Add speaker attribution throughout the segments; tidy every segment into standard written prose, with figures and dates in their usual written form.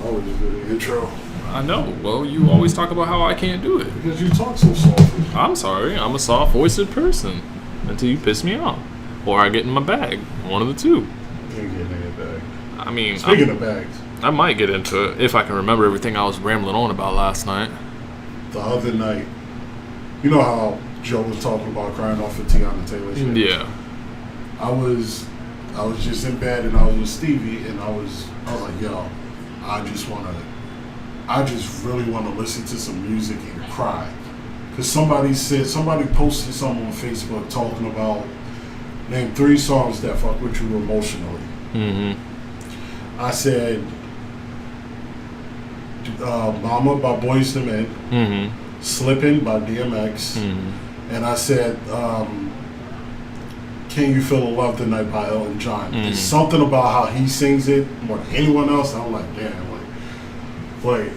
Speaker 1: I always do the intro.
Speaker 2: I know. Well, you always talk about how I can't do it.
Speaker 1: Because you talk so softly.
Speaker 2: I'm sorry. I'm a soft-voiced person until you piss me off. Or I get in my bag. One of the two.
Speaker 1: You ain't getting in your bag.
Speaker 2: I mean...
Speaker 1: Speaking of bags.
Speaker 2: I might get into it if I can remember everything I was rambling on about last night.
Speaker 1: The other night, you know how Joe was talking about crying off of Tiana Taylor shit?
Speaker 2: Yeah.
Speaker 1: I was just in bed and I was with Stevie and I was like, yo, I just really want to listen to some music and cry. Because somebody posted something on Facebook talking about, name 3 songs that fuck with you emotionally.
Speaker 2: Mm-hmm.
Speaker 1: I said, Mama by Boyz II Men,
Speaker 2: Mm-hmm.
Speaker 1: Slippin' by DMX,
Speaker 2: Mm-hmm.
Speaker 1: and I said, Can You Feel the Love Tonight by Elton John.
Speaker 2: Mm-hmm.
Speaker 1: There's something about how he sings it more than anyone else. I'm like, damn, like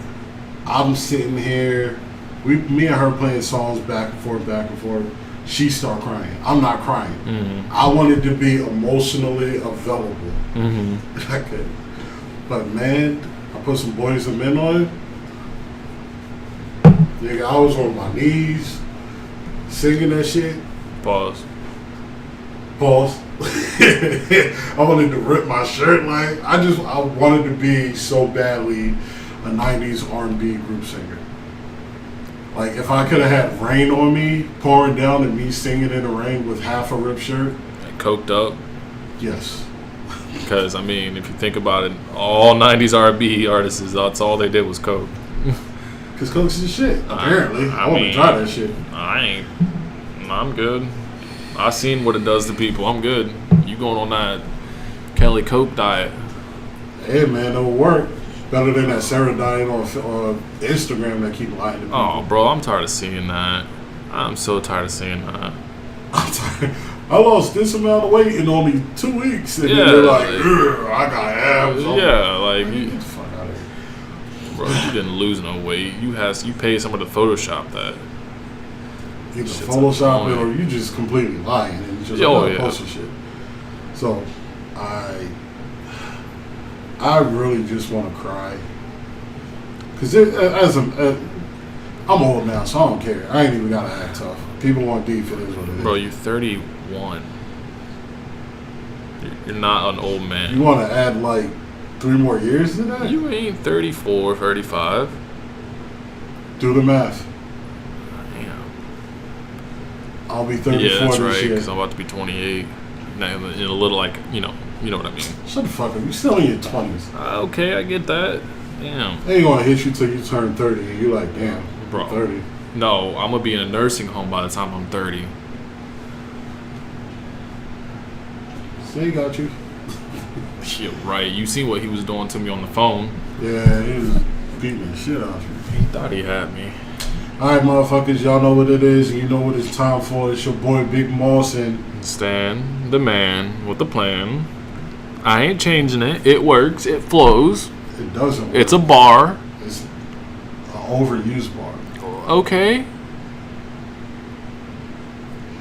Speaker 1: I'm sitting here, me and her playing songs back and forth. She start crying. I'm not crying.
Speaker 2: Mm-hmm.
Speaker 1: I wanted to be emotionally available.
Speaker 2: Mm-hmm.
Speaker 1: I could. But man, I put some Boyz II Men on. Nigga, I was on my knees singing that shit.
Speaker 2: Pause.
Speaker 1: I wanted to rip my shirt. Like I wanted to be so badly a 90s R&B group singer. Like if I could have had rain on me pouring down and me singing in the rain with half a ripped shirt.
Speaker 2: Like coked up.
Speaker 1: Yes.
Speaker 2: Because I mean, if you think about it, all 90s R&B artists, that's all they did was coke.
Speaker 1: Because coke's the shit. Apparently, I want to try that shit.
Speaker 2: I'm good. I seen what it does to people. I'm good. You going on that Kelly Coke diet?
Speaker 1: Hey man, it'll work. Better than that Sarah diet on Instagram that keep lying to people.
Speaker 2: Oh, bro, I'm tired of seeing that. I'm so tired of seeing that.
Speaker 1: I'm tired. I lost this amount of weight in only 2 weeks, and
Speaker 2: yeah,
Speaker 1: then they're like, I got abs.
Speaker 2: Yeah, like
Speaker 1: get the fuck out of here,
Speaker 2: bro. You didn't lose no weight. You paid someone to Photoshop that.
Speaker 1: Either Photoshop it or you just completely lying and just posting shit. So, I really just want to cry because I'm old now, so I don't care. I ain't even gotta act tough. People want beef, it is what it is.
Speaker 2: Bro, you're 31. You're not an old man.
Speaker 1: You want to add like 3 more years to that?
Speaker 2: You ain't 34, 35.
Speaker 1: Do the math.
Speaker 2: Damn.
Speaker 1: I'll be 34
Speaker 2: yeah, that's
Speaker 1: this
Speaker 2: right,
Speaker 1: year.
Speaker 2: because I'm about to be 28. Now, in a little, like, you know what I mean.
Speaker 1: Shut the fuck up. You still in your 20s.
Speaker 2: Okay, I get that. Damn.
Speaker 1: They ain't gonna hit you till you turn 30 and you're like, damn,
Speaker 2: bro.
Speaker 1: 30.
Speaker 2: No, I'm gonna be in a nursing home by the time I'm 30.
Speaker 1: See, got you.
Speaker 2: Shit, right. You see what he was doing to me on the phone.
Speaker 1: Yeah, he was beating the shit out of you.
Speaker 2: He thought he had me.
Speaker 1: Alright, motherfuckers, y'all know what it is, and you know what it's time for. It's your boy, Big Moss, and
Speaker 2: Stan, the man with the plan. I ain't changing it. It works. It flows.
Speaker 1: It doesn't work.
Speaker 2: It's a bar.
Speaker 1: It's an overused bar.
Speaker 2: Okay.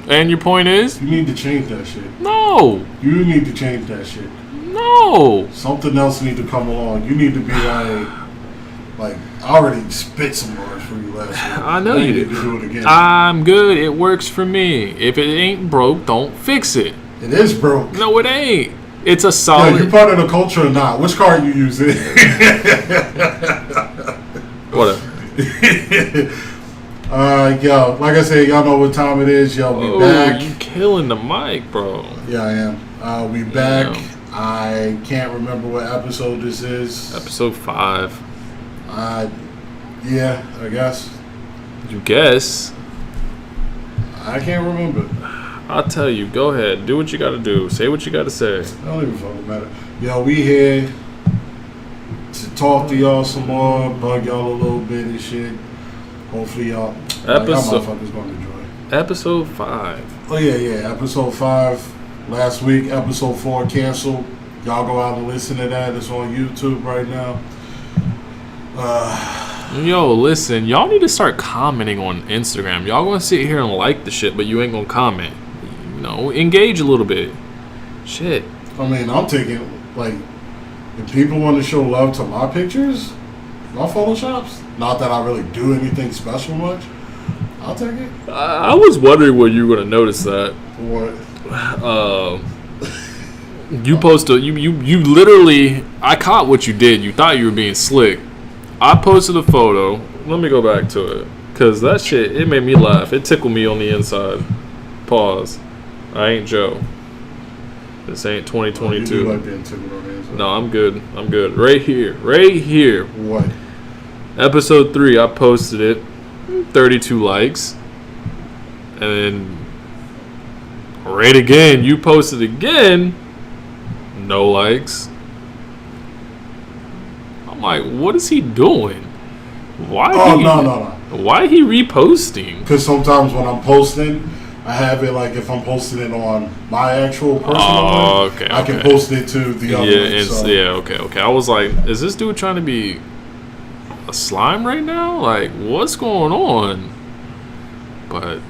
Speaker 2: And your point is?
Speaker 1: You need to change that shit.
Speaker 2: No.
Speaker 1: You need to change that shit.
Speaker 2: No.
Speaker 1: Something else need to come along. You need to be like I already spit some words for you last week.
Speaker 2: I know you
Speaker 1: did. Do it again.
Speaker 2: I'm good. It works for me. If it ain't broke, don't fix it.
Speaker 1: It is broke.
Speaker 2: No, it ain't. It's a solid.
Speaker 1: Yeah, you part of the culture or not? Which car you using?
Speaker 2: Whatever.
Speaker 1: Yo, like I said, y'all know what time it is. Yo, we back.
Speaker 2: You killing the mic, bro.
Speaker 1: Yeah, I am. We back.
Speaker 2: Yeah.
Speaker 1: I can't remember what episode this is.
Speaker 2: Episode 5.
Speaker 1: Yeah, I guess.
Speaker 2: You guess.
Speaker 1: I can't remember.
Speaker 2: I'll tell you. Go ahead. Do what you gotta do. Say what you gotta say.
Speaker 1: I don't even fucking matter. Yo, we here to talk to y'all some more, bug y'all a little bit and shit. Hopefully y'all motherfuckers gonna enjoy.
Speaker 2: Episode 5.
Speaker 1: Oh yeah. Episode 5. Last week, episode 4 canceled. Y'all go out and listen to that. It's on YouTube right now.
Speaker 2: Yo, listen. Y'all need to start commenting on Instagram. Y'all gonna sit here and like the shit, but you ain't gonna comment. You know, engage a little bit. Shit.
Speaker 1: I mean, I'm taking, like, If people want to show love to my pictures, my photoshops, not that I really do anything special much, I'll take it.
Speaker 2: I was wondering when you were going to notice that.
Speaker 1: What?
Speaker 2: You posted, you literally, I caught what you did. You thought you were being slick. I posted a photo. Let me go back to it. Because that shit, it made me laugh. It tickled me on the inside. Pause. I ain't Joe. This ain't 2022.
Speaker 1: You do like being tickled on the inside.
Speaker 2: No, I'm good. I'm good. Right here.
Speaker 1: What?
Speaker 2: Episode 3, I posted it. 32 likes. And then right again, you posted again. No likes. I'm like, what is he doing? Why?
Speaker 1: No.
Speaker 2: Why he reposting?
Speaker 1: Because sometimes when I'm posting, I have it like if I'm posting it on my actual personal one, I can post it to the other one. I was like, is this dude trying to be a slime right now? Like, what's going on? But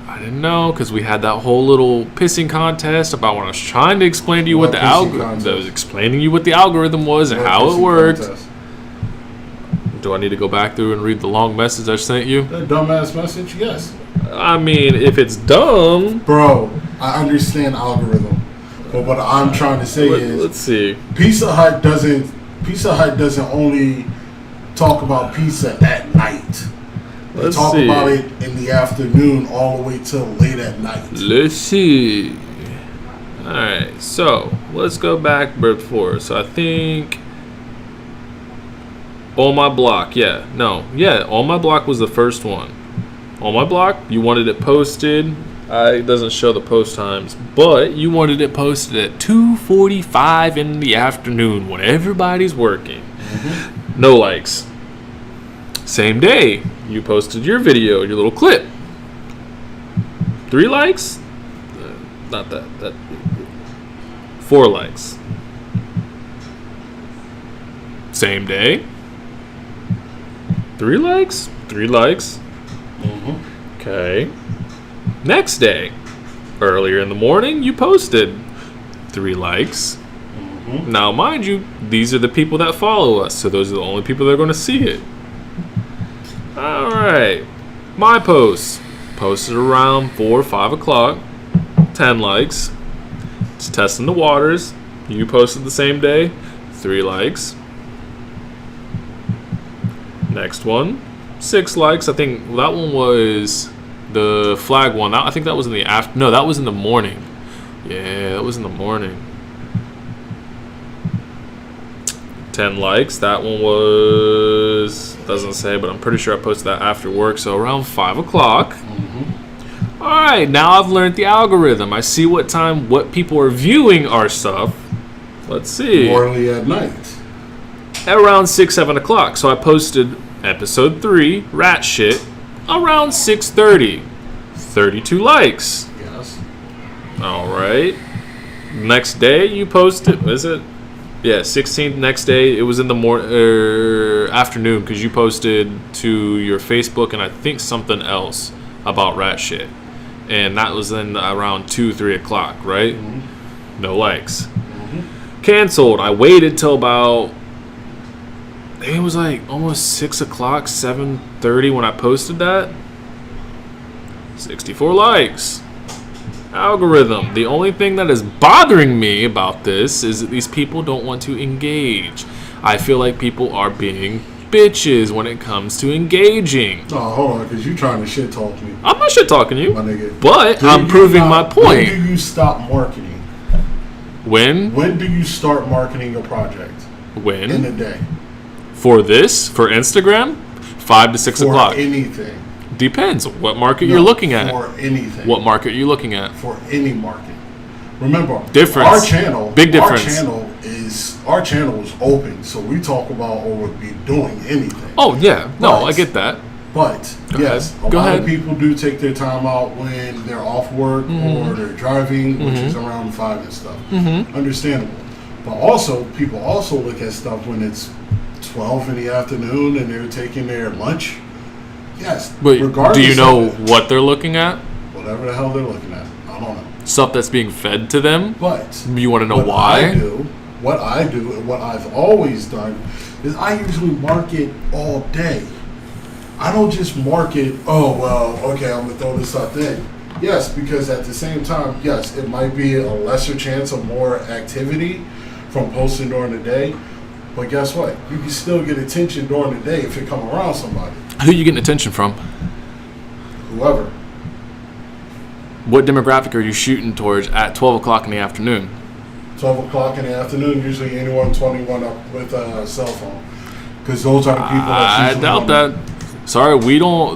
Speaker 1: I didn't know because we had that whole little pissing contest about when I was trying to explain to you what the algorithm. I was explaining to you what the algorithm was and how it worked. Contest? Do I need to go back through and read the long message I sent you? That dumbass message, yes.
Speaker 2: I mean, if it's dumb,
Speaker 1: bro, I understand algorithm, but what I'm trying to say is,
Speaker 2: let's see.
Speaker 1: Pizza Hut doesn't only talk about pizza at night. They talk about it in the afternoon all the way till late at night.
Speaker 2: Let's see. All right, so let's go back before. So I think On My Block, On My Block was the first one. On My Block, you wanted it posted. It doesn't show the post times, but you wanted it posted at 2:45 in the afternoon when everybody's working. Mm-hmm. No likes. Same day, you posted your video, your little clip. 3 likes? Not that. 4 likes. Same day. 3 likes? 3 likes. Mm-hmm. Okay. Next day, earlier in the morning, you posted 3 likes. Mm-hmm. Now, mind you, these are the people that follow us, so those are the only people that are going to see it. All right. My post. Posted around 4 or 5 o'clock. 10 likes. Just testing the waters. You posted the same day. 3 likes. Next one. 6 likes. I think that one was the flag one. I think that was in the after. No, that was in the morning. Yeah, that was in the morning. 10 likes. That one was, doesn't say, but I'm pretty sure I posted that after work. So around 5 o'clock. Mm-hmm. All right, now I've learned the algorithm. I see what time, what people are viewing our stuff. Let's see.
Speaker 1: Morally at night.
Speaker 2: At around 6, 7 o'clock. So I posted episode 3, Rat Shit, around 6:30. 32 likes.
Speaker 1: Yes.
Speaker 2: All right. Next day you posted, is it? Yeah, 16th next day. It was in the afternoon because you posted to your Facebook and I think something else about Rat Shit. And that was then around 2, 3 o'clock, right? Mm-hmm. No likes. Mm-hmm. Canceled. I waited till about, it was like almost 6 o'clock, 7:30 when I posted that. 64 likes. Algorithm. The only thing that is bothering me about this is that these people don't want to engage. I feel like people are being bitches when it comes to engaging.
Speaker 1: Oh, hold on, because you're trying to shit talk me.
Speaker 2: I'm not shit talking you,
Speaker 1: my nigga.
Speaker 2: But I'm proving my point.
Speaker 1: When do you stop marketing?
Speaker 2: When?
Speaker 1: When do you start marketing a project?
Speaker 2: When?
Speaker 1: In the day.
Speaker 2: For Instagram, 5 to 6 o'clock.
Speaker 1: For anything.
Speaker 2: Depends what market you're looking at.
Speaker 1: For anything.
Speaker 2: What market are you looking at?
Speaker 1: For any market. Remember,
Speaker 2: difference.
Speaker 1: Our channel,
Speaker 2: big difference.
Speaker 1: Our channel is open, so we talk about or would be doing anything.
Speaker 2: Oh yeah, no, I get that.
Speaker 1: But yes, a lot of people do take their time out when they're off work or they're driving, which is around 5 and stuff. Mm-hmm. Understandable. But also, people also look at stuff when it's 12 in the afternoon and they're taking their lunch. Yes.
Speaker 2: But do you know what they're looking at?
Speaker 1: Whatever the hell they're looking at. I don't know.
Speaker 2: Stuff that's being fed to them?
Speaker 1: But
Speaker 2: you want to know why?
Speaker 1: what I do and what I've always done is I usually market all day. I don't just market, oh, well, okay, I'm going to throw this up in. Yes, because at the same time, yes, it might be a lesser chance of more activity from posting during the day. But guess what? You can still get attention during the day if it come around somebody.
Speaker 2: Who you getting attention from?
Speaker 1: Whoever.
Speaker 2: What demographic are you shooting towards at 12 o'clock in the afternoon?
Speaker 1: 12 o'clock in the afternoon, usually anyone 21 up with a cell phone. Because those are the people that's usually
Speaker 2: I doubt that. Sorry,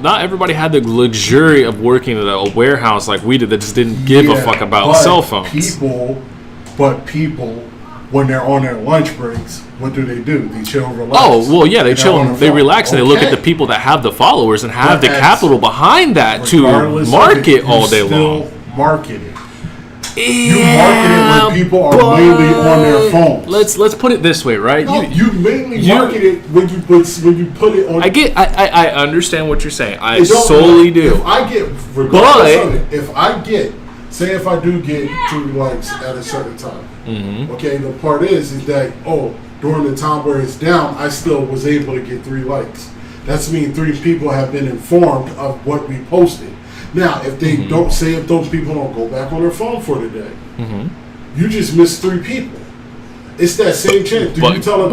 Speaker 2: not everybody had the luxury of working at a warehouse like we did that just didn't give a fuck about cell phones.
Speaker 1: People, when they're on their lunch breaks, what do? They chill, relax.
Speaker 2: Oh, well, yeah, they chill, they relax, and they look at the people that have the followers and have the capital behind that to market all day long.
Speaker 1: Marketing.
Speaker 2: Yeah,
Speaker 1: you market it when people are mainly on their phones.
Speaker 2: Let's put it this way, right?
Speaker 1: No, you mainly market it when you put it on.
Speaker 2: I understand what you're saying. I solely do.
Speaker 1: If I get, regardless of it, if I do get 3 likes at a certain time, okay, the part is that, during the time where it's down, I still was able to get 3 likes. That's mean 3 people have been informed of what we posted. Now, if they if those people don't go back on their phone for the day, you just missed 3 people. It's that same chance. Do you tell a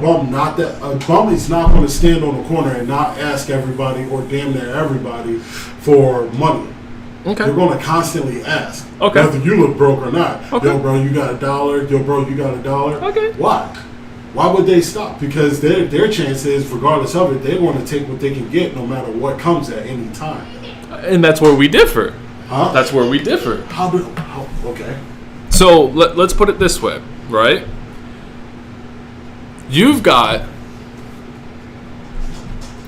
Speaker 1: bum not that a bum is not going to stand on the corner and not ask everybody or damn near everybody for money? Okay. They're going to constantly ask. Okay. Whether you look broke or not. Okay. Yo, bro, you got $1. Yo, bro, you got $1. Okay. Why? Why would they stop? Because their chance is, regardless of it, they want to take what they can get no matter what comes at any time.
Speaker 2: And that's where we differ. Huh? That's where we differ.
Speaker 1: Okay.
Speaker 2: So let's put it this way, right? Let's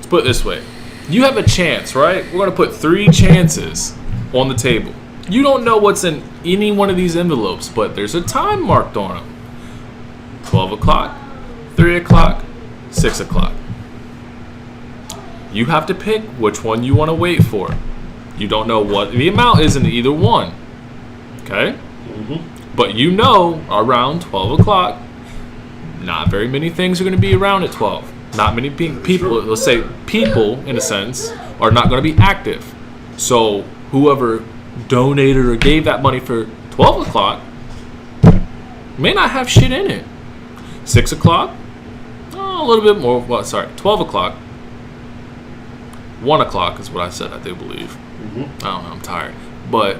Speaker 2: put it this way. You have a chance, right? We're going to put 3 chances on the table. You don't know what's in any one of these envelopes, but there's a time marked on them. 12 o'clock, 3 o'clock, 6 o'clock. You have to pick which one you want to wait for. You don't know what the amount is in either one. Okay? But you know around 12 o'clock, not very many things are going to be around at 12. Not many people, let's say people, in a sense, are not going to be active. So whoever donated or gave that money for 12 o'clock may not have shit in it. 6 o'clock, a little bit more. 12 o'clock. 1 o'clock is what I said, I do believe. I don't know, I'm tired. But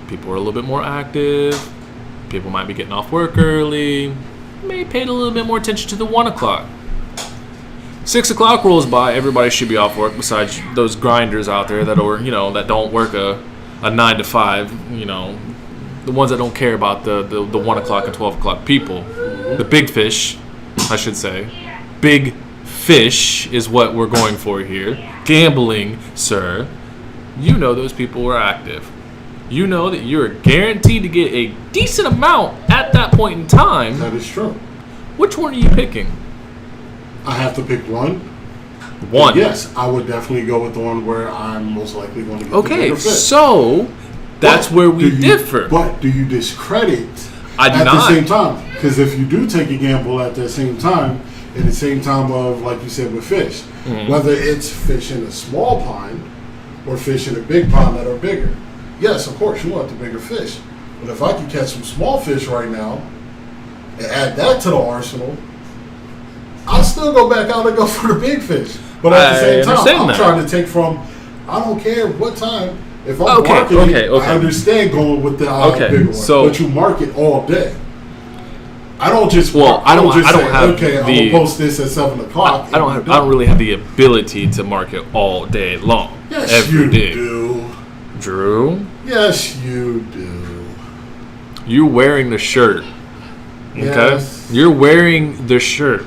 Speaker 2: people are a little bit more active. People might be getting off work early. May pay a little bit more attention to the 1 o'clock. 6 o'clock rolls by, everybody should be off work besides those grinders out there that don't work a 9 to 5, the ones that don't care about the 1 o'clock and 12 o'clock people. The big fish, I should say. Big fish is what we're going for here. Gambling, sir. You know those people are active. You know that you're guaranteed to get a decent amount at that point in time.
Speaker 1: That is true.
Speaker 2: Which one are you picking?
Speaker 1: I have to pick one.
Speaker 2: One.
Speaker 1: Yes, I would definitely go with the one where I'm most likely going to get the bigger fish.
Speaker 2: So that's where we differ.
Speaker 1: But do you discredit
Speaker 2: at
Speaker 1: the same time? Because if you do take a gamble at the same time, at the same time of, like you said, with fish, whether it's fish in a small pond or fish in a big pond that are bigger, yes, of course, you want the bigger fish. But if I can catch some small fish right now and add that to the arsenal, I'll still go back out and go for the big fish. But at the same time, I'm trying to take from, I don't care what time. If I'm marketing, I understand going with the bigger one. But you market all day. I don't just.
Speaker 2: I don't have
Speaker 1: I'm gonna post this at 7 o'clock.
Speaker 2: I don't really have the ability to market all day long.
Speaker 1: Yes, you do.
Speaker 2: Drew.
Speaker 1: Yes, you do.
Speaker 2: You're wearing the shirt. Okay.
Speaker 1: Yes.
Speaker 2: You're wearing the shirt.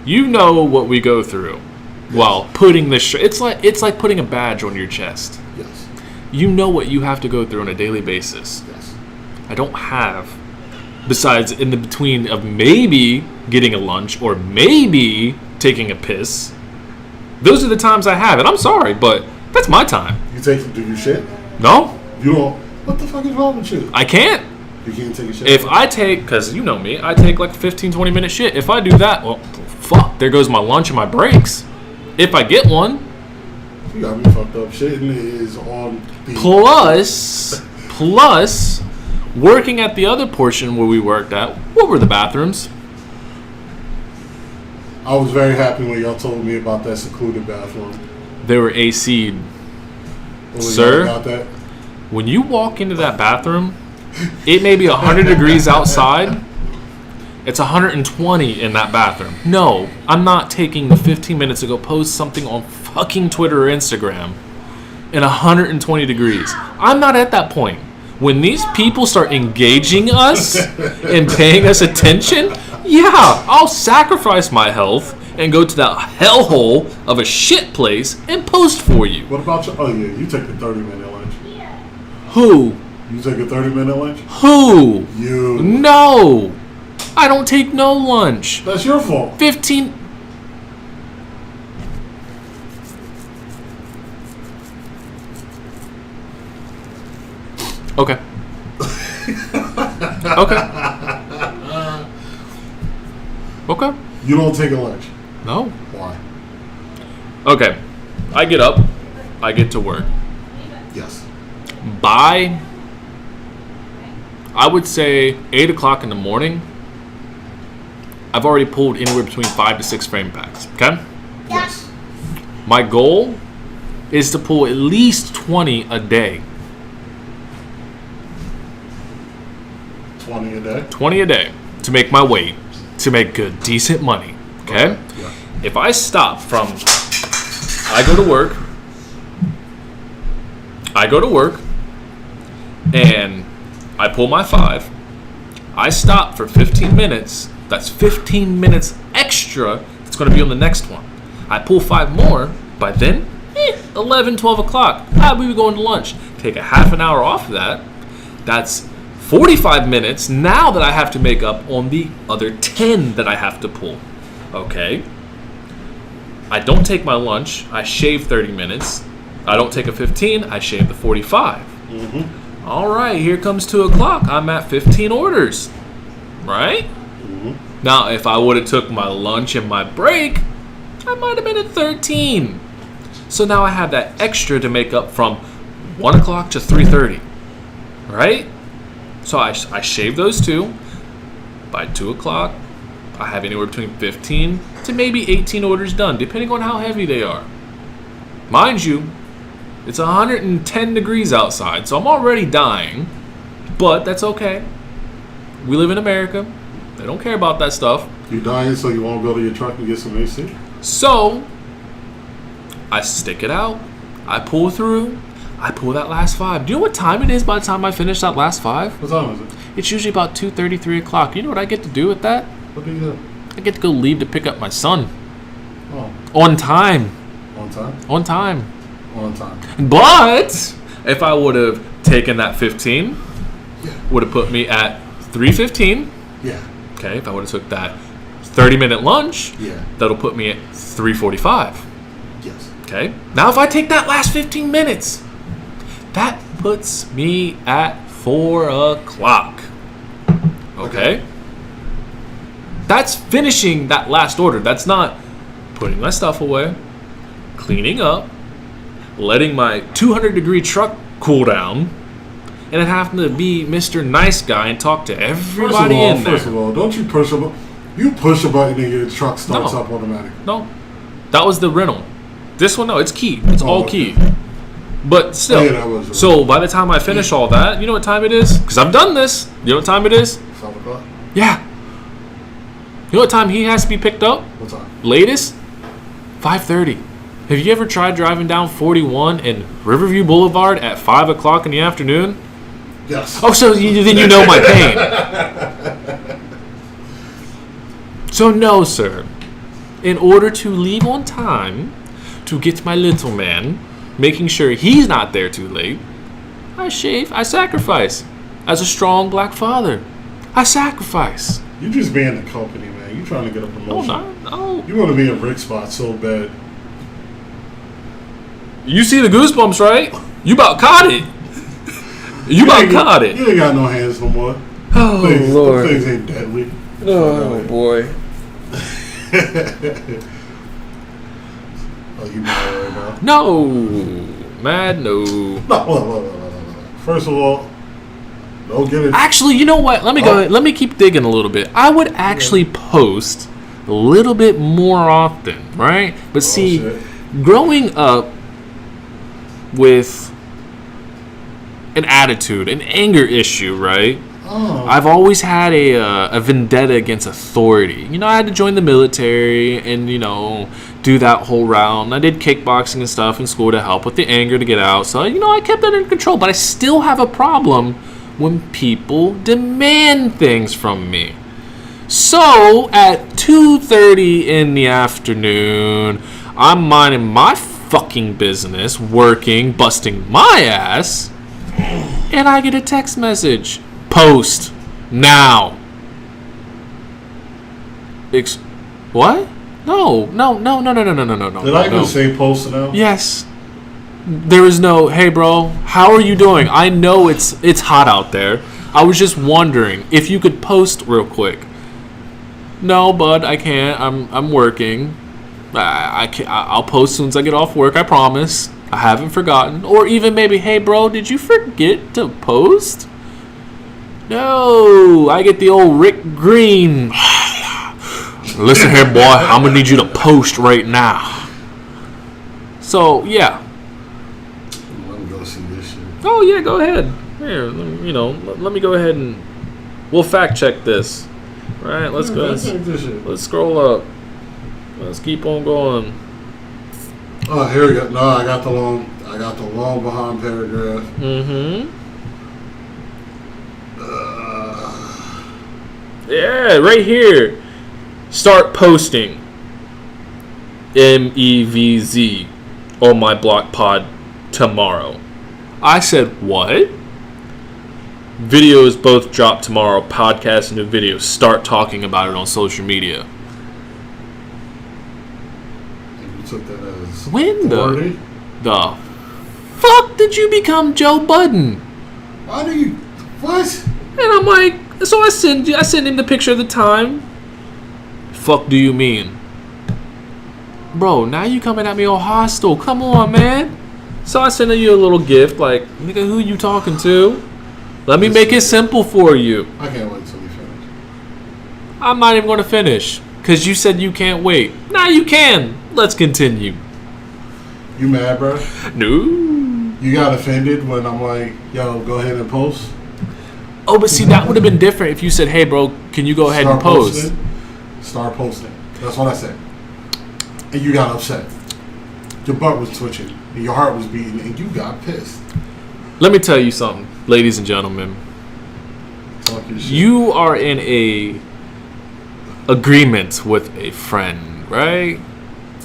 Speaker 2: You know what we go through while putting the shirt. It's like putting a badge on your chest.
Speaker 1: Yes.
Speaker 2: You know what you have to go through on a daily basis.
Speaker 1: Yes.
Speaker 2: I don't have, besides in the between of maybe getting a lunch or maybe taking a piss. Those are the times I have, and I'm sorry, but that's my time.
Speaker 1: Do you shit?
Speaker 2: No.
Speaker 1: You don't. What the fuck is wrong with you?
Speaker 2: I can't.
Speaker 1: You can't take a shit.
Speaker 2: If I take, because you know me, I take like a 15, 20 minute shit. If I do that, well, fuck, there goes my lunch and my breaks. If I get one.
Speaker 1: You got me fucked up. Shitting is on the...
Speaker 2: Plus, working at the other portion where we worked at, what were the bathrooms?
Speaker 1: I was very happy when y'all told me about that secluded bathroom.
Speaker 2: They were AC'd. Sir,
Speaker 1: about that?
Speaker 2: When you walk into that bathroom, it may be 100 degrees outside. It's 120 in that bathroom. No, I'm not taking the 15 minutes to go post something on fucking Twitter or Instagram in 120 degrees. I'm not at that point. When these people start engaging us and paying us attention, yeah, I'll sacrifice my health and go to that hellhole of a shit place and post for you.
Speaker 1: What about you? Oh, yeah, you take a 30-minute lunch.
Speaker 2: Who?
Speaker 1: You take a 30-minute lunch?
Speaker 2: Who?
Speaker 1: You.
Speaker 2: No. I don't take no lunch.
Speaker 1: That's your fault.
Speaker 2: 15. Okay. Okay. Okay.
Speaker 1: You don't take a lunch.
Speaker 2: No.
Speaker 1: Why?
Speaker 2: Okay. I get up. I get to work.
Speaker 1: Yes.
Speaker 2: By, I would say, 8 o'clock in the morning, I've already pulled anywhere between 5 to 6 frame packs. Okay?
Speaker 1: Yes.
Speaker 2: My goal is to pull at least 20 a day.
Speaker 1: 20 a day?
Speaker 2: 20 a day to make my weight, to make good, decent money. Okay?
Speaker 1: Yeah.
Speaker 2: If I stop from, I go to work, and I pull my 5, I stop for 15 minutes, that's 15 minutes extra that's going to be on the next one. I pull 5 more, by then, 11, 12 o'clock, we be going to lunch. Take a half an hour off of that, that's 45 minutes now that I have to make up on the other 10 that I have to pull. Okay? I don't take my lunch. I shave 30 minutes. I don't take a 15. I shave the 45.
Speaker 1: Mm-hmm.
Speaker 2: All right, here comes 2 o'clock. I'm at 15 orders. Right?
Speaker 1: Mm-hmm.
Speaker 2: Now, if I would have took my lunch and my break, I might have been at 13. So now I have that extra to make up from 1 o'clock to 3:30. Right? So I shave those 2. By 2 o'clock, I have anywhere between 15 to maybe 18 orders done, depending on how heavy they are. Mind you, it's 110 degrees outside, so I'm already dying, but that's okay. We live in America. They don't care about that stuff.
Speaker 1: You dying so you won't go to your truck and get some AC?
Speaker 2: So, I stick it out. I pull through. I pull that last 5. Do you know what time it is by the time I finish that last 5?
Speaker 1: What time is it?
Speaker 2: It's usually about 2:30, 3 o'clock. You know what I get to do with that?
Speaker 1: What do you do?
Speaker 2: I get to go leave to pick up my son.
Speaker 1: Oh.
Speaker 2: On time.
Speaker 1: On time?
Speaker 2: On time.
Speaker 1: On time.
Speaker 2: But if I would have taken that 15, would have put me at 3:15.
Speaker 1: Yeah.
Speaker 2: Okay, if I would have took that 30-minute lunch,
Speaker 1: Yeah.
Speaker 2: that'll put me at 3:45.
Speaker 1: Yes.
Speaker 2: Okay. Now if I take that last 15 minutes, that puts me at 4 o'clock. Okay? That's finishing that last order. That's not putting my stuff away, cleaning up, letting my 200-degree truck cool down, and then having to be Mr. Nice Guy and talk to everybody in there.
Speaker 1: First of all, don't you push a button? You push a button and your truck starts up automatically.
Speaker 2: No. That was the rental. This one, no, it's key. It's all key. But still,
Speaker 1: that was
Speaker 2: so by the time I finish all that, you know what time it is? Because I've done this. You know what time it is?
Speaker 1: 7 o'clock?
Speaker 2: Yeah. You know what time he has to be picked up?
Speaker 1: What time?
Speaker 2: Latest? 5:30. Have you ever tried driving down 41 and Riverview Boulevard at 5 o'clock in the afternoon?
Speaker 1: Yes.
Speaker 2: Oh, so then you know my pain. So no, sir. In order to leave on time to get my little man, making sure he's not there too late, I shave, I sacrifice. As a strong black father, I sacrifice.
Speaker 1: You just being the company, man. You trying to get a promotion.
Speaker 2: No.
Speaker 1: You want to be in Rick spot so bad.
Speaker 2: You see the goosebumps, right? You about caught it. You about caught it.
Speaker 1: You ain't got no hands no more.
Speaker 2: Oh, Lord.
Speaker 1: Things ain't deadly.
Speaker 2: Oh, boy.
Speaker 1: Are you mad right now?
Speaker 2: No. Mad, no.
Speaker 1: No. First of all, don't get it.
Speaker 2: Actually, you know what? Let me go ahead. Let me keep digging a little bit. I would actually post a little bit more often, right? But see, growing up with an attitude, an anger issue, right? I've always had a vendetta against authority. You know, I had to join the military and, you know, do that whole round. I did kickboxing and stuff in school to help with the anger to get out. So, you know, I kept that under control. But I still have a problem when people demand things from me. So, at 2:30 in the afternoon, I'm minding my fucking business, working, busting my ass, and I get a text message. Post now. What? No.
Speaker 1: Did I even say post now?
Speaker 2: Yes. There is no, hey bro, how are you doing? I know it's hot out there. I was just wondering if you could post real quick. No, bud, I can't. I'm working. I'll post as soon as I get off work, I promise. I haven't forgotten. Or even maybe, hey bro, did you forget to post? No, I get the old Rick Green. Listen here, boy, I'm gonna need you to post right now. So yeah.
Speaker 1: Let me go see this shit.
Speaker 2: Oh yeah, go ahead. Here, you know, let me go ahead and we'll fact check this. All right, let's go. Let's scroll up. Let's keep on going.
Speaker 1: Oh, here we go. No, I got the long behind paragraph.
Speaker 2: Mm-hmm. Yeah, right here. Start posting. MEVZ on my block pod tomorrow. I said, what? Videos both drop tomorrow. Podcast and new videos. Start talking about it on social media.
Speaker 1: And you took that as
Speaker 2: When
Speaker 1: authority?
Speaker 2: the fuck did you become Joe Budden?
Speaker 1: Why do you... What?
Speaker 2: And I'm like, so I send him the picture of the time. Fuck do you mean? Bro, now you coming at me all hostile. Come on, man. So I sent you a little gift, like, nigga, who you talking to? Let me make it simple for you.
Speaker 1: I can't wait till we finish.
Speaker 2: I'm not even going to finish, because you said you can't wait. Now you can. Let's continue.
Speaker 1: You mad, bro?
Speaker 2: No.
Speaker 1: You got offended when I'm like, yo, go ahead and post?
Speaker 2: Oh, but see, that would have been different if you said, hey, bro, can you go ahead and post?
Speaker 1: Start posting. That's what I said. And you got upset. Your butt was twitching. And your heart was beating. And you got pissed.
Speaker 2: Let me tell you something, ladies and gentlemen.
Speaker 1: Talk your shit.
Speaker 2: You are in a agreement with a friend, right?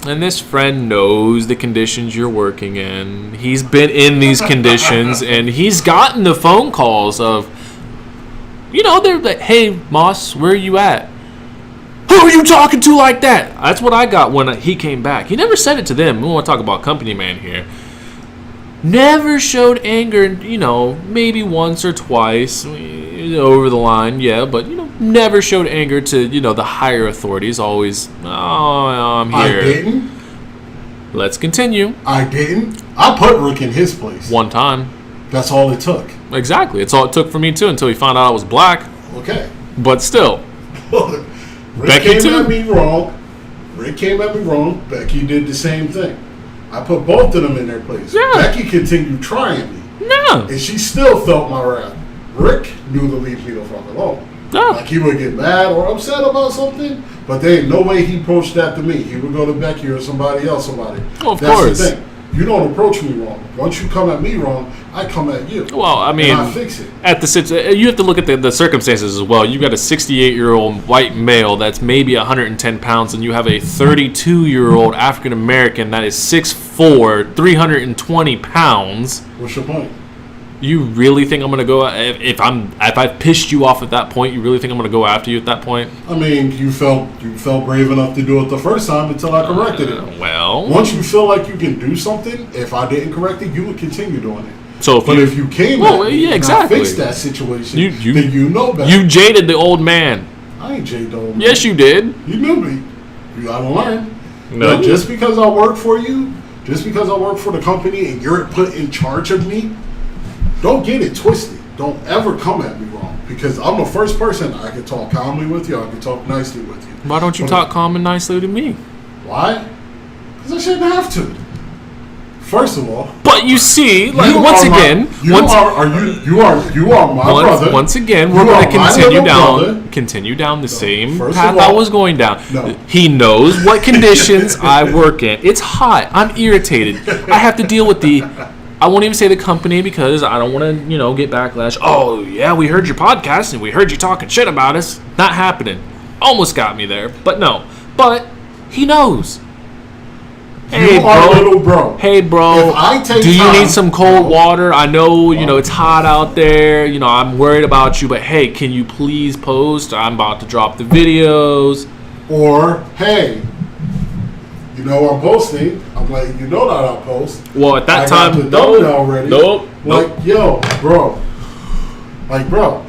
Speaker 2: And this friend knows the conditions you're working in. He's been in these conditions, and he's gotten the phone calls of, you know, they're like, hey, Moss, where are you at? Who are you talking to like that? That's what I got when he came back. He never said it to them. We want to talk about company man here. Never showed anger, you know, maybe once or twice over the line, yeah, but, you know, never showed anger to, you know, the higher authorities. Always, oh, I'm here.
Speaker 1: I didn't.
Speaker 2: Let's continue.
Speaker 1: I didn't. I put Rick in his place.
Speaker 2: One time.
Speaker 1: That's all it took.
Speaker 2: Exactly. It's all it took for me, too, until he found out I was black.
Speaker 1: Okay.
Speaker 2: But still.
Speaker 1: Rick
Speaker 2: Becky
Speaker 1: came
Speaker 2: too.
Speaker 1: at me wrong. Rick came at me wrong. Becky did the same thing. I put both of them in their place.
Speaker 2: Yeah.
Speaker 1: Becky continued trying me.
Speaker 2: No.
Speaker 1: And she still felt my wrath. Rick knew to leave me the fuck alone.
Speaker 2: No.
Speaker 1: Like he would get mad or upset about something, but there ain't no way he approached that to me. He would go to Becky or somebody else about it.
Speaker 2: Well, of
Speaker 1: That's
Speaker 2: course.
Speaker 1: the thing. You don't approach me wrong. Once you come at me wrong, I come at you.
Speaker 2: Well, I mean,
Speaker 1: and I fix it.
Speaker 2: at the you have to look at the circumstances as well. You got a 68-year-old white male that's maybe 110 pounds, and you have a 32-year-old African American that is 6'4", 320 pounds.
Speaker 1: What's your point?
Speaker 2: You really think I'm gonna go if I've pissed you off at that point? You really think I'm gonna go after you at that point?
Speaker 1: I mean, you felt brave enough to do it the first time until I corrected it.
Speaker 2: Well,
Speaker 1: Once you feel like you can do something, if I didn't correct it, you would continue doing it.
Speaker 2: So
Speaker 1: if you came at me and I fixed that situation, then you know better.
Speaker 2: You jaded the old man.
Speaker 1: I ain't jaded the old man.
Speaker 2: Yes, you did.
Speaker 1: You knew me. You gotta learn.
Speaker 2: No.
Speaker 1: But just because I work for you, just because I work for the company and you're put in charge of me, don't get it twisted. Don't ever come at me wrong. Because I'm the first person I can talk calmly with you. I can talk nicely with you.
Speaker 2: Why don't you talk calm and nicely to me?
Speaker 1: Why? Because I shouldn't have to. First of all.
Speaker 2: But you see, like you are my brother. Once again, we're going to continue down the same path I was going down.
Speaker 1: No.
Speaker 2: He knows what conditions I work in. It's hot. I'm irritated. I have to deal with I won't even say the company because I don't want to, get backlash. Oh, yeah, we heard your podcast and we heard you talking shit about us. Not happening. Almost got me there, but no. But he knows. Hey,
Speaker 1: little bro.
Speaker 2: Hey, bro. Do you need some cold water? I know, it's hot out there. I'm worried about you, but hey, can you please post? I'm about to drop the videos.
Speaker 1: Or, hey, I'm posting. I'm like, that I'll post.
Speaker 2: Well, at that time,
Speaker 1: already.
Speaker 2: Nope.
Speaker 1: Yo, bro. Like, bro.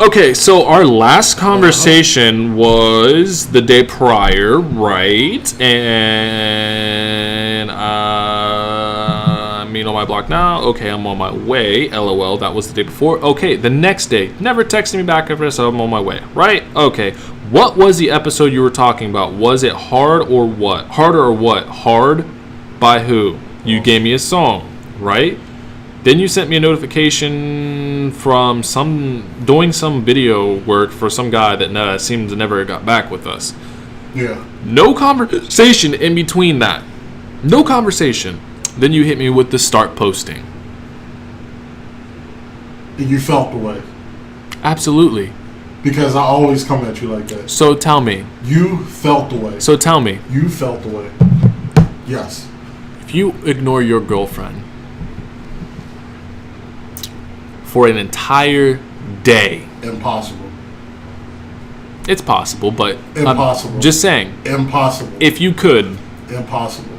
Speaker 2: Okay, so our last conversation was the day prior, right? And I'm on my block now. Okay, I'm on my way. LOL, that was the day before. Okay, the next day, never texted me back after, so I'm on my way, right? Okay, what was the episode you were talking about? Was it hard or what? Harder or what? Hard by who? You gave me a song, right? Then you sent me a notification from doing some video work for some guy that seemed to never got back with us.
Speaker 1: Yeah.
Speaker 2: No conversation in between that. No conversation. Then you hit me with the start posting.
Speaker 1: And you felt the way.
Speaker 2: Absolutely.
Speaker 1: Because I always come at you like that.
Speaker 2: So tell me.
Speaker 1: You felt the way.
Speaker 2: So tell me.
Speaker 1: You felt the way. Yes.
Speaker 2: If you ignore your girlfriend for an entire day.
Speaker 1: Impossible.
Speaker 2: It's possible, but
Speaker 1: impossible.
Speaker 2: I'm just saying.
Speaker 1: Impossible.
Speaker 2: If you could.
Speaker 1: Impossible.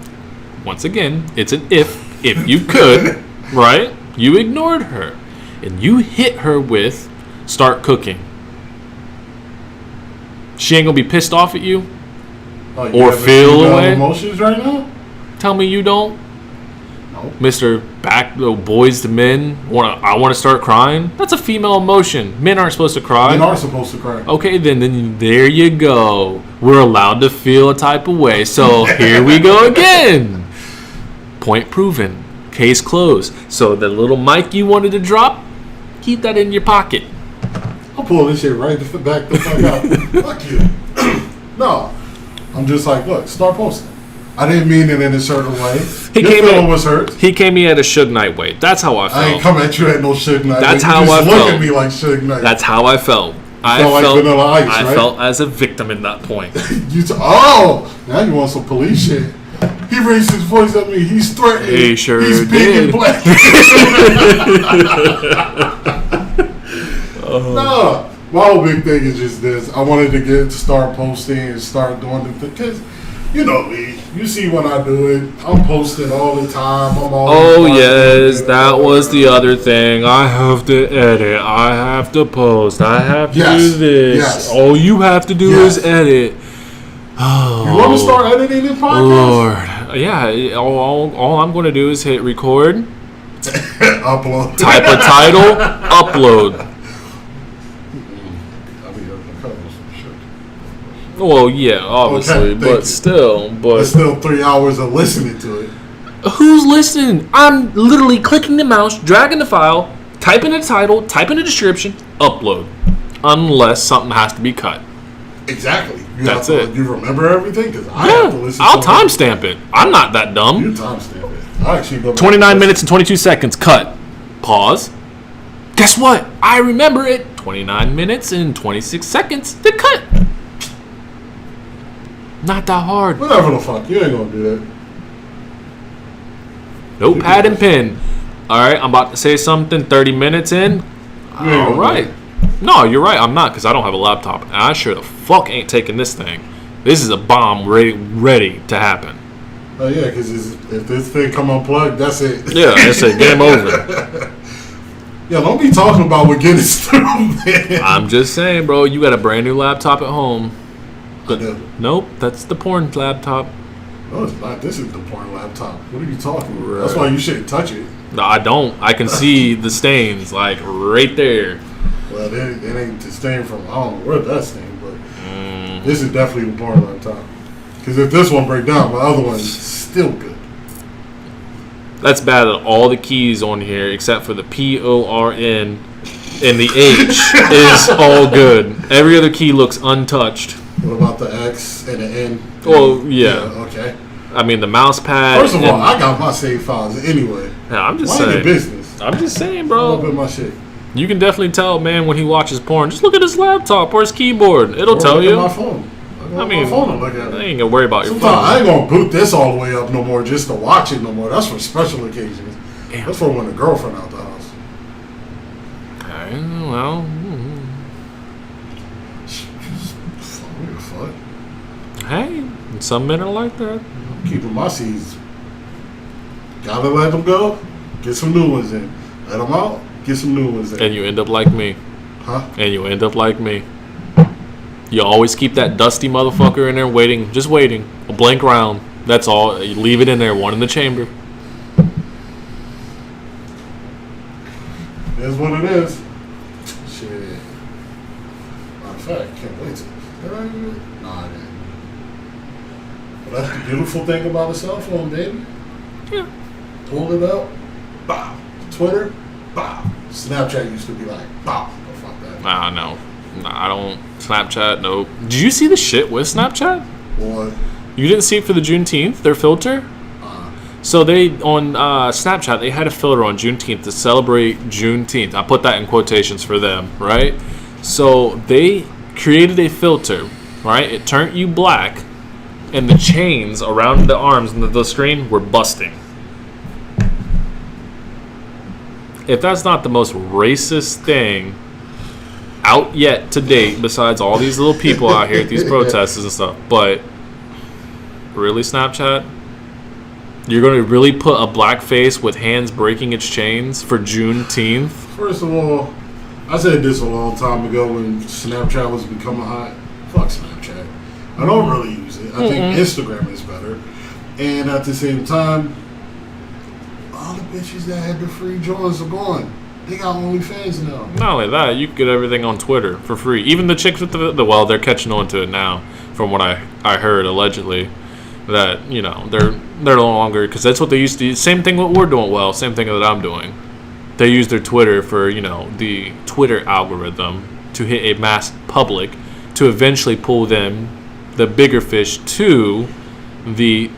Speaker 2: Once again, it's an if you could, right? You ignored her and you hit her with start cooking. She ain't gonna be pissed off at you or feel away.
Speaker 1: Emotions right now?
Speaker 2: Tell me you don't. Mr. Boys to Men, I want to start crying. That's a female emotion. Men aren't supposed to cry.
Speaker 1: Men are supposed to cry.
Speaker 2: Okay, then there you go. We're allowed to feel a type of way. So here we go again. Point proven. Case closed. So the little mic you wanted to drop, keep that in your pocket.
Speaker 1: I'll pull this shit right back the fuck out. Fuck you. No. I'm just like, look, start posting. I didn't mean it in a certain way. Your feeling was hurt.
Speaker 2: He came at a Suge Knight way. That's how I felt.
Speaker 1: I ain't come at you at no Suge Knight.
Speaker 2: That's how I felt.
Speaker 1: Look at me like Suge Knight.
Speaker 2: That's how I felt. I felt as a victim in that point.
Speaker 1: Now you want some police shit. He raised his voice at me. He's threatening.
Speaker 2: He sure
Speaker 1: He's
Speaker 2: did.
Speaker 1: big and black. No, my whole big thing is just this. I wanted to start posting and start doing the thing because you know me. You see when I do it, I'm posting all the time.
Speaker 2: Yes, that was the other thing. I have to edit. I have to post. I have to do this.
Speaker 1: Yes.
Speaker 2: All you have to do is edit.
Speaker 1: Oh, you want to start editing the podcast?
Speaker 2: Lord. Yeah, all I'm going to do is hit record.
Speaker 1: Upload.
Speaker 2: Type a title. Upload. Well, yeah, obviously, okay, but still.
Speaker 1: It's still 3 hours of listening to it.
Speaker 2: Who's listening? I'm literally clicking the mouse, dragging the file, typing the title, typing the description, upload. Unless something has to be cut.
Speaker 1: Exactly.
Speaker 2: That's it.
Speaker 1: You remember everything? Because I have to listen.
Speaker 2: I'll timestamp it. I'm not that dumb.
Speaker 1: You timestamp it. I actually go back
Speaker 2: 29 minutes and 22 seconds. Cut. Pause. Guess what? I remember it. 29 minutes and 26 seconds to cut. Not that hard.
Speaker 1: Whatever the fuck. You ain't gonna do that.
Speaker 2: Notepad and pen. Alright, I'm about to say something 30 minutes in. Alright. No, you're right. I'm not because I don't have a laptop. And I sure the fuck ain't taking this thing. This is a bomb ready to happen.
Speaker 1: Oh yeah, because if this thing come unplugged, that's it.
Speaker 2: Yeah, that's it. Game over.
Speaker 1: Yeah, don't be talking about what getting through, man.
Speaker 2: I'm just saying, bro. You got a brand new laptop at home.
Speaker 1: I do.
Speaker 2: Nope, that's the porn laptop.
Speaker 1: No, it's not. This is the porn laptop. What are you talking about?
Speaker 2: Right.
Speaker 1: That's why you shouldn't touch it.
Speaker 2: No, I don't. I can see the stains, like, right there.
Speaker 1: Well, it ain't the stain from, I don't know where that stain, but this is definitely the porn laptop. Because if this one break down, my other one's still good.
Speaker 2: That's bad at all the keys on here except for the PORN and the H is all good. Every other key looks untouched.
Speaker 1: What about the X and the N?
Speaker 2: Oh, yeah.
Speaker 1: Okay.
Speaker 2: I mean, the mouse pad.
Speaker 1: First of all, I got my save files anyway.
Speaker 2: Yeah, I'm just
Speaker 1: Mind your
Speaker 2: saying.
Speaker 1: business.
Speaker 2: I'm just saying,
Speaker 1: Up
Speaker 2: bro.
Speaker 1: in my shit.
Speaker 2: You can definitely tell, man, when he watches porn. Just look at his laptop or his keyboard. It'll
Speaker 1: Or
Speaker 2: tell
Speaker 1: look
Speaker 2: you.
Speaker 1: at my phone.
Speaker 2: I mean,
Speaker 1: my phone and look at
Speaker 2: I
Speaker 1: it.
Speaker 2: ain't gonna worry about your
Speaker 1: Sometimes I
Speaker 2: phone.
Speaker 1: ain't gonna boot this all the way up no more just to watch it no more. That's for special occasions.
Speaker 2: Damn.
Speaker 1: That's for when the girlfriend out the house.
Speaker 2: Okay, well,
Speaker 1: What the fuck?
Speaker 2: hey, some men are like that.
Speaker 1: Keeping my seeds. Gotta let them go. Get some new ones in. Let them out. Get some new ones in.
Speaker 2: And you end up like me.
Speaker 1: Huh?
Speaker 2: And you end up like me. You always keep that dusty motherfucker in there waiting, just waiting. A blank round. That's all. You leave it in there, one in the chamber.
Speaker 1: It is what it is. Shit. Matter of fact, can't wait to. Did I do it? Nah, I didn't. But that's the beautiful thing about a cell phone, baby.
Speaker 2: Yeah.
Speaker 1: Pull it up. Bow. Twitter. Bow. Snapchat used to be like, bow. Oh, fuck that.
Speaker 2: Nah, no. Nah, I don't. Snapchat, nope. Did you see the shit with Snapchat?
Speaker 1: What?
Speaker 2: You didn't see it for the Juneteenth, their filter? So they, on Snapchat, they had a filter on Juneteenth to celebrate Juneteenth. I put that in quotations for them, right? So they created a filter, right? It turned you black, and the chains around the arms and the screen were busting. If that's not the most racist thing out yet to date, besides all these little people out here at these protesters and stuff, but really, Snapchat? You're going to really put a black face with hands breaking its chains for Juneteenth?
Speaker 1: First of all, I said this a long time ago when Snapchat was becoming hot. Fuck Snapchat. I don't really use it. I think Instagram is better. And at the same time, all the bitches that had the free joins are gone. They got OnlyFans now.
Speaker 2: Not only that, you can get everything on Twitter for free. Even the chicks with the well, they're catching on to it now, from what I heard allegedly. That, you know, they're no longer, because that's what they used to do. Same thing what we're doing well, same thing that I'm doing. They use their Twitter for, you know, the Twitter algorithm to hit a mass public to eventually pull them, the bigger fish, to the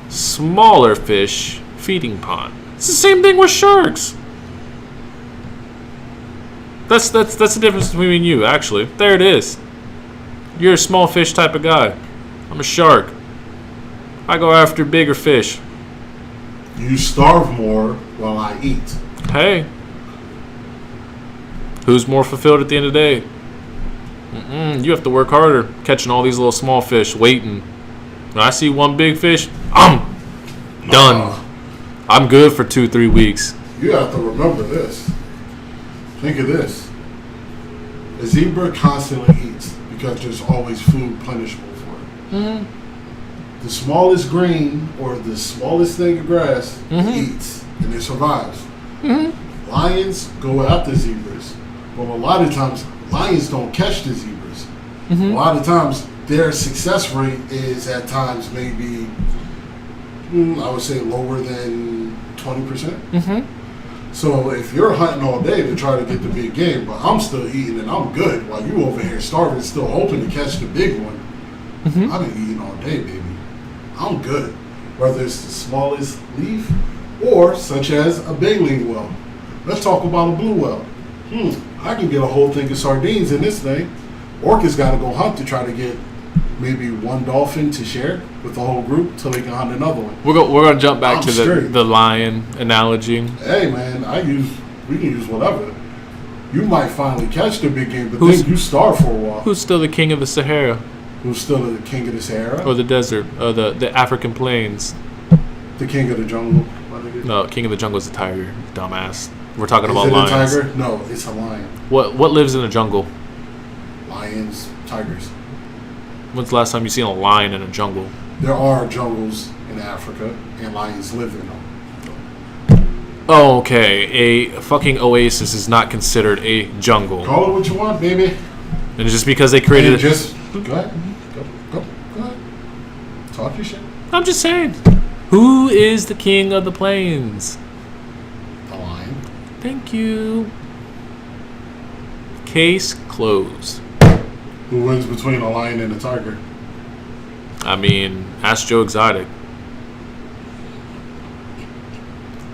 Speaker 2: smaller fish feeding pond. It's the same thing with sharks. That's the difference between you, actually. There it is. You're a small fish type of guy. I'm a shark. I go after bigger fish.
Speaker 1: You starve more while I eat.
Speaker 2: Hey. Who's more fulfilled at the end of the day? You have to work harder catching all these little small fish, waiting. When I see one big fish, I'm done. I'm good for 2-3 weeks.
Speaker 1: You have to remember this. Think of this. A zebra constantly eats because there's always food plentiful for it. The smallest grain or the smallest thing of grass it eats and it survives. Lions go after zebras, but a lot of times lions don't catch the zebras. A lot of times their success rate is at times maybe I would say lower than 20%. So if you're hunting all day to try to get the big game, but I'm still eating and I'm good while you over here starving, still hoping to catch the big one, I've been eating all day, baby. I'm good. Whether it's the smallest leaf or such as a baleen well. Let's talk about a blue well. I can get a whole thing of sardines in this thing. Orca's got to go hunt to try to get maybe one dolphin to share with the whole group till they can hunt another one.
Speaker 2: We're gonna jump back
Speaker 1: I'm
Speaker 2: to
Speaker 1: straight.
Speaker 2: the lion analogy.
Speaker 1: Hey man, we can use whatever. You might finally catch the big game, but
Speaker 2: Who's-
Speaker 1: then you starve for a while.
Speaker 2: Who's still the king of the Sahara
Speaker 1: Who's still the king of the Sahara?
Speaker 2: or the desert or the African plains?
Speaker 1: The King of the Jungle. My nigga.
Speaker 2: No, King of the Jungle is a tiger, dumbass. We're talking
Speaker 1: Is
Speaker 2: about
Speaker 1: it
Speaker 2: lions.
Speaker 1: a tiger? No, it's a lion.
Speaker 2: What lives in a jungle?
Speaker 1: Lions, tigers.
Speaker 2: When's the last time you seen a lion in a jungle?
Speaker 1: There are jungles in Africa, and lions live in them.
Speaker 2: Oh, okay. A fucking oasis is not considered a jungle.
Speaker 1: Call it what you want, baby.
Speaker 2: And just because they created
Speaker 1: And just go ahead. Go ahead. Talk your shit.
Speaker 2: I'm just saying. Who is the king of the plains?
Speaker 1: The lion.
Speaker 2: Thank you. Case closed.
Speaker 1: Who wins between a lion and a tiger?
Speaker 2: I mean, ask Joe Exotic.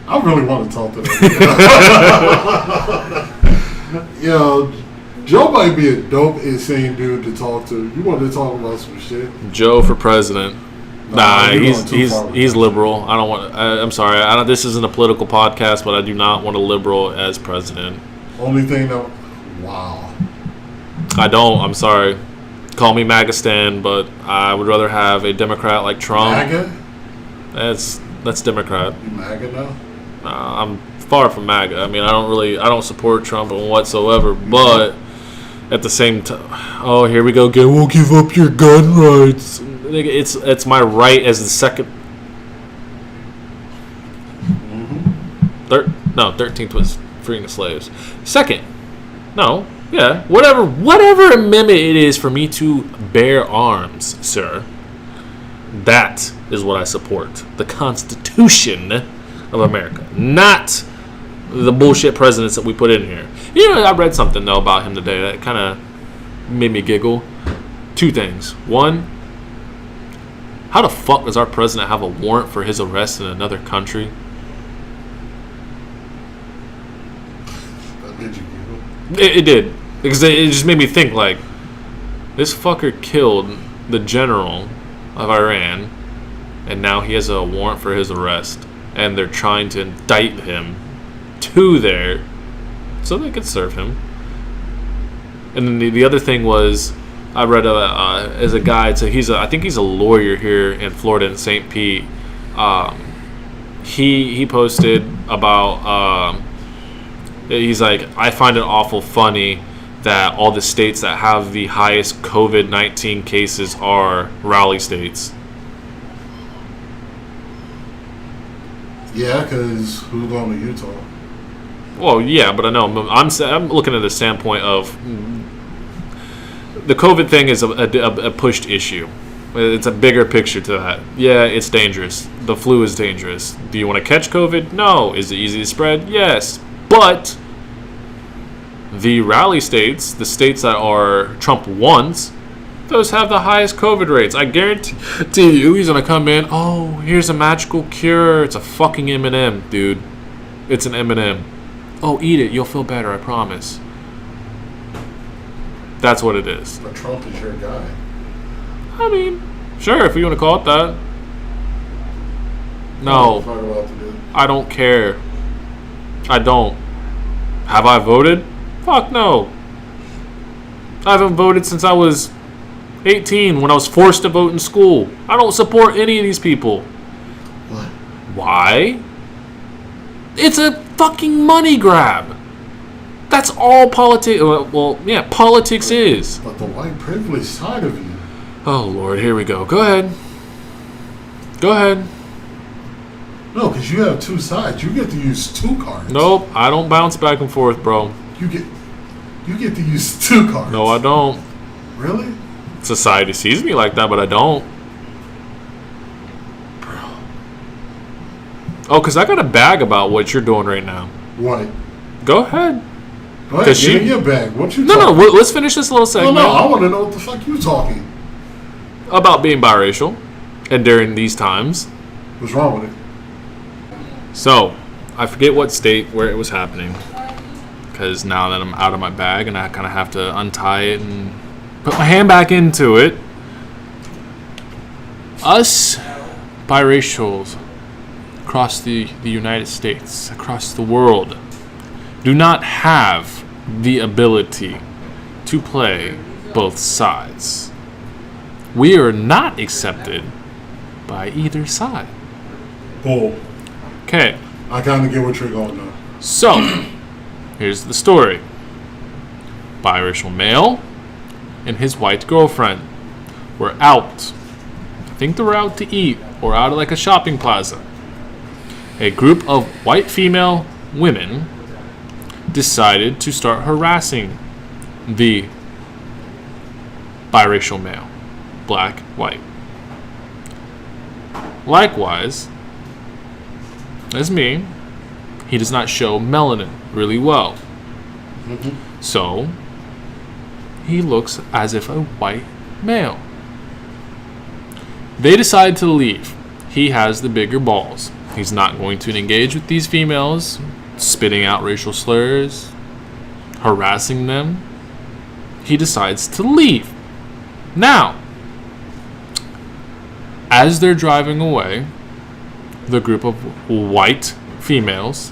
Speaker 1: I really want to talk to that. Yo, Joe might be a dope, insane dude to talk to. You want to talk about some shit?
Speaker 2: Joe for president. Nah,
Speaker 1: you're
Speaker 2: he's
Speaker 1: going too far with that.
Speaker 2: liberal. I don't want. I'm sorry. I don't. This isn't a political podcast, but I do not want a liberal as president.
Speaker 1: Only thing that. Wow.
Speaker 2: I don't. I'm sorry. Call me MAGA Stan, but I would rather have a Democrat like Trump.
Speaker 1: MAGA?
Speaker 2: That's Democrat.
Speaker 1: You MAGA now?
Speaker 2: I'm far from MAGA. I mean, I don't support Trump whatsoever. But at the same time, oh, here we go again. We'll give up your gun rights. Nigga, it's my right as the second. 13th was freeing the slaves. Second, no, yeah, whatever amendment it is for me to bear arms, sir. That is what I support. The Constitution of America, not the bullshit presidents that we put in here. You know, I read something though about him today that kind of made me giggle. Two things. One, how the fuck does our president have a warrant for his arrest in another country?
Speaker 1: That made you giggle.
Speaker 2: It did. Because it just made me think, like, this fucker killed the general of Iran, and now he has a warrant for his arrest. And they're trying to indict him to there so they could serve him. And then the other thing was, I read as a guide, so I think he's a lawyer here in Florida in St. Pete. He posted about he's like, I find it awful funny that all the states that have the highest COVID-19 cases are rally states.
Speaker 1: Yeah, because who's going to Utah?
Speaker 2: Well, yeah, but I know I'm looking at the standpoint of the COVID thing is a pushed issue. It's a bigger picture to that. Yeah, it's dangerous. The flu is dangerous. Do you want to catch COVID? No. Is it easy to spread? Yes. But the rally states, the states that are Trump wants, those have the highest COVID rates. I guarantee you he's going to come in, oh, here's a magical cure. It's a fucking M&M, dude. It's an M&M. Oh, eat it. You'll feel better, I promise. That's what it is.
Speaker 1: But Trump is your guy.
Speaker 2: I mean, sure, if you want to call it that. No,
Speaker 1: What are you about to do?
Speaker 2: I don't care. I don't. Have I voted? Fuck no. I haven't voted since I was 18 when I was forced to vote in school. I don't support any of these people.
Speaker 1: What?
Speaker 2: Why? It's a fucking money grab. That's all politics. Well, yeah, politics is.
Speaker 1: But the white privilege side of you.
Speaker 2: Oh, Lord, here we go. Go ahead. Go ahead.
Speaker 1: No, because you have two sides. You get to use two cards.
Speaker 2: Nope, I don't bounce back and forth, bro.
Speaker 1: You get to use two cards.
Speaker 2: No, I don't.
Speaker 1: Really?
Speaker 2: Society sees me like that, but I don't.
Speaker 1: Bro.
Speaker 2: Oh, because I got a bag about what you're doing right now.
Speaker 1: What?
Speaker 2: Go ahead.
Speaker 1: Go ahead,
Speaker 2: 'Cause
Speaker 1: get
Speaker 2: she-
Speaker 1: in your bag. What you
Speaker 2: No,
Speaker 1: talking?
Speaker 2: let's finish this little segment
Speaker 1: No, I want to know what the fuck you talking.
Speaker 2: about being biracial and during these times.
Speaker 1: What's wrong with it?
Speaker 2: So, I forget what state where it was happening. Because now that I'm out of my bag and I kind of have to untie it and put my hand back into it. Us biracials across the United States, across the world, do not have the ability to play both sides. We are not accepted by either side.
Speaker 1: Cool.
Speaker 2: Okay.
Speaker 1: I kind of get what you're going on.
Speaker 2: So, here's the story. Biracial male and his white girlfriend were out. I think they were out to eat or out of like a shopping plaza. A group of white female women decided to start harassing the biracial male, black, white. Likewise, as me, he does not show melanin really well.
Speaker 1: Mm-hmm.
Speaker 2: So, he looks as if a white male. They decide to leave. He has the bigger balls. He's not going to engage with these females, spitting out racial slurs, harassing them. He decides to leave. Now, as they're driving away, the group of white females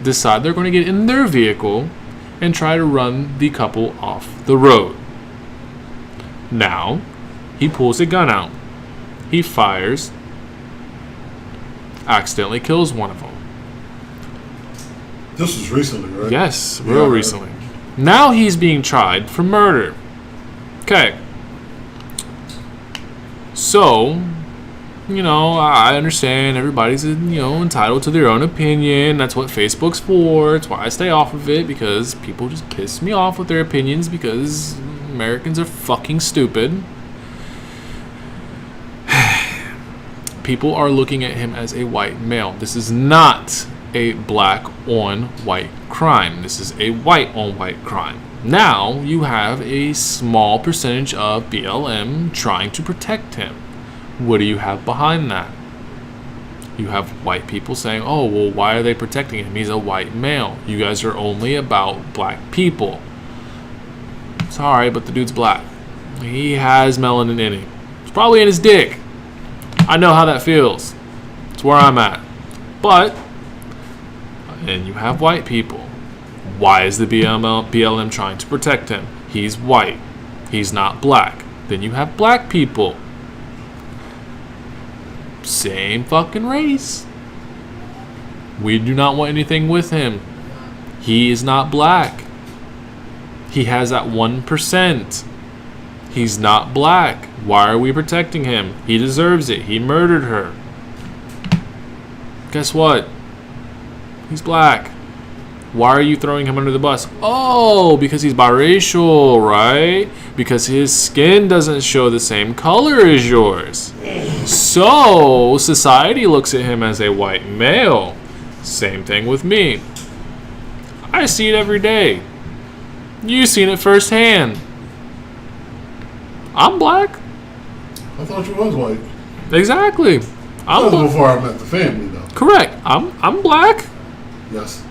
Speaker 2: decide they're going to get in their vehicle and try to run the couple off the road. Now, he pulls a gun out. He fires, accidentally kills one of them.
Speaker 1: This was recently, right?
Speaker 2: Yes, real recently. Now he's being tried for murder. Okay. So, I understand everybody's, entitled to their own opinion. That's what Facebook's for. It's why I stay off of it, because people just piss me off with their opinions because Americans are fucking stupid. People are looking at him as a white male. This is not a black on white crime. This is a white on white crime. Now you have a small percentage of BLM trying to protect him. What do you have behind that? You have white people saying, oh, well, why are they protecting him? He's a white male. You guys are only about black people. Sorry, but the dude's black. He has melanin in him. It's probably in his dick. I know how that feels. It's where I'm at. But, and you have white people. Why is the BLM trying to protect him? He's white. He's not black. Then you have black people. Same fucking race. We do not want anything with him. He is not black. He has that 1%. He's not black. Why are we protecting him? He deserves it. He murdered her. Guess what? He's black. Why are you throwing him under the bus? Oh, because he's biracial, right? Because his skin doesn't show the same color as yours. So, society looks at him as a white male. Same thing with me. I see it every day. You've seen it firsthand. I'm black.
Speaker 1: I thought you was white.
Speaker 2: Exactly.
Speaker 1: That was before I met the family, though.
Speaker 2: Correct. I'm black.
Speaker 1: Yes.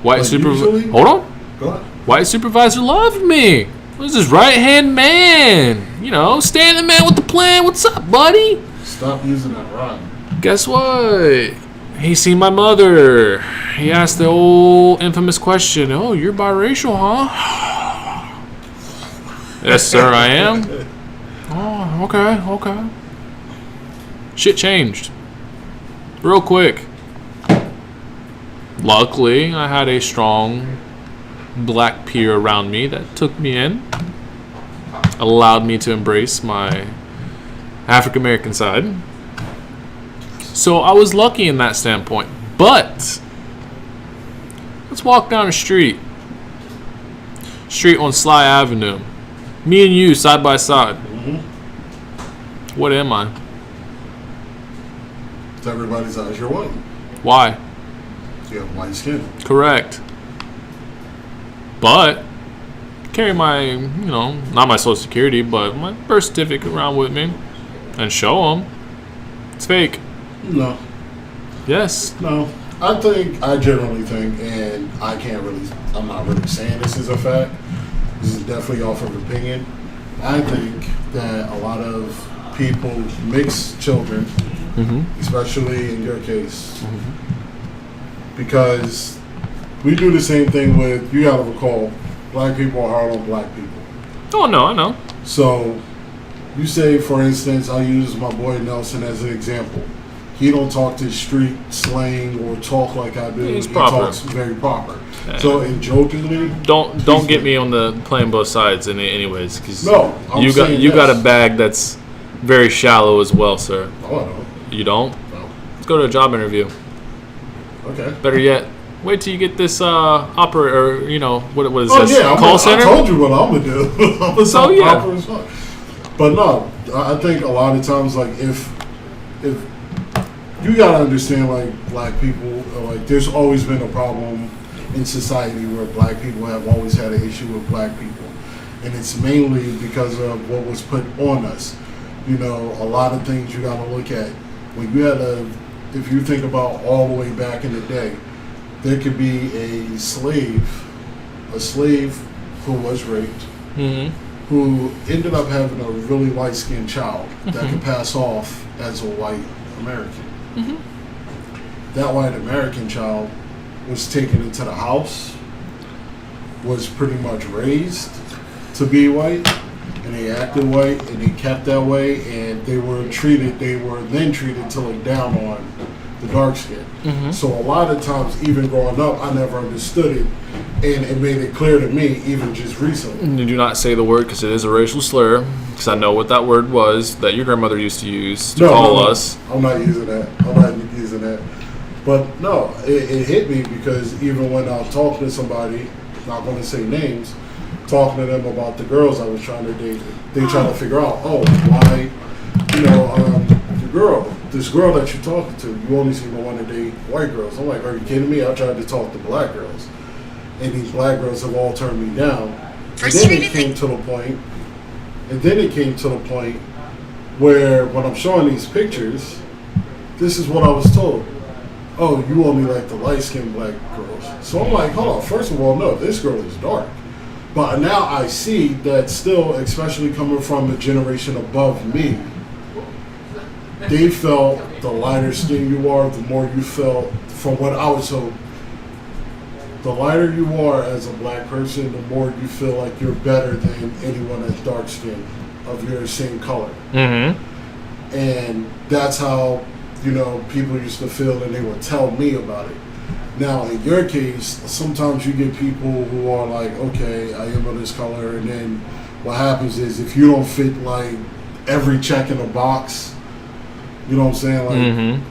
Speaker 2: White supervisor. Hold on.
Speaker 1: Go ahead.
Speaker 2: White supervisor loved me. This is right hand man. Standing man with the plan. What's up, buddy?
Speaker 1: Stop using that rhyme. Guess
Speaker 2: what? He seen my mother. He asked the old infamous question. Oh, you're biracial, huh? Yes, sir, I am. Oh, okay. Shit changed. Real quick. Luckily, I had a strong black peer around me that took me in. Allowed me to embrace my African American side. So I was lucky in that standpoint. But let's walk down the street. Street on Sly Avenue. Me and you side by side.
Speaker 1: Mm-hmm.
Speaker 2: What am I?
Speaker 1: To everybody's eyes, you're white.
Speaker 2: Why?
Speaker 1: You have white skin.
Speaker 2: Correct. But carry my, not my social security, but my birth certificate around with me and show them. It's fake.
Speaker 1: No.
Speaker 2: Yes.
Speaker 1: No. I generally think, and I'm not really saying this is a fact. This is definitely off of opinion. I think that a lot of people mix children, especially in your case, because we do the same thing with, you gotta recall, black people are hard on black people.
Speaker 2: Oh, no, I know.
Speaker 1: So, you say, for instance, I'll use my boy Nelson as an example. he don't talk this street slang or talk like I do.
Speaker 2: He's
Speaker 1: he
Speaker 2: proper.
Speaker 1: talks very proper. So in jokingly,
Speaker 2: Don't get me on the playing both sides in anyways, because
Speaker 1: no,
Speaker 2: you got a bag that's very shallow as well, sir.
Speaker 1: Oh, I don't.
Speaker 2: You don't?
Speaker 1: No.
Speaker 2: Let's go to a job interview.
Speaker 1: Okay.
Speaker 2: Better yet, wait till you get this operator, or what is
Speaker 1: Oh
Speaker 2: this?
Speaker 1: yeah,
Speaker 2: Call center?
Speaker 1: I told you what I'm gonna do. I'm gonna
Speaker 2: So, yeah.
Speaker 1: proper as fuck. But no, I think a lot of times, like if you gotta understand, like black people, like there's always been a problem in society where black people have always had an issue with black people, and it's mainly because of what was put on us. You know, a lot of things you gotta look at. When you had if you think about all the way back in the day, there could be a slave who was raped, who ended up having a really light-skinned child that could pass off as a white American. That white American child was taken into the house, was pretty much raised to be white, and they acted white, and they kept that way, and they were then treated to look down on the dark skin. So a lot of times, even growing up, I never understood it, and it made it clear to me, even just recently.
Speaker 2: You do not say the word because it is a racial slur, because I know what that word was that your grandmother used to use to call us.
Speaker 1: I'm not using that. But no, it hit me because even when I was talking to somebody, not going to say names, talking to them about the girls I was trying to date, they trying to figure out, why, this girl that you're talking to, you only seem to want to date white girls. I'm like, are you kidding me? I tried to talk to black girls, and these black girls have all turned me down. And then it came to the point where when I'm showing these pictures, this is what I was told. Oh, you only like the light-skinned black girls. So I'm like, hold on. First of all, no, this girl is dark. But now I see that still, especially coming from the generation above me, they felt the lighter skin you are, the more you felt, from what I was told, the lighter you are as a black person, the more you feel like you're better than anyone that's dark skinned of your same color. And that's how, people used to feel, and they would tell me about it. Now, in your case, sometimes you get people who are like, okay, I am of this color, and then what happens is if you don't fit like every check in a box, you know what I'm saying? Like,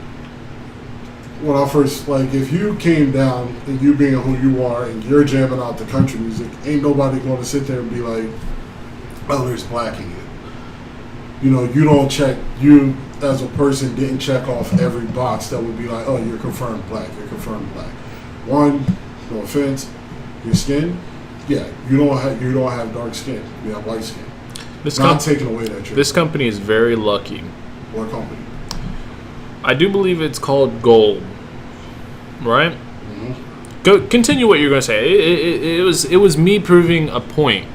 Speaker 1: when I first, if you came down and you being who you are and you're jamming out the country music, ain't nobody going to sit there and be like, oh, there's black in you. You don't check, you as a person didn't check off every box that would be like, oh, you're confirmed black. One, no offense, your skin, yeah, you don't have dark skin. You have white skin. Not taking away that.
Speaker 2: This company is very lucky.
Speaker 1: What company?
Speaker 2: I do believe it's called Gold, right? Go continue what you're going to say. It was me proving a point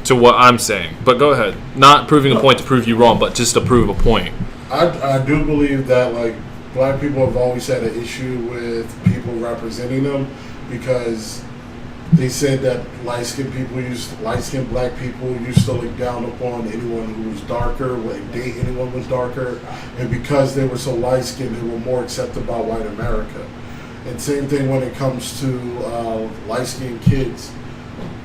Speaker 2: to what I'm saying, but go ahead. Not proving a point to prove you wrong, but just to prove a point.
Speaker 1: I do believe that black people have always had an issue with people representing them because they said that light-skinned black people used to look down upon anyone who was darker, wouldn't date anyone who was darker, and because they were so light-skinned, they were more accepted by white America. And same thing when it comes to light-skinned kids.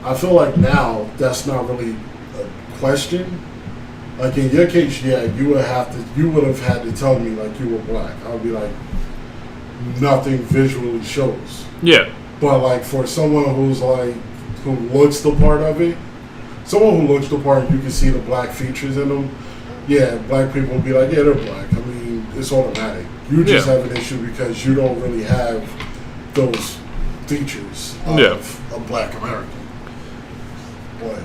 Speaker 1: I feel like now that's not really a question. Like in your case, yeah, you would have had to tell me like you were black. I would be like, nothing visually shows.
Speaker 2: Yeah.
Speaker 1: But for someone who looks the part of it, someone who looks the part, you can see the black features in them. Yeah, black people will be like, yeah, they're black. I mean, it's automatic. You just have an issue because you don't really have those features of a black American. What?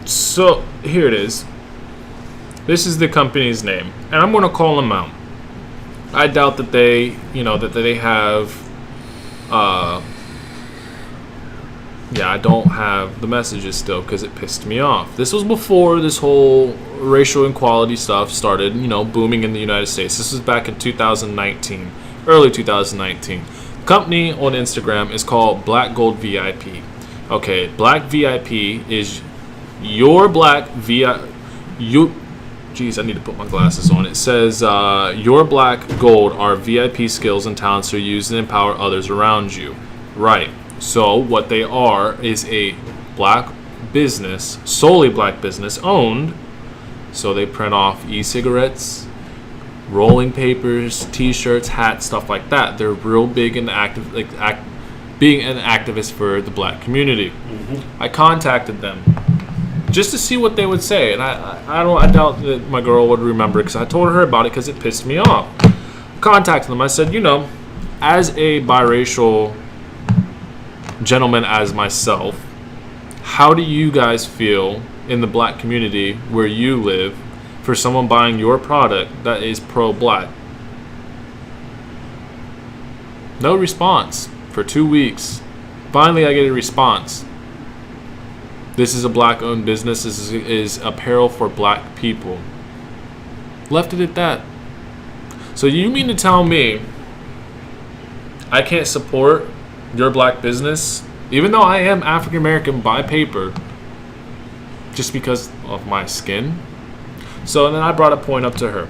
Speaker 2: So here it is. This is the company's name, and I'm going to call them out. I doubt that they have. I don't have the messages still because it pissed me off. This was before this whole racial equality stuff started, booming in the United States. This was back in 2019, early 2019. The company on Instagram is called Black Gold VIP. Okay, Black VIP is your black VIP. Geez, I need to put my glasses on. It says, your black gold are VIP skills and talents to use and empower others around you. Right. So what they are is a black business, solely black business owned. So they print off e-cigarettes, rolling papers, t-shirts, hats, stuff like that. They're real big and active, being an activist for the black community. Mm-hmm. I contacted them just to see what they would say, and I doubt that my girl would remember because I told her about it because it pissed me off. Contacted them. I said, as a biracial gentleman as myself, how do you guys feel in the black community where you live for someone buying your product that is pro-black? No response for 2 weeks. Finally, I get a response. This is a black-owned business. This is apparel for black people. Left it at that. So you mean to tell me I can't support your black business, even though I am African American by paper, just because of my skin? So then I brought a point up to her.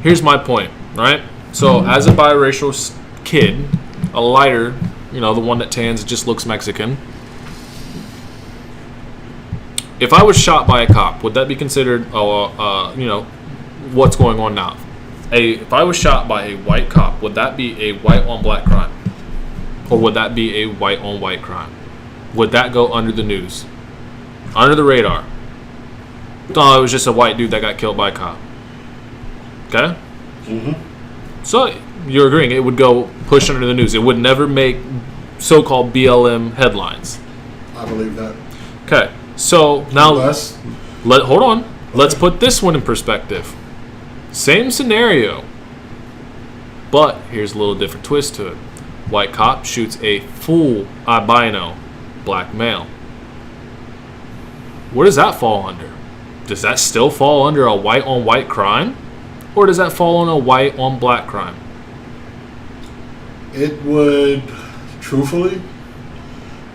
Speaker 2: Here's my point, right? So as a biracial kid, a lighter, the one that tans, just looks Mexican. If I was shot by a cop, would that be considered, what's going on now? If I was shot by a white cop, would that be a white on black crime? Or would that be a white on white crime? Would that go under the news? Under the radar? No, it was just a white dude that got killed by a cop. Okay? Mm-hmm. So you're agreeing it would go push under the news. It would never make so-called BLM headlines.
Speaker 1: I believe that.
Speaker 2: Okay. So now, hold on.
Speaker 1: Okay.
Speaker 2: Let's put this one in perspective. Same scenario, but here's a little different twist to it. White cop shoots a full albino black male. Where does that fall under? Does that still fall under a white on white crime, or does that fall on a white on black crime?
Speaker 1: It would, truthfully,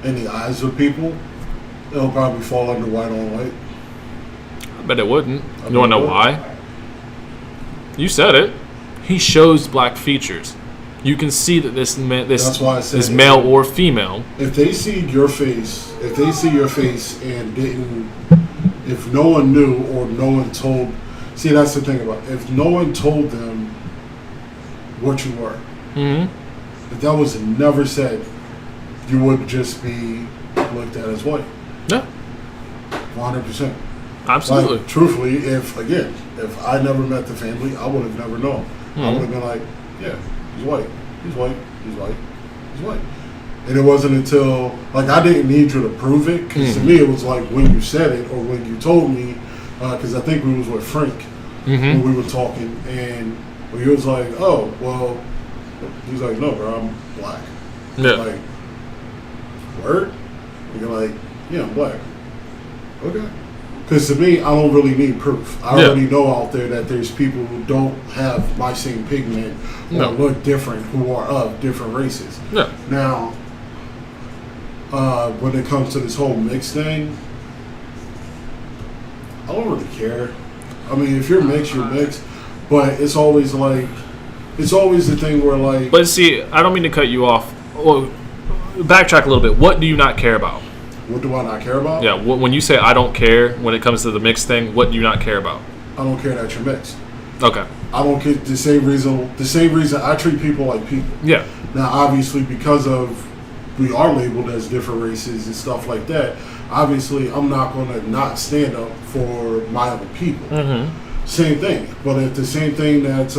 Speaker 1: in the eyes of people, it'll probably fall under white on white.
Speaker 2: I bet it wouldn't. You want to know why? You said it. He shows black features. You can see that this is male or female.
Speaker 1: If they see your face, and if no one knew or no one told, see, that's the thing about it. If no one told them what you were, mm-hmm. if that was never said, you would just be looked at as white.
Speaker 2: Yeah.
Speaker 1: 100%.
Speaker 2: Absolutely.
Speaker 1: Like, truthfully, if I never met the family, I would have never known. Mm-hmm. I would have been like, yeah, he's white. He's white. He's white. He's white. And it wasn't until, I didn't need you to prove it, because to me it was like when you said it or when you told me, because I think we was with Frank when we were talking, and he was like, oh, well, he's like, no, bro, I'm black.
Speaker 2: Yeah.
Speaker 1: Like, word? And you're like, yeah, I'm black. Okay. Because to me, I don't really need proof. I already know out there that there's people who don't have my same pigment or look different, who are of different races.
Speaker 2: Yeah.
Speaker 1: Now, when it comes to this whole mix thing, I don't really care. I mean, if you're mixed, you're mixed. But it's always the thing where But
Speaker 2: see, I don't mean to cut you off. Well, backtrack a little bit. What do you not care about?
Speaker 1: What do I not care about?
Speaker 2: Yeah, when you say I don't care when it comes to the mixed thing, what do you not care about?
Speaker 1: I don't care that you're mixed.
Speaker 2: Okay.
Speaker 1: I don't care the same reason I treat people like people.
Speaker 2: Yeah.
Speaker 1: Now, obviously, because of we are labeled as different races and stuff like that, obviously, I'm not going to not stand up for my own people. Mm-hmm. Same thing. But if the same thing that,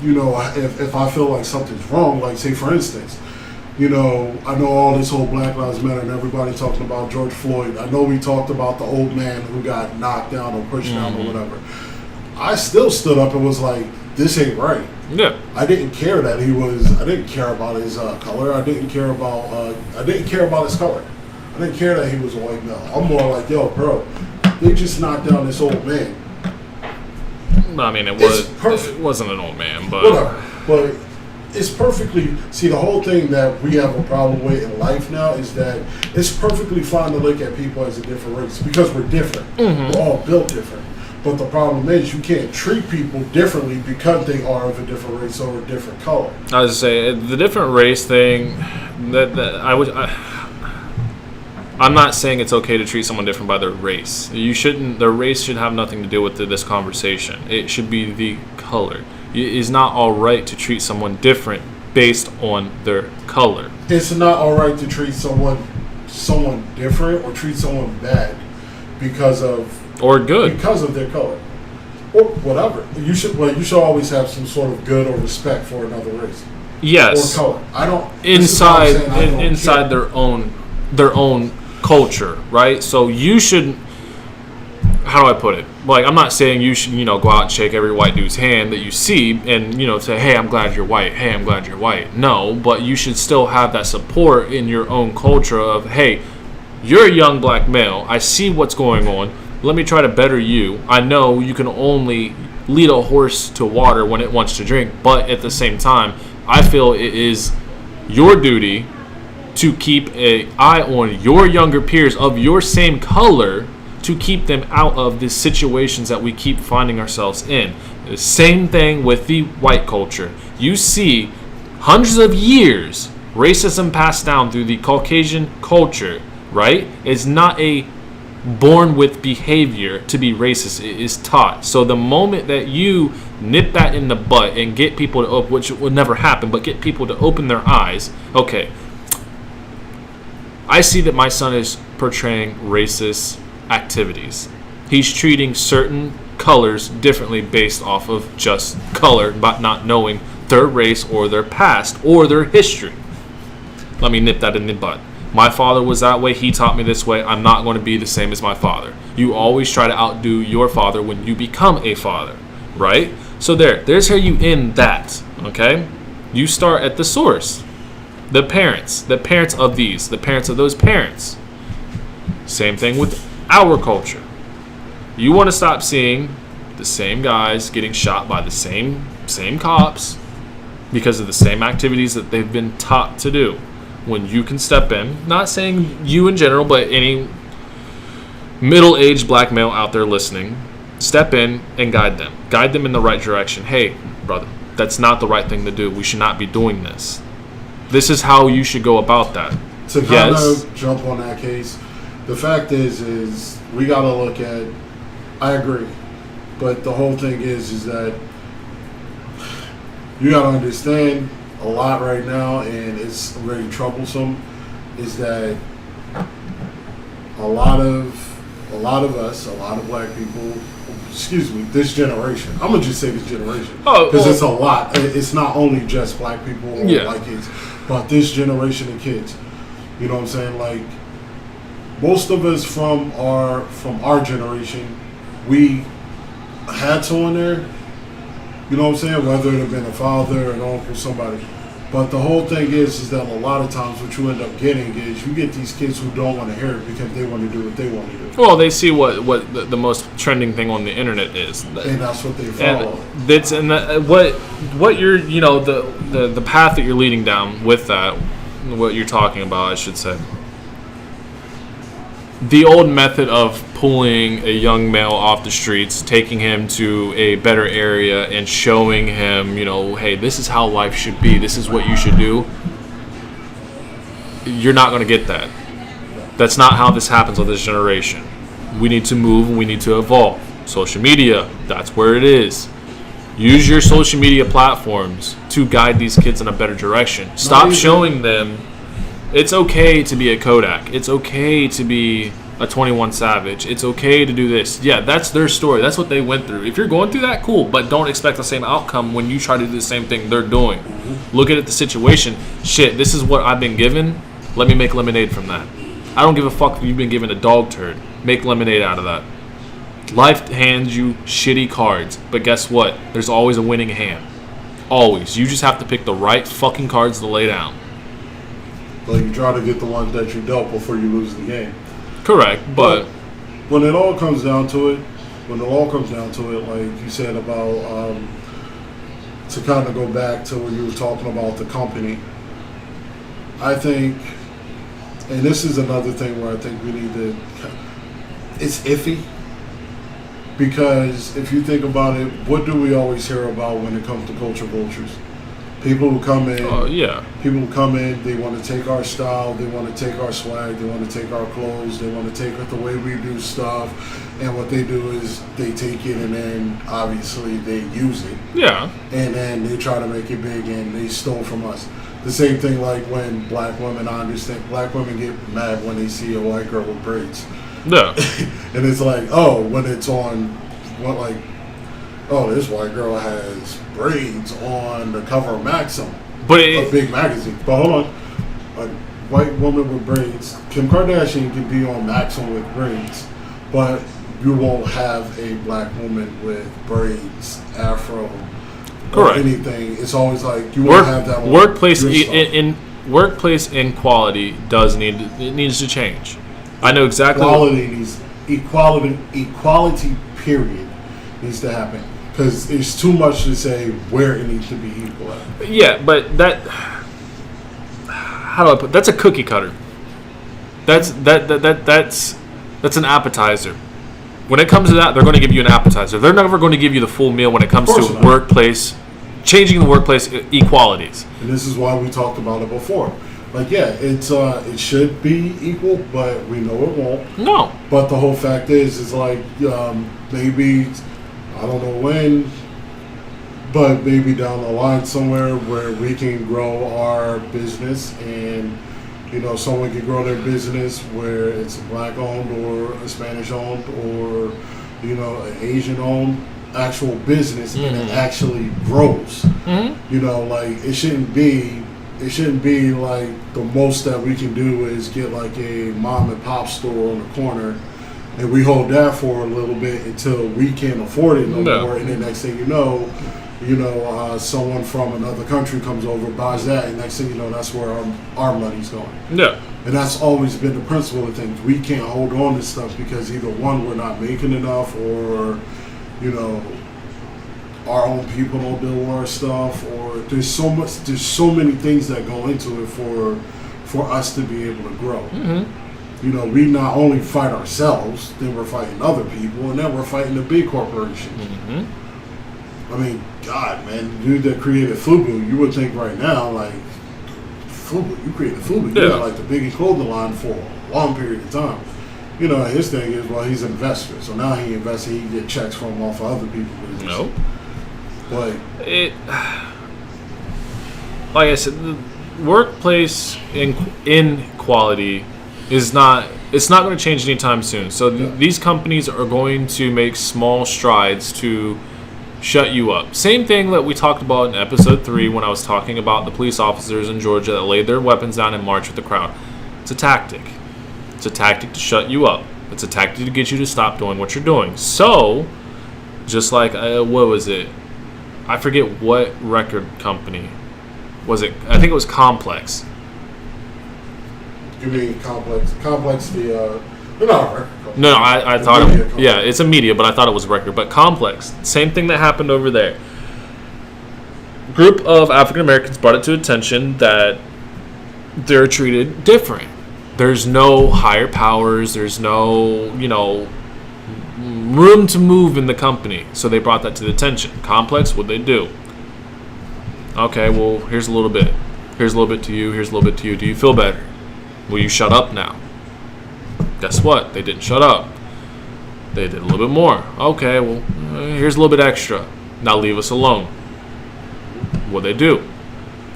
Speaker 1: if I feel like something's wrong, like, say, for instance, I know all this whole Black Lives Matter and everybody talking about George Floyd. I know we talked about the old man who got knocked down or pushed down or whatever. I still stood up and was like, this ain't right.
Speaker 2: Yeah.
Speaker 1: I didn't care that I didn't care about his color. I didn't care about his color. I didn't care that he was a white male. I'm more like, yo, bro, they just knocked down this old man.
Speaker 2: I mean, it wasn't an old man, but...
Speaker 1: Whatever. But it's perfectly... See, the whole thing that we have a problem with in life now is that it's perfectly fine to look at people as a different race because we're different. Mm-hmm. We're all built different. But the problem is you can't treat people differently because they are of a different race or a different color.
Speaker 2: I was say the different race thing. I'm not saying it's okay to treat someone different by their race. You shouldn't. Their race should have nothing to do with this conversation. It should be the color. It is not all right to treat someone different based on their color.
Speaker 1: It's not all right to treat someone different or treat someone bad because of their color or whatever. You should always have some sort of good or respect for another race.
Speaker 2: Yes.
Speaker 1: Or color. I don't
Speaker 2: inside their own culture, right? So you should. How do I put it? Like, I'm not saying you should, go out and shake every white dude's hand that you see and, say, hey, I'm glad you're white. Hey, I'm glad you're white. No, but you should still have that support in your own culture of, hey, you're a young black male. I see what's going on. Let me try to better you. I know you can only lead a horse to water when it wants to drink, but at the same time, I feel it is your duty to keep an eye on your younger peers of your same color to keep them out of the situations that we keep finding ourselves in. The same thing with the white culture. You see hundreds of years racism passed down through the Caucasian culture, right? It's not a born with behavior to be racist. It is taught. So the moment that you nip that in the butt and get people to open, which would never happen, but get people to open their eyes, okay, I see that my son is portraying racist activities. He's treating certain colors differently based off of just color, but not knowing their race or their past or their history. Let me nip that in the bud. My father was that way. He taught me this way. I'm not going to be the same as my father. You always try to outdo your father when you become a father, right? So there's how you end that, okay? You start at the source. The parents of these, the parents of those parents. Same thing with our culture. You want to stop seeing the same guys getting shot by the same cops because of the same activities that they've been taught to do. When you can step in, not saying you in general, but any middle-aged black male out there listening, step in and guide them in the right direction. Hey, brother, that's not the right thing to do. We should not be doing this. This is how you should go about that.
Speaker 1: To kind of jump on that case, the fact is we got to look at, I agree, but the whole thing is that you got to understand a lot right now, and it's very troublesome, is that a lot of us, a lot of black people, this generation, I'm going to just say this generation, because it's a lot. It's not only just black people or white kids, but this generation of kids. You know what I'm saying? Like, most of us from our generation, we had someone there, you know what I'm saying, whether it have been a father, an uncle, somebody. But the whole thing is that a lot of times what you end up getting is you get these kids who don't want to hear it because they want to do what they want to do.
Speaker 2: Well, they see what the most trending thing on the internet is,
Speaker 1: and that's what they follow.
Speaker 2: What you're, the path that you're leading down with that, what you're talking about, I should say. The old method of pulling a young male off the streets, taking him to a better area and showing him, hey, this is how life should be. This is what you should do. You're not going to get that. That's not how this happens with this generation. We need to move and we need to evolve. Social media, that's where it is. Use your social media platforms to guide these kids in a better direction. Stop showing them it's okay to be a Kodak. It's okay to be a 21 Savage. It's okay to do this. Yeah, that's their story. That's what they went through. If you're going through that, cool. But don't expect the same outcome when you try to do the same thing they're doing. Look at the situation. Shit, this is what I've been given. Let me make lemonade from that. I don't give a fuck if you've been given a dog turd. Make lemonade out of that. Life hands you shitty cards. But guess what? There's always a winning hand. Always. You just have to pick the right fucking cards to lay down.
Speaker 1: Like, you try to get the ones that you dealt before you lose the game.
Speaker 2: Correct, but
Speaker 1: when it all comes down to it, like you said about, to kind of go back to when you were talking about the company, I think, and this is another thing where I think we need to, it's iffy, Because if you think about it, what do we always hear about when it comes to culture vultures? People who come in, people who come in, they want to take our style, they want to take our swag, they want to take our clothes, they want to take the way we do stuff, and what they do is they take it and then obviously they use it.
Speaker 2: Yeah.
Speaker 1: And then they try to make it big and they stole from us. The same thing like when black women, I understand, black women get mad when they see a white girl with braids.
Speaker 2: Yeah.
Speaker 1: And it's like, oh, when it's on, what like, oh, this white girl has braids on the cover of Maxim,
Speaker 2: but
Speaker 1: a big magazine. But hold on, a white woman with braids, Kim Kardashian can be on Maxim with braids, but you won't have a black woman with braids, afro, or anything. It's always like you won't have that one.
Speaker 2: Workplace in workplace inequality needs to change. I know exactly. Equality. Period needs to happen. Because it's too much to say where it needs to be equal at. Yeah, but how do I put? That's a cookie cutter. That's an appetizer. When it comes to that, they're going to give you an appetizer. They're never going to give you the full meal when it comes to workplace, changing the workplace equalities.
Speaker 1: And this is why we talked about it before. Like, yeah, it should be equal, but we know it won't.
Speaker 2: No.
Speaker 1: But the whole fact is like maybe, I don't know when, but maybe down the line somewhere where we can grow our business and, you know, someone can grow their business where it's a black owned or a Spanish owned or, you know, an Asian owned actual business and it actually grows. Mm-hmm. You know, like it shouldn't be like the most that we can do is get like a mom and pop store on the corner and we hold that for a little bit until we can't afford it no more. And then next thing you know, someone from another country comes over, buys that, and next thing you know, that's where our money's going.
Speaker 2: Yeah.
Speaker 1: And that's always been the principle of things. We can't hold on to stuff because either one, we're not making enough, or, you know, our own people don't do our stuff, or there's so many things that go into it for us to be able to grow. Mm-hmm. You know, we not only fight ourselves, then we're fighting other people, and then we're fighting the big corporations. Mm-hmm. I mean, God, man, the dude that created FUBU, you would think right now, like, FUBU, you created FUBU, you had like the biggest clothing line for a long period of time. You know, his thing is, well, he's an investor, so now he invests, he can get checks from off of other people.
Speaker 2: No.
Speaker 1: But
Speaker 2: like I said, the workplace inequality is not going to change anytime soon. So these companies are going to make small strides to shut you up. Same thing that we talked about in episode 3 when I was talking about the police officers in Georgia that laid their weapons down and marched with the crowd. It's a tactic. It's a tactic to shut you up. It's a tactic to get you to stop doing what you're doing. So, just like, what was it? I forget what record company was it. I think it was Complex.
Speaker 1: You mean Complex? Complex, they're not a record company.
Speaker 2: No, I thought it's a media, but I thought it was record. But Complex, same thing that happened over there. A group of African Americans brought it to attention that they're treated different. There's no higher powers. There's no, room to move in the company. So they brought that to the attention. Complex, what'd they do? Okay, well, here's a little bit. Here's a little bit to you. Here's a little bit to you. Do you feel better? Will you shut up now? Guess what? They didn't shut up. They did a little bit more. Okay, well, here's a little bit extra. Now leave us alone. What'd they do?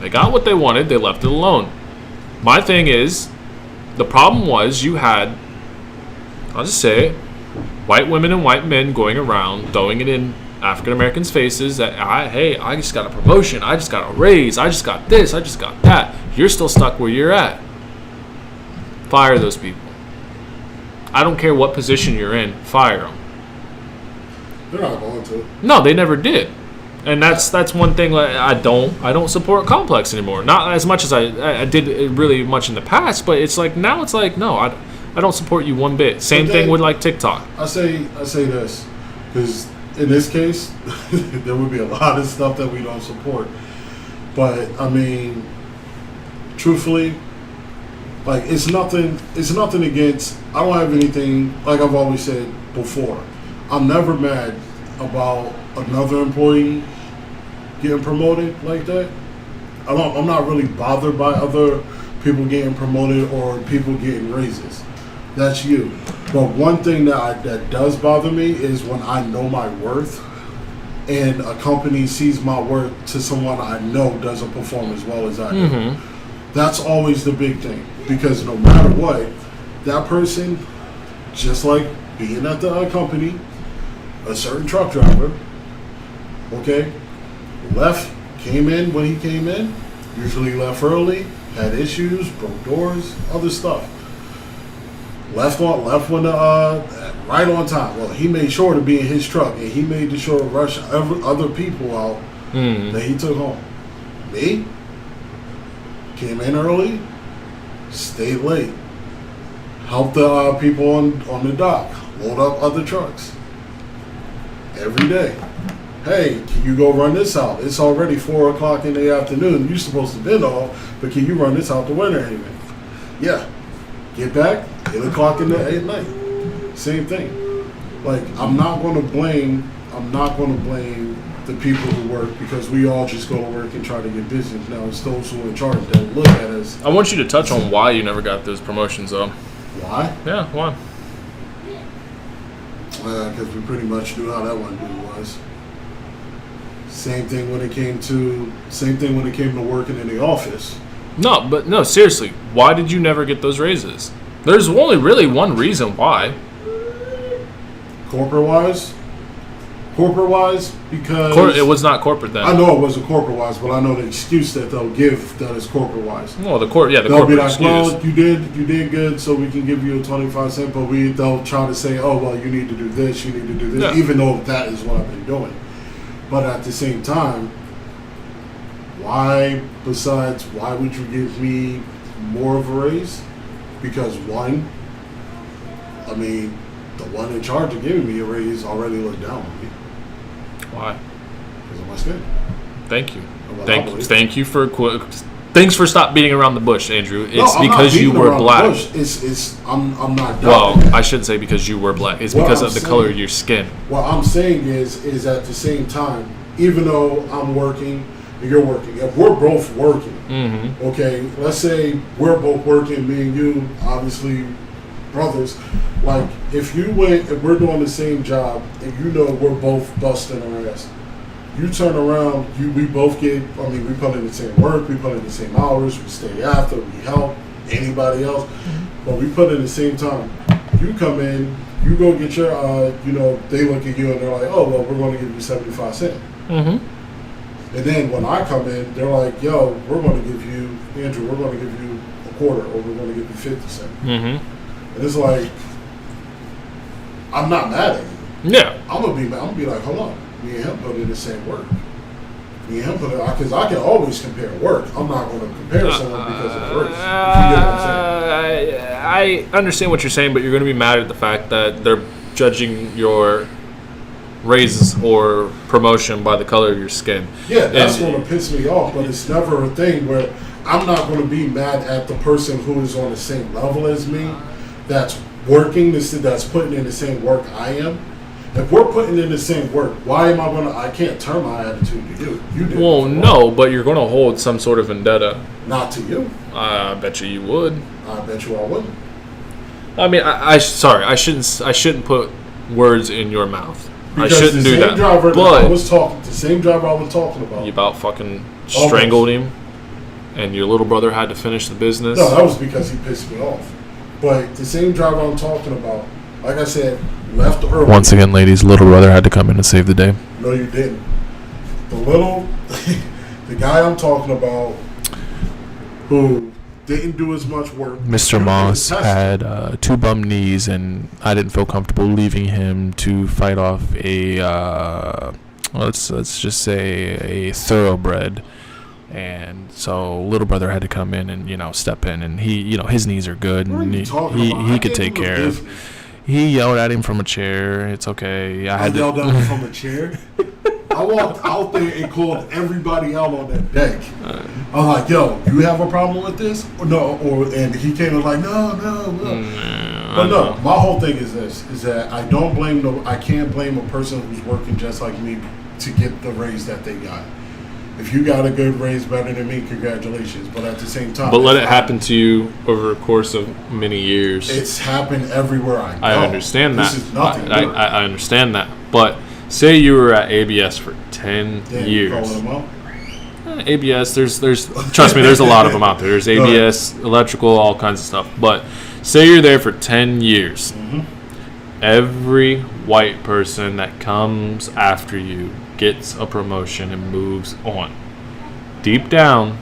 Speaker 2: They got what they wanted. They left it alone. My thing is, the problem was you had, I'll just say it, white women and white men going around throwing it in African Americans' faces that, I just got a promotion, I just got a raise, I just got this, I just got that. You're still stuck where you're at. Fire those people. I don't care what position you're in, fire them.
Speaker 1: They're not going to.
Speaker 2: No, they never did. And that's one thing I don't support Complex anymore. Not as much as I did really much in the past, but it's like now it's like no, I don't support you one bit. Same thing with like TikTok.
Speaker 1: I say this because in this case there would be a lot of stuff that we don't support. But I mean, truthfully, like it's nothing against. I don't have anything, like I've always said before. I'm never mad about another employee getting promoted like that. I'm not really bothered by other people getting promoted or people getting raises. That's you. But one thing that does bother me is when I know my worth and a company sees my worth to someone I know doesn't perform as well as I do. That's always the big thing. Because no matter what, that person, just like being at the company, a certain truck driver, okay, came in when he came in, usually left early, had issues, broke doors, other stuff. Left when right on time. Well, he made sure to be in his truck, and he made sure to rush other people out that he took home. Me, came in early, stayed late, helped the people on the dock, load up other trucks. Every day. Hey, can you go run this out? It's already 4 o'clock in the afternoon. You're supposed to be off, but can you run this out the winter anyway? Yeah. Get back, 8 o'clock at night. Same thing. Like, I'm not gonna blame the people who work because we all just go to work and try to get business. Now it's those who are in charge that look at us.
Speaker 2: I want you to touch on why you never got those promotions though.
Speaker 1: Why?
Speaker 2: Yeah, why?
Speaker 1: Because we pretty much knew how that one dude was. Same thing when it came to working in the office.
Speaker 2: No, seriously. Why did you never get those raises? There's only really one reason why.
Speaker 1: Corporate-wise, because...
Speaker 2: it was not corporate then.
Speaker 1: I know it wasn't corporate-wise, but I know the excuse that they'll give that is corporate-wise.
Speaker 2: Well, the corporate
Speaker 1: excuse. Well, you did good, so we can give you a 25 cent, but they'll try to say, oh, well, you need to do this,
Speaker 2: Yeah.
Speaker 1: even though that is what I've been doing. But at the same time, why would you give me more of a raise? Because one, the one in charge of giving me a raise already looked down on me.
Speaker 2: Why?
Speaker 1: Because of my skin.
Speaker 2: Thank you. Thank you for thanks for stop beating around the bush, Andrew. It's
Speaker 1: I'm
Speaker 2: because you were black.
Speaker 1: I'm not.
Speaker 2: Well, I shouldn't say because you were black. It's because of the color of your skin.
Speaker 1: What I'm saying is at the same time, even though I'm working and you're working, if we're both working, okay, let's say we're both working, me and you, obviously brothers. Like if we're doing the same job and you know we're both busting our ass, you turn around, we both get, we put in the same work, we put in the same hours, we stay after, we help anybody else, but we put in the same time. You come in, you go get your, they look at you and they're like, oh, well, we're going to give you 75 cents. And then when I come in, they're like, yo, we're going to give you, Andrew, we're going to give you a quarter, or we're going to give you 50 cents. And it's like, I'm not mad at you.
Speaker 2: Yeah.
Speaker 1: I'm going to be like, hold on. Me and him put in the same work. Me and him put it, because I can always compare work. I'm not going to compare someone because of race. If you get what I'm saying.
Speaker 2: I understand what you're saying, but you're going to be mad at the fact that they're judging your raises or promotion by the color of your skin.
Speaker 1: Yeah, that's going to piss me off, but it's never a thing where I'm not going to be mad at the person who is on the same level as me, that's working, that's putting in the same work I am. If we're putting in the same work, why am I can't turn my attitude to you. You did. Well,
Speaker 2: no, but you're going to hold some sort of vendetta.
Speaker 1: Not to you.
Speaker 2: I bet you would.
Speaker 1: I bet you I wouldn't.
Speaker 2: I shouldn't put words in your mouth.
Speaker 1: Because
Speaker 2: I shouldn't do that.
Speaker 1: The same driver I was talking about.
Speaker 2: You about fucking strangled him, and your little brother had to finish the business.
Speaker 1: No, that was because he pissed me off. But the same driver I'm talking about, like I said, left early.
Speaker 2: Once again, ladies, little brother had to come in and save the day.
Speaker 1: No, you didn't. The guy I'm talking about, who didn't do as much work.
Speaker 2: Mr. Moss had 2 bum knees, and I didn't feel comfortable leaving him to fight off a let's just say a thoroughbred. And so little brother had to come in and step in, and he his knees are good, and he could take care of. He yelled at him from a chair. It's okay.
Speaker 1: I yelled at him from a chair. I walked out there and called everybody out on that deck. I'm like, yo, you have a problem with this? Or no? And he came and like, no. But no, my whole thing is this: is that I can't blame a person who's working just like me to get the raise that they got. If you got a good raise better than me, congratulations. But at the same time,
Speaker 2: but let it happen to you over a course of many years.
Speaker 1: It's happened everywhere I go.
Speaker 2: I understand that.
Speaker 1: This is nothing.
Speaker 2: I understand that. But say you were at ABS for 10 years.
Speaker 1: Calling them out?
Speaker 2: ABS, there's trust me, there's a lot of them out there. There's ABS, electrical, all kinds of stuff. But say you're there for 10 years. Mm-hmm. Every white person that comes after you gets a promotion and moves on. Deep down,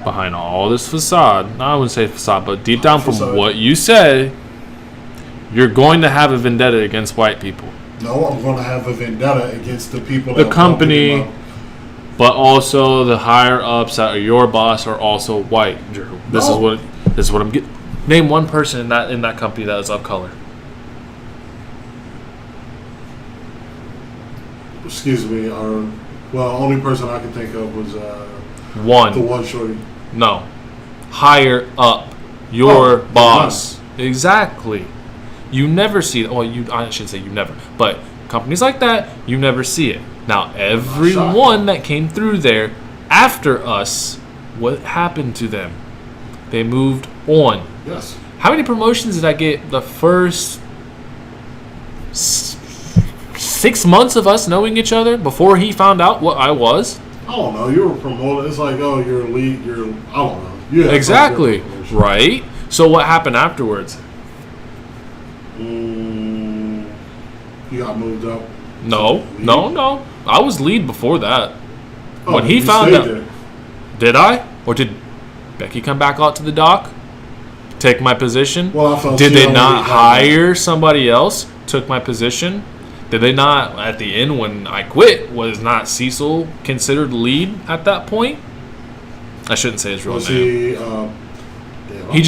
Speaker 2: behind all this facade, I wouldn't say facade, but deep down from what you say, you're going to have a vendetta against white people.
Speaker 1: No, I'm going to have a vendetta against the people
Speaker 2: the company, but also the higher ups that are your boss are also white. This is what I'm getting. Name one person in that company that is of color.
Speaker 1: Excuse me. Only person I can think of was the one shorty.
Speaker 2: No, higher up, your boss. Exactly. You never see it. Well, I shouldn't say you never, but companies like that, you never see it. Now, everyone that came through there after us, what happened to them? They moved on.
Speaker 1: Yes.
Speaker 2: How many promotions did I get the first 6 months of us knowing each other before he found out what I was?
Speaker 1: I don't know. You were promoted. It's like, oh, you're a lead. I don't know. Yeah.
Speaker 2: Exactly. Right. So what happened afterwards?
Speaker 1: You got moved up.
Speaker 2: No. I was lead before that.
Speaker 1: Oh,
Speaker 2: when he found out,
Speaker 1: there.
Speaker 2: Did I? Or did Becky come back out to the dock, take my position?
Speaker 1: Well, I felt
Speaker 2: did they not hire somebody else? Took my position? Did they not, at the end when I quit, was not Cecil considered lead at that point? I shouldn't say his real name. He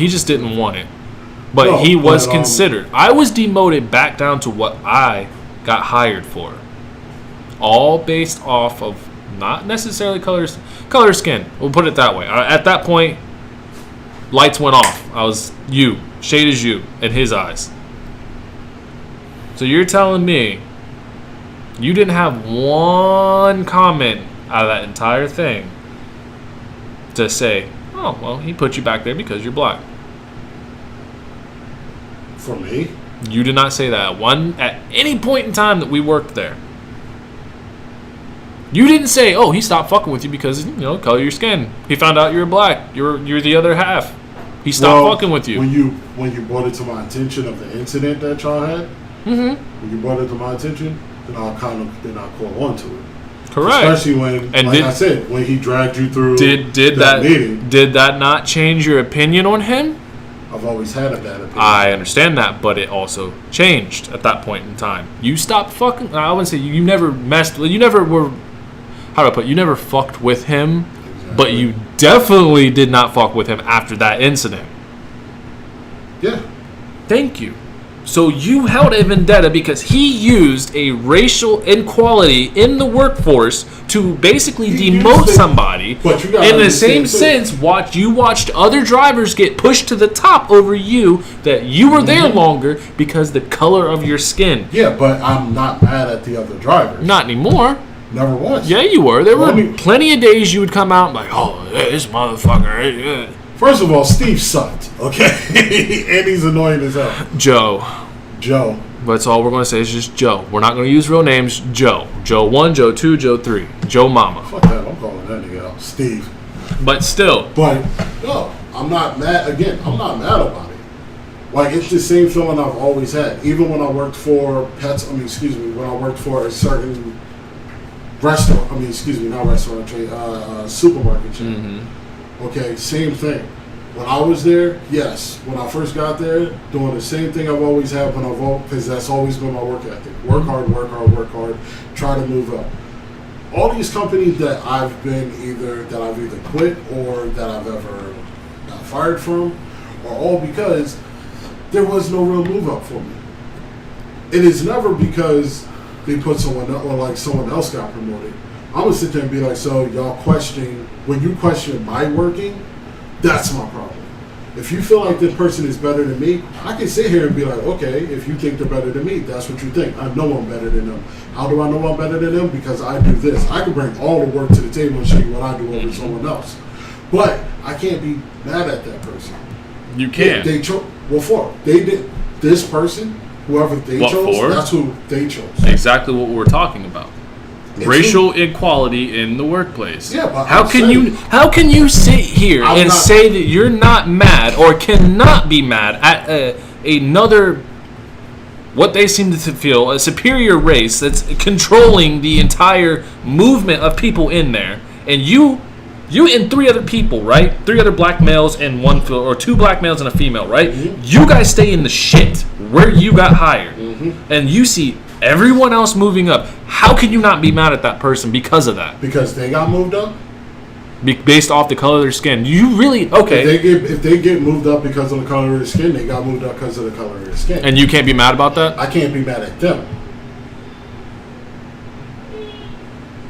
Speaker 2: just didn't want it. But he was considered. I was demoted back down to what I got hired for. All based off of not necessarily color skin. We'll put it that way. At that point, lights went off. I was shade as you in his eyes. So you're telling me you didn't have one comment out of that entire thing to say, oh, well, he put you back there because you're black.
Speaker 1: For me?
Speaker 2: You did not say that at any point in time that we worked there. You didn't say, oh, he stopped fucking with you because, color of your skin. He found out you were black. You're the other half. He stopped fucking with you.
Speaker 1: When you brought it to my attention of the incident that y'all had, when you brought it to my attention, then I'll call on to it.
Speaker 2: Correct.
Speaker 1: Especially when, I said, when he dragged you through that meeting. Did that not change your opinion on him? I've always had a bad opinion.
Speaker 2: I understand that, but it also changed at that point in time. You stopped fucking. I wouldn't say you never messed. You never were. How do I put it? You never fucked with him, exactly. But you definitely did not fuck with him after that incident.
Speaker 1: Yeah.
Speaker 2: Thank you. So you held a vendetta because he used a racial inequality in the workforce to basically demote somebody.
Speaker 1: But you
Speaker 2: in the same sense, you watched other drivers get pushed to the top over you, that you were there longer because the color of your skin.
Speaker 1: Yeah, but I'm not mad at the other drivers.
Speaker 2: Not anymore.
Speaker 1: Never was.
Speaker 2: Yeah, you were. There were plenty of days you would come out like, oh, this motherfucker.
Speaker 1: First of all, Steve sucked, okay? And he's annoying as hell.
Speaker 2: Joe. That's all we're going to say is just Joe. We're not going to use real names. Joe. Joe 1, Joe 2, Joe 3. Joe Mama.
Speaker 1: Fuck that. I'm calling that nigga out. Steve.
Speaker 2: But still.
Speaker 1: But, no, I'm not mad. Again, I'm not mad about it. Like, it's the same feeling I've always had. Even when I worked for when I worked for a certain restaurant, supermarket chain. Mm-hmm. Okay, same thing. When I was there, yes. When I first got there, doing the same thing I've always had because that's always been my work ethic. Work hard, try to move up. All these companies that I've either quit or that I've ever got fired from are all because there was no real move up for me. It is never because they put someone else, or like someone else got promoted. I'm gonna sit there and be like, so y'all when you question my working, that's my problem. If you feel like this person is better than me, I can sit here and be like, okay, if you think they're better than me, that's what you think. I know I'm better than them. How do I know I'm better than them? Because I do this. I can bring all the work to the table and show you what I do over someone else. But I can't be mad at that person.
Speaker 2: You can't.
Speaker 1: They chose. Well, for they did this person, whoever they chose, that's who they chose.
Speaker 2: Exactly what we're talking about. Racial equality in the workplace.
Speaker 1: Yeah, but
Speaker 2: how can you sit here and say that you're not mad or cannot be mad at another, what they seem to feel, a superior race that's controlling the entire movement of people in there, and you and three other people, right? 3 other black males and or 2 black males and a female, right? Mm-hmm. You guys stay in the shit where you got hired, and you see everyone else moving up. How can you not be mad at that person because of that?
Speaker 1: Because they got moved up?
Speaker 2: Based off the color of their skin. You really, okay.
Speaker 1: If they get moved up because of the color of their skin, they got moved up because of the color of their skin.
Speaker 2: And you can't be mad about that?
Speaker 1: I can't be mad at them.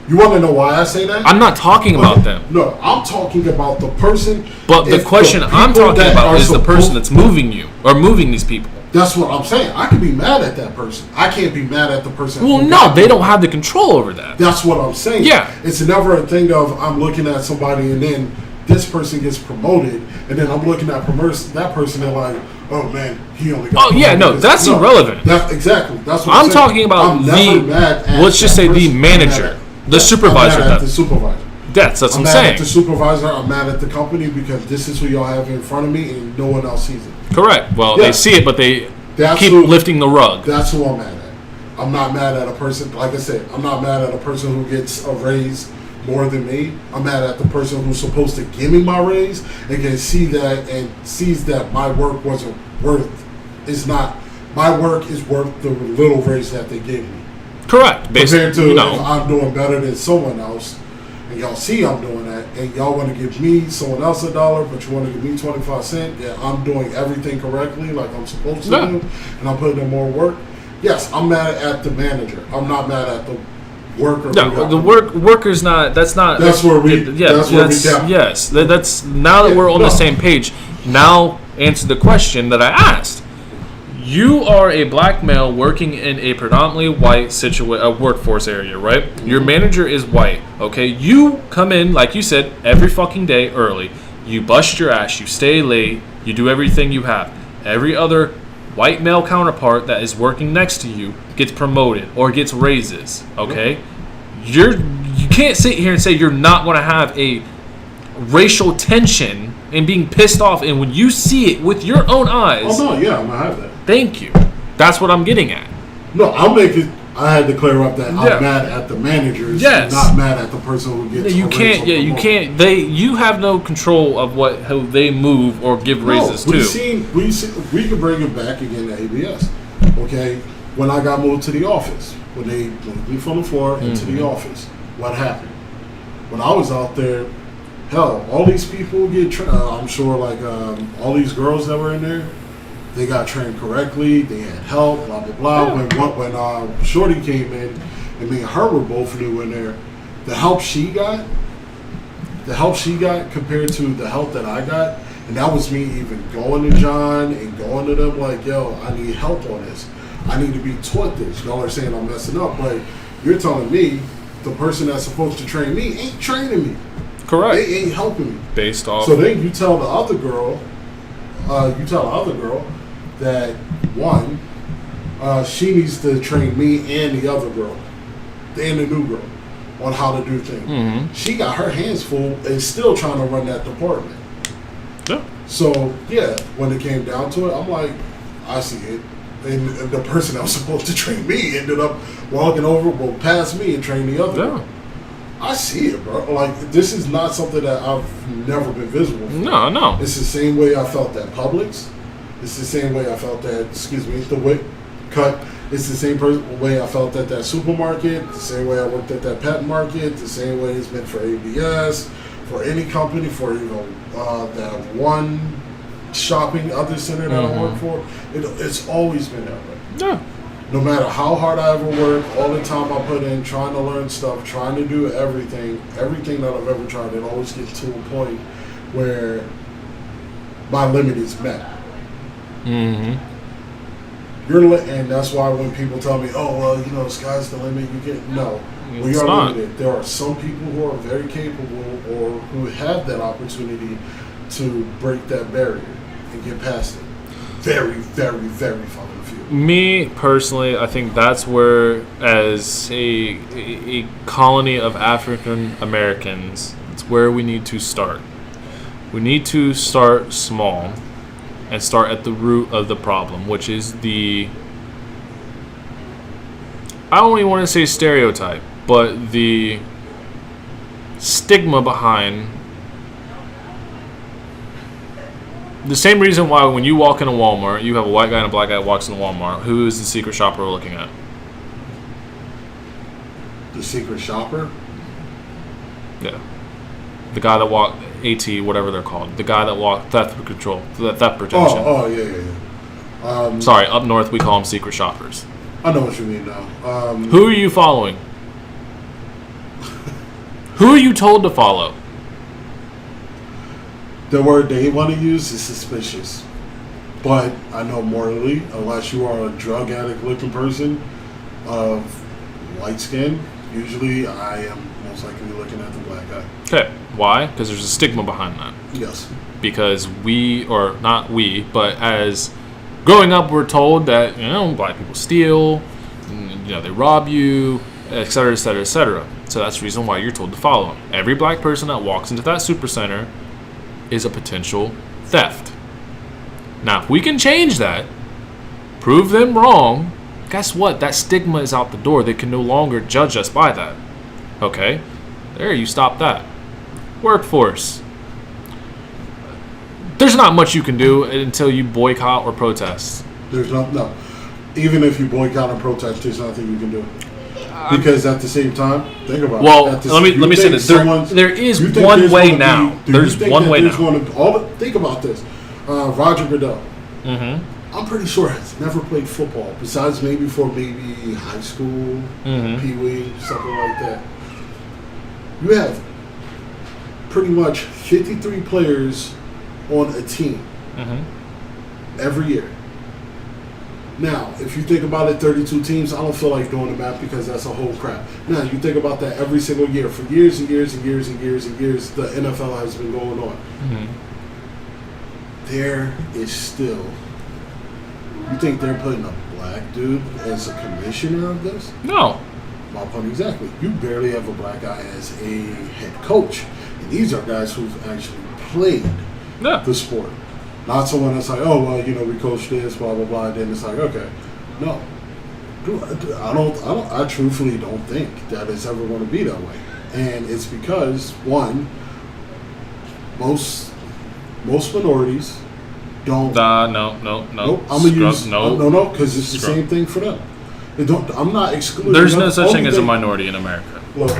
Speaker 1: You want to know why I say that?
Speaker 2: I'm not talking about them.
Speaker 1: No, I'm talking about the person.
Speaker 2: But the question I'm talking about is the person that's moving you or moving these people.
Speaker 1: That's what I'm saying. I can be mad at that person. I can't be mad at the person.
Speaker 2: Well, no, they don't have the control over that.
Speaker 1: That's what I'm saying.
Speaker 2: Yeah.
Speaker 1: It's never a thing of I'm looking at somebody and then this person gets promoted and then I'm looking at that person and like, oh man, he only got promoted.
Speaker 2: Yeah, no, that's irrelevant.
Speaker 1: Exactly. That's what
Speaker 2: I'm talking about let's just say the manager, the supervisor.
Speaker 1: I'm mad at the supervisor.
Speaker 2: That's what I'm saying.
Speaker 1: I'm mad at the supervisor. I'm mad at the company because this is who y'all have in front of me and no one else sees it.
Speaker 2: Correct. Well, they see it, but they keep lifting the rug.
Speaker 1: That's who I'm mad at. I'm not mad at a person, like I said, I'm not mad at a person who gets a raise more than me. I'm mad at the person who's supposed to give me my raise and can see that and sees that my work wasn't my work is worth the little raise that they gave me.
Speaker 2: Correct.
Speaker 1: Compared to if I'm doing better than someone else, and y'all see I'm doing that, and y'all want to give me someone else $1, but you want to give me 25 cents. Yeah, I'm doing everything correctly, like I'm supposed to do, and I'm putting in more work. Yes, I'm mad at the manager. I'm not mad at the worker.
Speaker 2: No, the worker's not. That's not.
Speaker 1: That's where we.
Speaker 2: Yes, that's now that we're on the same page. Now answer the question that I asked. You are a black male working in a predominantly white workforce area, right? Mm-hmm. Your manager is white, okay? You come in, like you said, every fucking day early. You bust your ass. You stay late. You do everything you have. Every other white male counterpart that is working next to you gets promoted or gets raises, okay? You can't sit here and say you're not going to have a racial tension and being pissed off, and when you see it with your own eyes.
Speaker 1: Oh no, yeah, I'm gonna have that.
Speaker 2: Thank you. That's what I'm getting at.
Speaker 1: No, I had to clear up that I'm mad at the managers. Yes. Not mad at the person who gets.
Speaker 2: You can't. Yeah, you can't. You have no control of how they move or give raises to.
Speaker 1: We could bring it back again to ABS. Okay, when I got moved to the office, when they moved me from the floor into the office, what happened? When I was out there. Hell, all these people get I'm sure, like, all these girls that were in there, they got trained correctly. They had help, blah, blah, blah. When Shorty came in, and me and her were both new in there, the help she got compared to the help that I got, and that was me even going to John and going to them like, yo, I need help on this. I need to be taught this. Y'all are saying I'm messing up, but you're telling me the person that's supposed to train me ain't training me.
Speaker 2: Correct.
Speaker 1: They ain't helping me.
Speaker 2: Based off.
Speaker 1: So then you tell the other girl, that one, she needs to train me and the other girl, and the new girl, on how to do things. Mm-hmm. She got her hands full and still trying to run that department.
Speaker 2: Yeah.
Speaker 1: So yeah, when it came down to it, I'm like, I see it. And the person that was supposed to train me ended up walking past me and train the other girl. I see it, bro. Like, this is not something that I've never been visible for.
Speaker 2: No.
Speaker 1: It's the same way I felt at Publix. It's the same way I felt at, the WIC cut. It's the same way I felt at that supermarket, the same way I worked at that pet market, the same way it's been for ABS, for any company, for, that one shopping other center that I work for. It's always been that way.
Speaker 2: Yeah.
Speaker 1: No matter how hard I ever work, all the time I put in, trying to learn stuff, trying to do everything that I've ever tried, it always gets to a point where my limit is met.
Speaker 2: Mm-hmm.
Speaker 1: And that's why when people tell me, "Oh, well, you know, the sky's the limit," you get no. We
Speaker 2: It's
Speaker 1: are
Speaker 2: not.
Speaker 1: limited. There are some people who are very capable or who have that opportunity to break that barrier and get past it. Very, very, very fucking few.
Speaker 2: Me personally, I think that's where, as a colony of African Americans, it's where we need to start. We need to start small and start at the root of the problem, which is I don't even want to say stereotype, but the stigma behind the same reason why when you walk in a Walmart, you have a white guy and a black guy walks in a Walmart. Who is the secret shopper we're looking at?
Speaker 1: The secret shopper?
Speaker 2: Yeah. The guy that walked AT, whatever they're called. The guy that walked theft protection.
Speaker 1: Yeah.
Speaker 2: Sorry, up north we call them secret shoppers.
Speaker 1: I know what you mean now.
Speaker 2: Who are you following? Who are you told to follow?
Speaker 1: The word they want to use is suspicious. But I know morally, unless you are a drug addict looking person of light skin, usually I am most likely looking at the black guy.
Speaker 2: Okay, why? Because there's a stigma behind that.
Speaker 1: Yes.
Speaker 2: Because but as growing up, we're told that, you know, black people steal, you know, they rob you, et cetera, et cetera, et cetera. So that's the reason why you're told to follow them. Every black person that walks into that supercenter is a potential theft. Now, if we can change that, prove them wrong, guess what? That stigma is out the door. They can no longer judge us by that. Okay? There, you stop that. Workforce. There's not much you can do until you boycott or protest.
Speaker 1: There's no. Even if you boycott and protest, there's nothing you can do. Because at the same time, think about it.
Speaker 2: Well, let me say this. There is one way now. There's one way now.
Speaker 1: Think about this. Roger Goodell.
Speaker 2: Mm-hmm.
Speaker 1: I'm pretty sure has never played football, besides maybe high school, pee-wee, something like that. You have pretty much 53 players on a team every year. Now, if you think about it, 32 teams, I don't feel like doing the math because that's a whole crap. Now, you think about that every single year. For years and years and years and years and years, the NFL has been going on. There is still... You think they're putting a black dude as a commissioner of this?
Speaker 2: No.
Speaker 1: My point exactly. You barely have a black guy as a head coach. And these are guys who've actually played the sport. Not someone that's like, oh, well, you know, we coach this, blah, blah, blah. And then it's like, okay. No. I truthfully don't think that it's ever going to be that way. And it's because, one, most minorities don't.
Speaker 2: No.
Speaker 1: Nope. I'm going to use. No, because it's the same thing for them. I'm not excluding.
Speaker 2: There's no such thing as a minority in America.
Speaker 1: Look.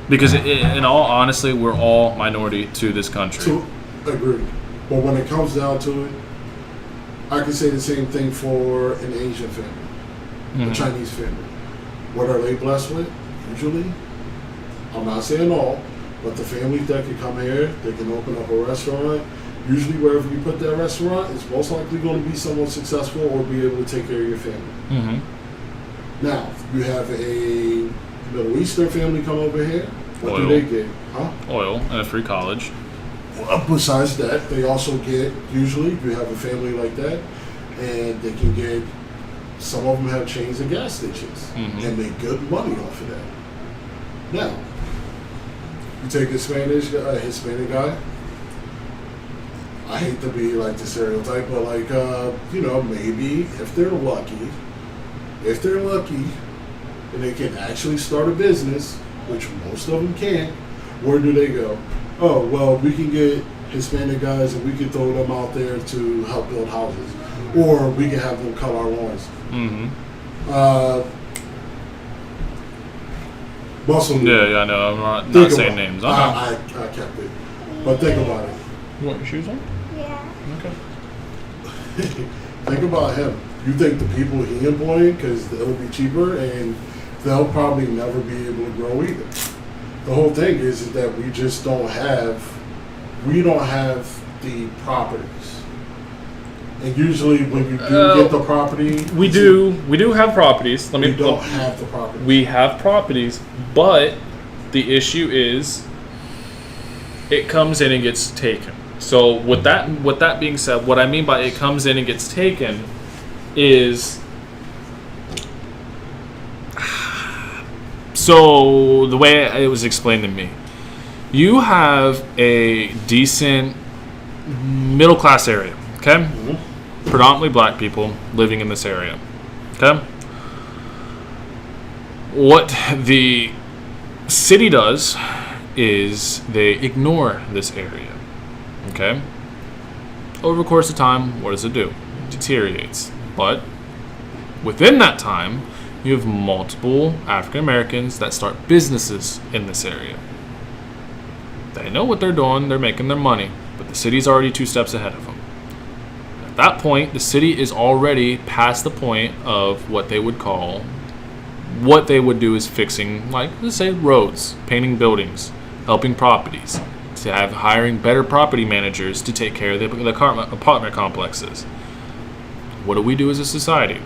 Speaker 2: Because in all honesty, we're all minority to this country.
Speaker 1: Agreed. But when it comes down to it, I can say the same thing for an Asian family, a Chinese family. What are they blessed with? Usually, I'm not saying all, but the families that can come here, they can open up a restaurant. Usually, wherever you put that restaurant, it's most likely going to be somewhat successful or be able to take care of your family. Now, you have a Middle Eastern family come over here. What do they get?
Speaker 2: Oil and a free college.
Speaker 1: Besides that, they also get, usually, you have a family like that, and they can get, some of them have chains of gas stations, and make good money off of that. Now, you take a Hispanic guy, I hate to be like the stereotype, but like, you know, maybe if they're lucky, and they can actually start a business, which most of them can't, where do they go? Oh, well, we can get Hispanic guys and we can throw them out there to help build houses. Or we can have them cut our lawns. Muscle.
Speaker 2: Yeah, I know. I'm not saying names.
Speaker 1: I kept it. But think about it.
Speaker 2: You want your shoes on?
Speaker 3: Yeah.
Speaker 2: Okay.
Speaker 1: Think about him. You think the people he employed, because it'll be cheaper and they'll probably never be able to grow either. The whole thing is that we just don't have the properties. And usually when you do get the property...
Speaker 2: We do have properties.
Speaker 1: We don't have the property.
Speaker 2: We have properties, but the issue is it comes in and gets taken. So with that being said, what I mean by it comes in and gets taken is... So the way it was explained to me, you have a decent middle class area, okay? Mm-hmm. Predominantly black people living in this area, okay? What the city does is they ignore this area, okay? Over the course of time, what does it do? It deteriorates. But within that time, you have multiple African Americans that start businesses in this area. They know what they're doing, they're making their money, but the city's already 2 steps ahead of them. At that point, the city is already past the point of what they would do is fixing, like, let's say, roads, painting buildings, helping properties, to have hiring better property managers to take care of the apartment complexes. What do we do as a society?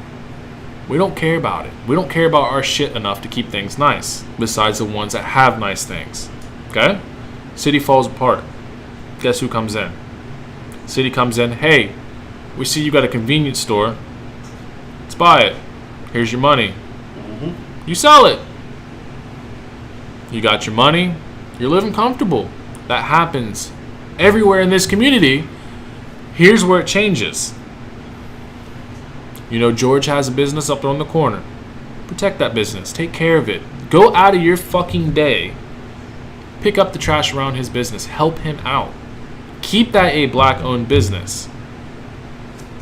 Speaker 2: We don't care about it. We don't care about our shit enough to keep things nice, besides the ones that have nice things. Okay? City falls apart. Guess who comes in? City comes in, hey, we see you got a convenience store. Let's buy it. Here's your money. Mm-hmm. You sell it. You got your money. You're living comfortable. That happens everywhere in this community. Here's where it changes. You know, George has a business up there on the corner. Protect that business. Take care of it. Go out of your fucking day. Pick up the trash around his business. Help him out. Keep that a black-owned business.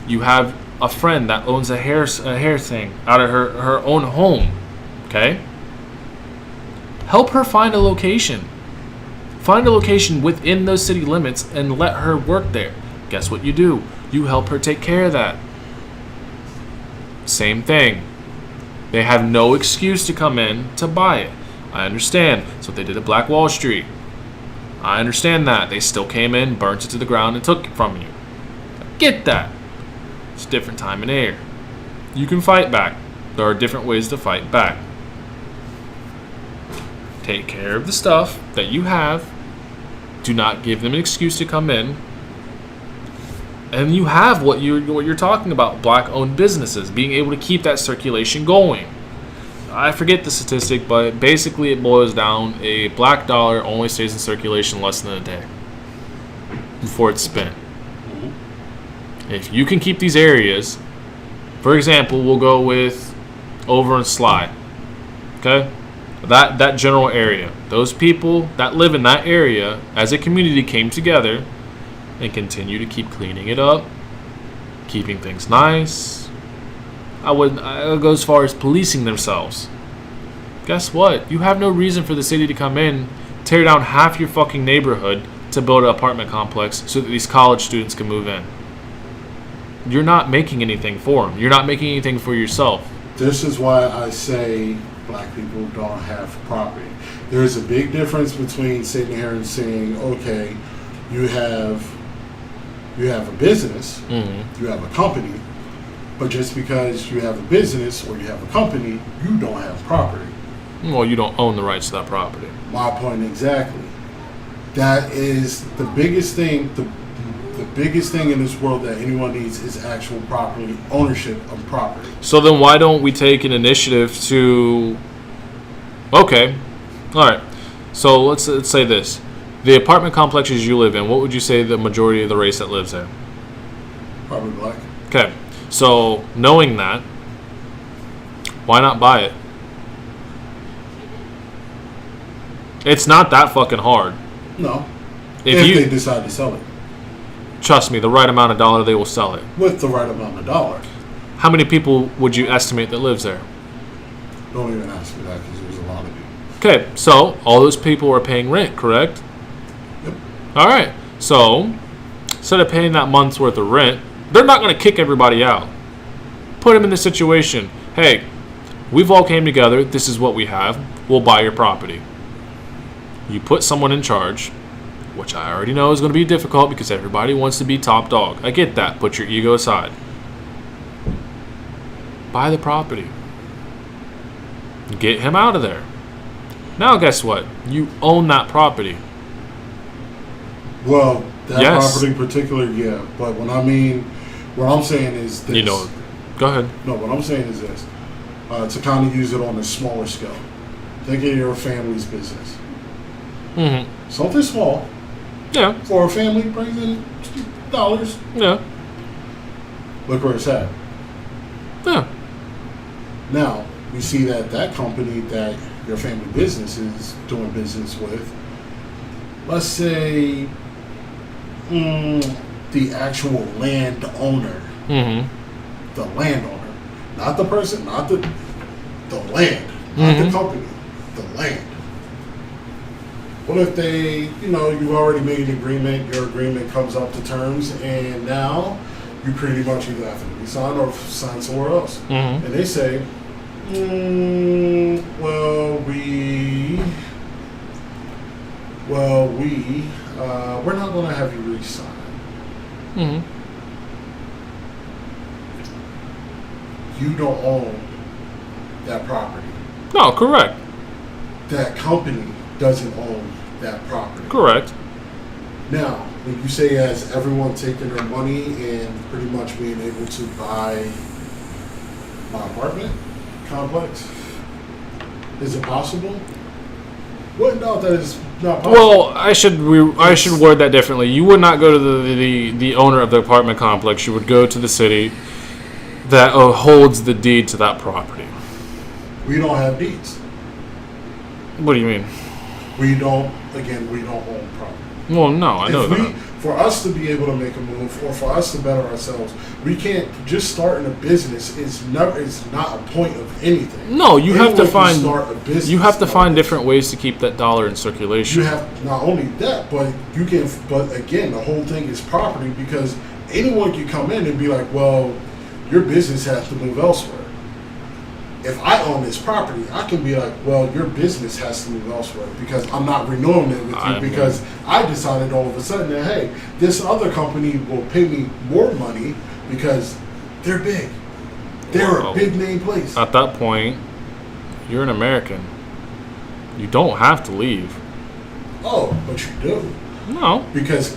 Speaker 2: You have a friend that owns a hair thing out of her own home. Okay? Help her find a location. Find a location within those city limits and let her work there. Guess what you do? You help her take care of that. Same thing. They have no excuse to come in to buy it. I understand. So they did at Black Wall Street. I understand that. They still came in, burnt it to the ground, and took it from you. I get that. It's a different time and air. You can fight back. There are different ways to fight back. Take care of the stuff that you have. Do not give them an excuse to come in. And you have what you're talking about, black-owned businesses, being able to keep that circulation going. I forget the statistic, but basically it boils down, a black dollar only stays in circulation less than a day before it's spent. If you can keep these areas, for example, we'll go with over in Sly, okay? That general area. Those people that live in that area as a community came together and continue to keep cleaning it up, keeping things nice. I would go as far as policing themselves. Guess what? You have no reason for the city to come in, tear down half your fucking neighborhood to build an apartment complex so that these college students can move in. You're not making anything for them. You're not making anything for yourself.
Speaker 1: This is why I say black people don't have property. There is a big difference between sitting here and saying, okay, you have a business, mm-hmm. you have a company, but just because you have a business or you have a company, you don't have property.
Speaker 2: Well, you don't own the rights to that property.
Speaker 1: My point exactly. That is the biggest thing. The biggest thing in this world that anyone needs is actual property, ownership of property.
Speaker 2: So then why don't we take an initiative to... Okay. All right. So let's say this. The apartment complexes you live in, what would you say the majority of the race that lives there?
Speaker 1: Probably black.
Speaker 2: Okay. So knowing that, why not buy it? It's not that fucking hard.
Speaker 1: No. If they decide to sell it.
Speaker 2: Trust me, the right amount of dollar, they will sell it.
Speaker 1: With the right amount of dollar.
Speaker 2: How many people would you estimate that lives there?
Speaker 1: Don't even ask me that because there's a lot of people.
Speaker 2: Okay, so all those people are paying rent, correct?
Speaker 1: Yep.
Speaker 2: All right. So instead of paying that month's worth of rent, they're not going to kick everybody out. Put them in the situation. Hey, we've all came together. This is what we have. We'll buy your property. You put someone in charge. which I already know is going to be difficult because everybody wants to be top dog. I get that. Put your ego aside. Buy the property. Get him out of there. Now, guess what? You own that property.
Speaker 1: Well, that
Speaker 2: Yes.
Speaker 1: property in particular, yeah. But what I'm saying is this.
Speaker 2: You know, go ahead.
Speaker 1: No, what I'm saying is this. To kind of use it on a smaller scale. Think of your family's business.
Speaker 2: Mm-hmm.
Speaker 1: Something small
Speaker 2: Yeah.
Speaker 1: for a family brings in dollars.
Speaker 2: Yeah.
Speaker 1: Look where it's at.
Speaker 2: Yeah.
Speaker 1: Now, we see that company that your family business is doing business with, let's say the actual landowner,
Speaker 2: Mm-hmm.
Speaker 1: the landowner, not the person, not the land, not the company, the land. What if they, you've already made an agreement, your agreement comes up to terms, and now you pretty much either have to resign or sign somewhere else.
Speaker 2: Mm-hmm.
Speaker 1: And they say, we're not going to have you resign.
Speaker 2: Mm-hmm.
Speaker 1: You don't own that property.
Speaker 2: No, correct.
Speaker 1: That company doesn't own that property.
Speaker 2: Correct.
Speaker 1: Now, when you say has everyone taken their money and pretty much being able to buy my apartment complex, is it possible? Well, no, that is not possible.
Speaker 2: Well, I should word that differently. You would not go to the owner of the apartment complex. You would go to the city that holds the deed to that property.
Speaker 1: We don't have deeds.
Speaker 2: What do you mean?
Speaker 1: We don't own property.
Speaker 2: Well, no, I know that.
Speaker 1: For us to be able to make a move or for us to better ourselves, we can't just starting a business is not a point of anything.
Speaker 2: No, you have to find
Speaker 1: start a business.
Speaker 2: You have to find different ways to keep that dollar in circulation.
Speaker 1: You have not only that, but again, the whole thing is property because anyone can come in and be like, well, your business has to move elsewhere. If I own this property, I can be like, well, your business has to move elsewhere because I'm not renewing it with you because I decided all of a sudden that, hey, this other company will pay me more money because they're big. They're a big name place.
Speaker 2: At that point, you're an American. You don't have to leave.
Speaker 1: Oh, but you do.
Speaker 2: No.
Speaker 1: Because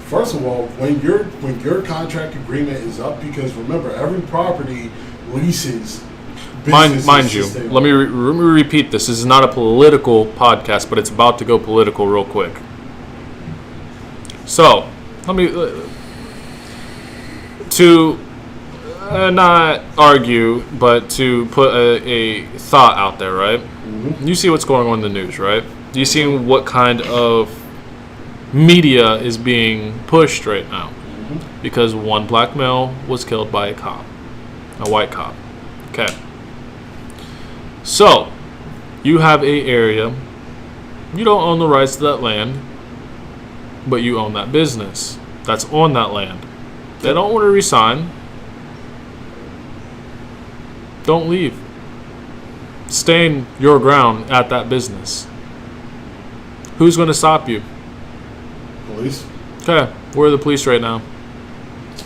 Speaker 1: first of all, when your contract agreement is up, because remember, every property leases.
Speaker 2: Mind you, let me repeat this. This is not a political podcast, but it's about to go political real quick. So, let me... to not argue, but to put a thought out there, right? Mm-hmm. You see what's going on in the news, right? You see what kind of media is being pushed right now. Mm-hmm. Because one black male was killed by a white cop. Okay. So, you have a area, you don't own the rights to that land, but you own that business that's on that land. They don't want to resign. Don't leave. Stand your ground at that business. Who's going to stop you?
Speaker 1: Police.
Speaker 2: Okay, where are the police right now?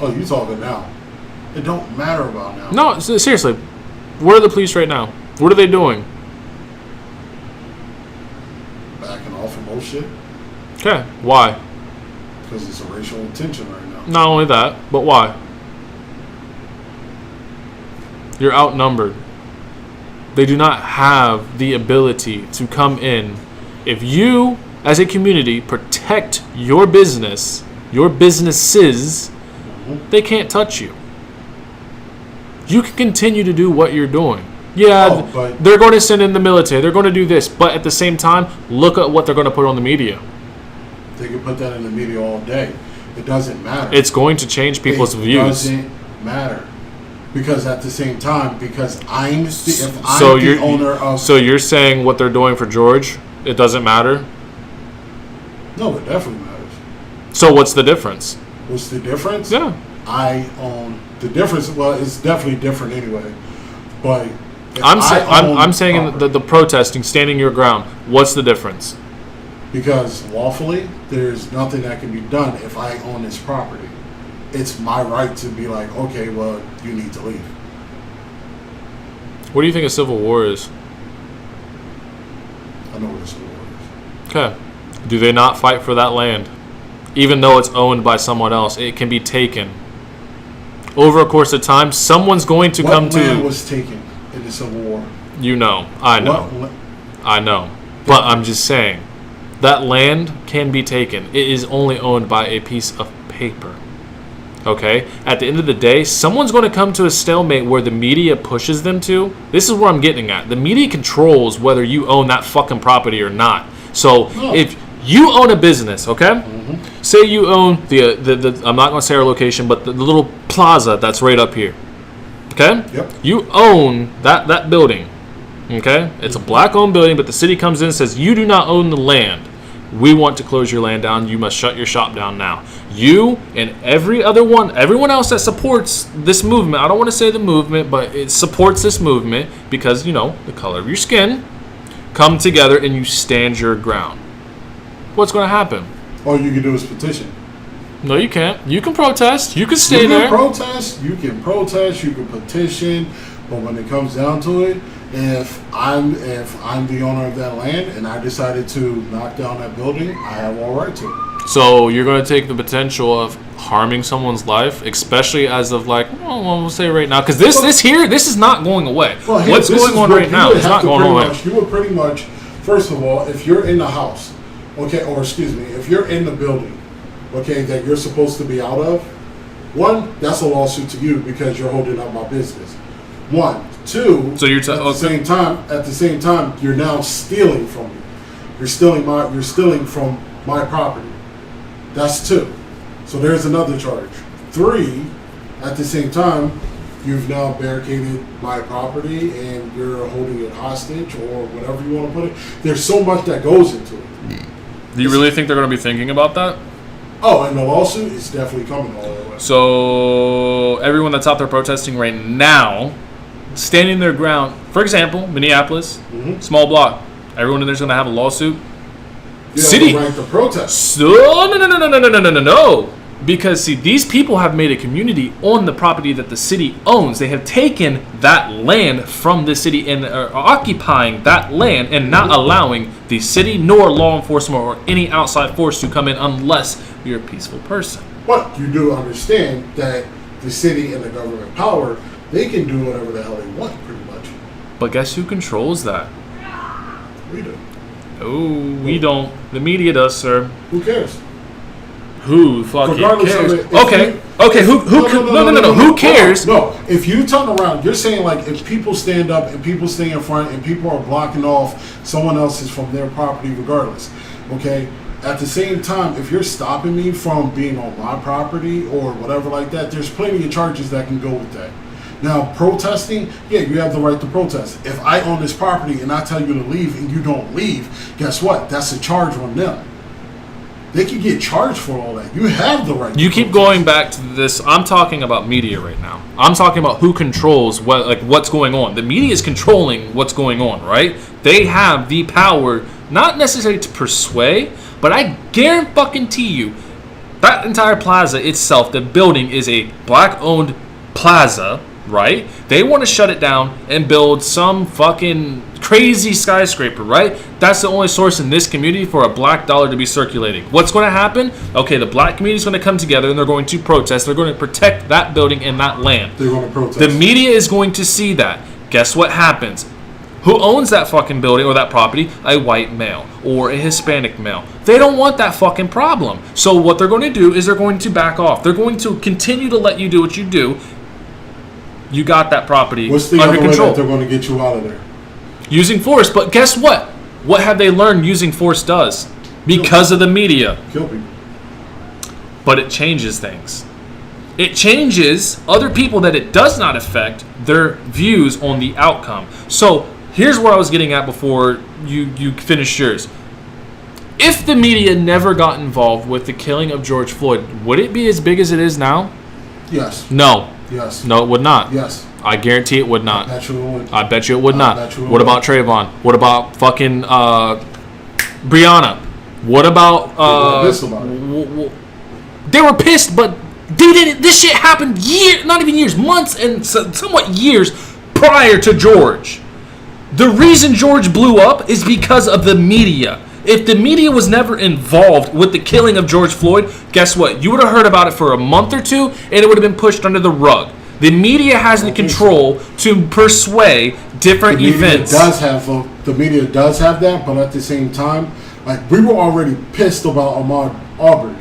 Speaker 1: Oh, you talking now. It don't matter about now.
Speaker 2: No, seriously. Where are the police right now? What are they doing?
Speaker 1: Backing off from most shit.
Speaker 2: Okay, why?
Speaker 1: Because it's a racial tension right now.
Speaker 2: Not only that, but why? You're outnumbered. They do not have the ability to come in. If you, as a community, protect your business, your businesses, they can't touch you. You can continue to do what you're doing. Yeah,
Speaker 1: but
Speaker 2: they're going to send in the military. They're going to do this. But at the same time, look at what they're going to put on the media.
Speaker 1: They can put that in the media all day. It doesn't matter.
Speaker 2: It's going to change people's views.
Speaker 1: It doesn't matter. Because at the same time, because I'm the owner of...
Speaker 2: So you're saying what they're doing for George, it doesn't matter?
Speaker 1: No, it definitely matters.
Speaker 2: So what's the difference?
Speaker 1: What's the difference?
Speaker 2: Yeah.
Speaker 1: I own... The difference, well, it's definitely different anyway. But...
Speaker 2: I'm saying the protesting, standing your ground. What's the difference?
Speaker 1: Because lawfully, there's nothing that can be done if I own this property. It's my right to be like, okay, well, you need to leave.
Speaker 2: What do you think a civil war is?
Speaker 1: I know what a civil war is.
Speaker 2: Okay. Do they not fight for that land? Even though it's owned by someone else, it can be taken. Over a course of time, someone's going to come to...
Speaker 1: What land was taken in the Civil War?
Speaker 2: You know. I know. I know. But I'm just saying, that land can be taken. It is only owned by a piece of paper. Okay? At the end of the day, someone's going to come to a stalemate where the media pushes them to. This is where I'm getting at. The media controls whether you own that fucking property or not. So, if you own a business, okay? Mm-hmm. Say you own the I'm not going to say our location, but the little plaza that's right up here. Okay?
Speaker 1: Yep.
Speaker 2: You own that building. Okay? It's a black-owned building, but the city comes in and says, you do not own the land. We want to close your land down. You must shut your shop down now. You and everyone else that supports this movement, I don't want to say the movement, but it supports this movement because, you know, the color of your skin, come together and you stand your ground. What's going to happen?
Speaker 1: All you can do is petition.
Speaker 2: No, you can't. You can protest. You can stay there.
Speaker 1: You can protest, you can petition, but when it comes down to it, if I'm the owner of that land and I decided to knock down that building, I have all right to.
Speaker 2: So you're going to take the potential of harming someone's life, especially as of like, well, we'll say right now, because this is not going away.
Speaker 1: Well,
Speaker 2: what's going on right now is not going away.
Speaker 1: You would pretty much, first of all, if you're in the house, okay, or excuse me, if you're in the building, okay, that you're supposed to be out of, one, that's a lawsuit to you because you're holding up my business. One. Two,
Speaker 2: so you're
Speaker 1: at the same time, you're now stealing from me. You're stealing from my property. That's two. So there's another charge. Three, at the same time, you've now barricaded my property and you're holding it hostage or whatever you want to put it. There's so much that goes into it.
Speaker 2: Do you really think they're going to be thinking about that?
Speaker 1: Oh, and the lawsuit is definitely coming all the way.
Speaker 2: So everyone that's out there protesting right now, standing their ground, for example, Minneapolis, small block, everyone in there's going to have a lawsuit.
Speaker 1: You
Speaker 2: City.
Speaker 1: have the right to protest.
Speaker 2: So, no. Because, see, these people have made a community on the property that the city owns. They have taken that land from the city and are occupying that land and not allowing the city nor law enforcement or any outside force to come in unless you're a peaceful person.
Speaker 1: But you do understand that the city and the government power, they can do whatever the hell they want, pretty much.
Speaker 2: But guess who controls that?
Speaker 1: We do.
Speaker 2: Oh, we don't. The media does, sir.
Speaker 1: Who cares?
Speaker 2: Who fucking cares?
Speaker 1: Okay.
Speaker 2: No. Who cares?
Speaker 1: No. If you turn around, you're saying like if people stand up and people stay in front and people are blocking off someone else's from their property regardless. Okay. At the same time, if you're stopping me from being on my property or whatever like that, there's plenty of charges that can go with that. Now, protesting, yeah, you have the right to protest. If I own this property and I tell you to leave and you don't leave, guess what? That's a charge on them. They can get charged for all that. You have the right to
Speaker 2: You keep going back to this. I'm talking about media right now. I'm talking about who controls what's going on. The media is controlling what's going on, right? They have the power, not necessarily to persuade, but I guarantee you, that entire plaza itself, the building is a black-owned plaza, right? They want to shut it down and build some fucking crazy skyscraper, right? That's the only source in this community for a black dollar to be circulating. What's going to happen? Okay, the black community is going to come together and they're going to protest. They're going to protect that building and that land.
Speaker 1: They're going to protest.
Speaker 2: The media is going to see that. Guess what happens? Who owns that fucking building or that property? A white male or a Hispanic male. They don't want that fucking problem. So what they're going to do is they're going to back off. They're going to continue to let you do what you do. You got that property
Speaker 1: What's the
Speaker 2: under
Speaker 1: other
Speaker 2: control.
Speaker 1: way that they're going to get you out of there?
Speaker 2: Using force. But guess what? What have they learned using force does? Because of the media.
Speaker 1: Kill people.
Speaker 2: But it changes things. It changes other people that it does not affect their views on the outcome. So here's where I was getting at before you finished yours. If the media never got involved with the killing of George Floyd, would it be as big as it is now?
Speaker 1: Yes.
Speaker 2: No.
Speaker 1: Yes.
Speaker 2: No, it would not.
Speaker 1: Yes.
Speaker 2: I guarantee it would not.
Speaker 1: I bet you it would.
Speaker 2: I bet you it would not.
Speaker 1: Bet you it
Speaker 2: What
Speaker 1: would.
Speaker 2: about Trayvon? What about fucking Breonna? What about
Speaker 1: People are pissed about it.
Speaker 2: They were pissed, but they didn't. This shit happened not even years, months, and somewhat years prior to George. The reason George blew up is because of the media. If the media was never involved with the killing of George Floyd, guess what? You would have heard about it for a month or two, and it would have been pushed under the rug. The media has the control to persuade different events.
Speaker 1: The media does have that, but at the same time, like, we were already pissed about Ahmaud Arbery.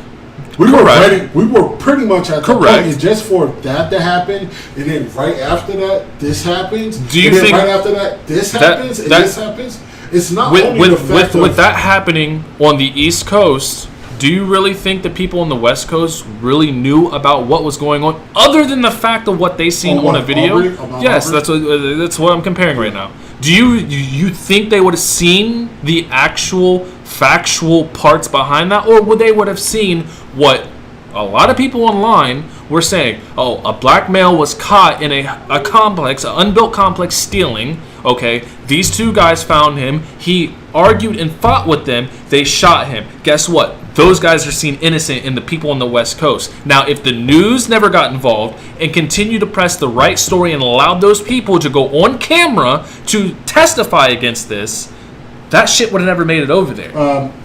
Speaker 1: We were pretty much at the point, and just for that to happen, and then right after that, this happens.
Speaker 2: Do you think
Speaker 1: right after that, this happens, and this happens? It's not only the fact
Speaker 2: with that happening on the East Coast. Do you really think the people on the West Coast really knew about what was going on, other than the fact of what they seen on a video? Yes, Aubrey? That's what I'm comparing right now. Do you think they would have seen the actual factual parts behind that, or would they would have seen what a lot of people online were saying? Oh, a black male was caught in a complex, an unbuilt complex, stealing. Okay, these two guys found him. He argued and fought with them. They shot him. Guess what? Those guys are seen innocent in the people on the West Coast. Now, if the news never got involved and continued to press the right story and allowed those people to go on camera to testify against this, that shit would have never made it over there.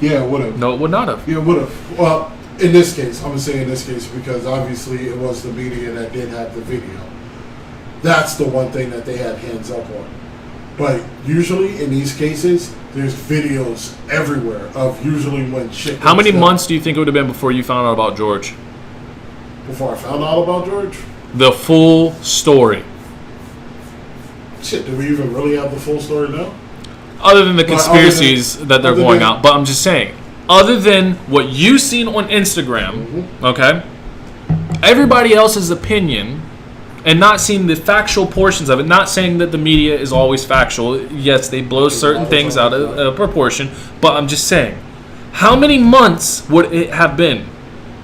Speaker 1: Yeah, it would have.
Speaker 2: No, it would not have.
Speaker 1: Yeah, it would have. Well, in this case, I'm going to say in this case, because obviously it was the media that did have the video. That's the one thing that they had hands up on. But usually in these cases, there's videos everywhere of usually when shit.
Speaker 2: How many months do you think it would have been before you found out about George?
Speaker 1: Before I found out about George?
Speaker 2: The full story.
Speaker 1: Shit, do we even really have the full story now?
Speaker 2: Other than the conspiracies that they're going out. But I'm just saying, other than what you've seen on Instagram, okay, everybody else's opinion, and not seeing the factual portions of it, not saying that the media is always factual. Yes, they blow certain things out of proportion, but I'm just saying, how many months would it have been